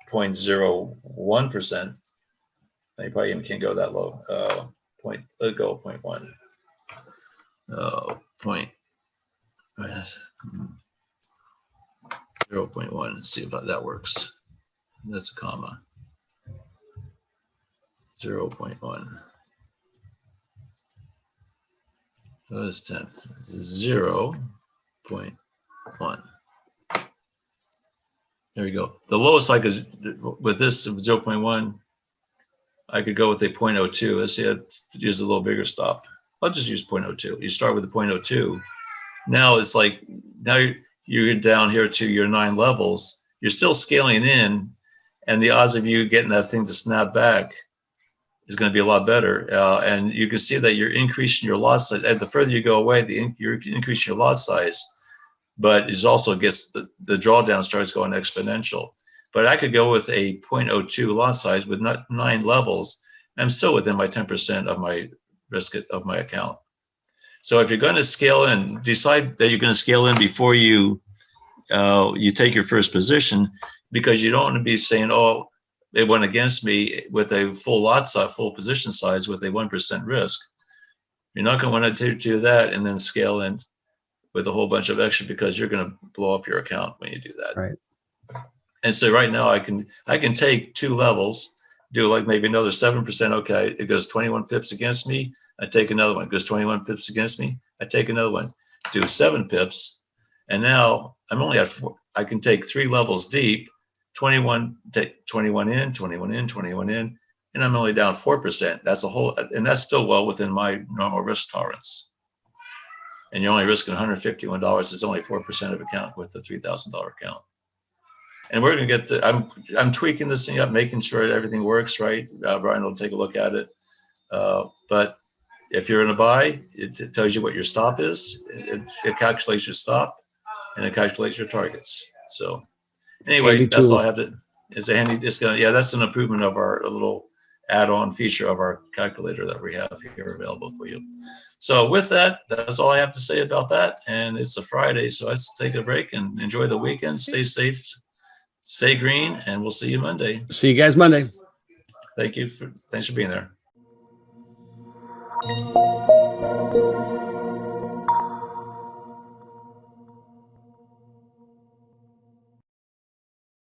0.01%. You probably even can't go that low. Let's go 0.1. 0.1. Let's see if that works. That's a comma. 0.1. That's 10. 0.1. There we go. The lowest I could, with this 0.1, I could go with a 0.02. Let's see, I'd use a little bigger stop. I'll just use 0.02. You start with a 0.02. Now it's like, now you're down here to your 9 levels. You're still scaling in, and the odds of you getting that thing to snap back is going to be a lot better. And you can see that you're increasing your lot size. And the further you go away, you're increasing your lot size. But it also gets the drawdown starts going exponential. But I could go with a 0.02 lot size with 9 levels. I'm still within my 10% of my risk of my account. So if you're going to scale in, decide that you're going to scale in before you take your first position, because you don't want to be saying, oh, it went against me with a full lot size, full position size with a 1% risk. You're not going to want to do that and then scale in with a whole bunch of extra, because you're going to blow up your account when you do that. Right. And so right now I can take 2 levels, do like maybe another 7%. Okay, it goes 21 pips against me. I take another one. It goes 21 pips against me. I take another one. Do 7 pips, and now I'm only at 4. I can take 3 levels deep. 21, take 21 in, 21 in, 21 in, and I'm only down 4%. That's a whole, and that's still well within my normal risk tolerance. And you're only risking $151. It's only 4% of account with the $3,000 account. And we're going to get I'm tweaking this thing up, making sure that everything works right. Brian will take a look at it. But if you're in a buy, it tells you what your stop is. It calculates your stop, and it calculates your targets. So anyway, that's all I have to. It's a handy. It's gonna. Yeah, that's an improvement of our little add-on feature of our calculator that we have here available for you. So with that, that's all I have to say about that. And it's a Friday, so let's take a break and enjoy the weekend. Stay safe, stay green, and we'll see you Monday. See you guys Monday. Thanks for being there.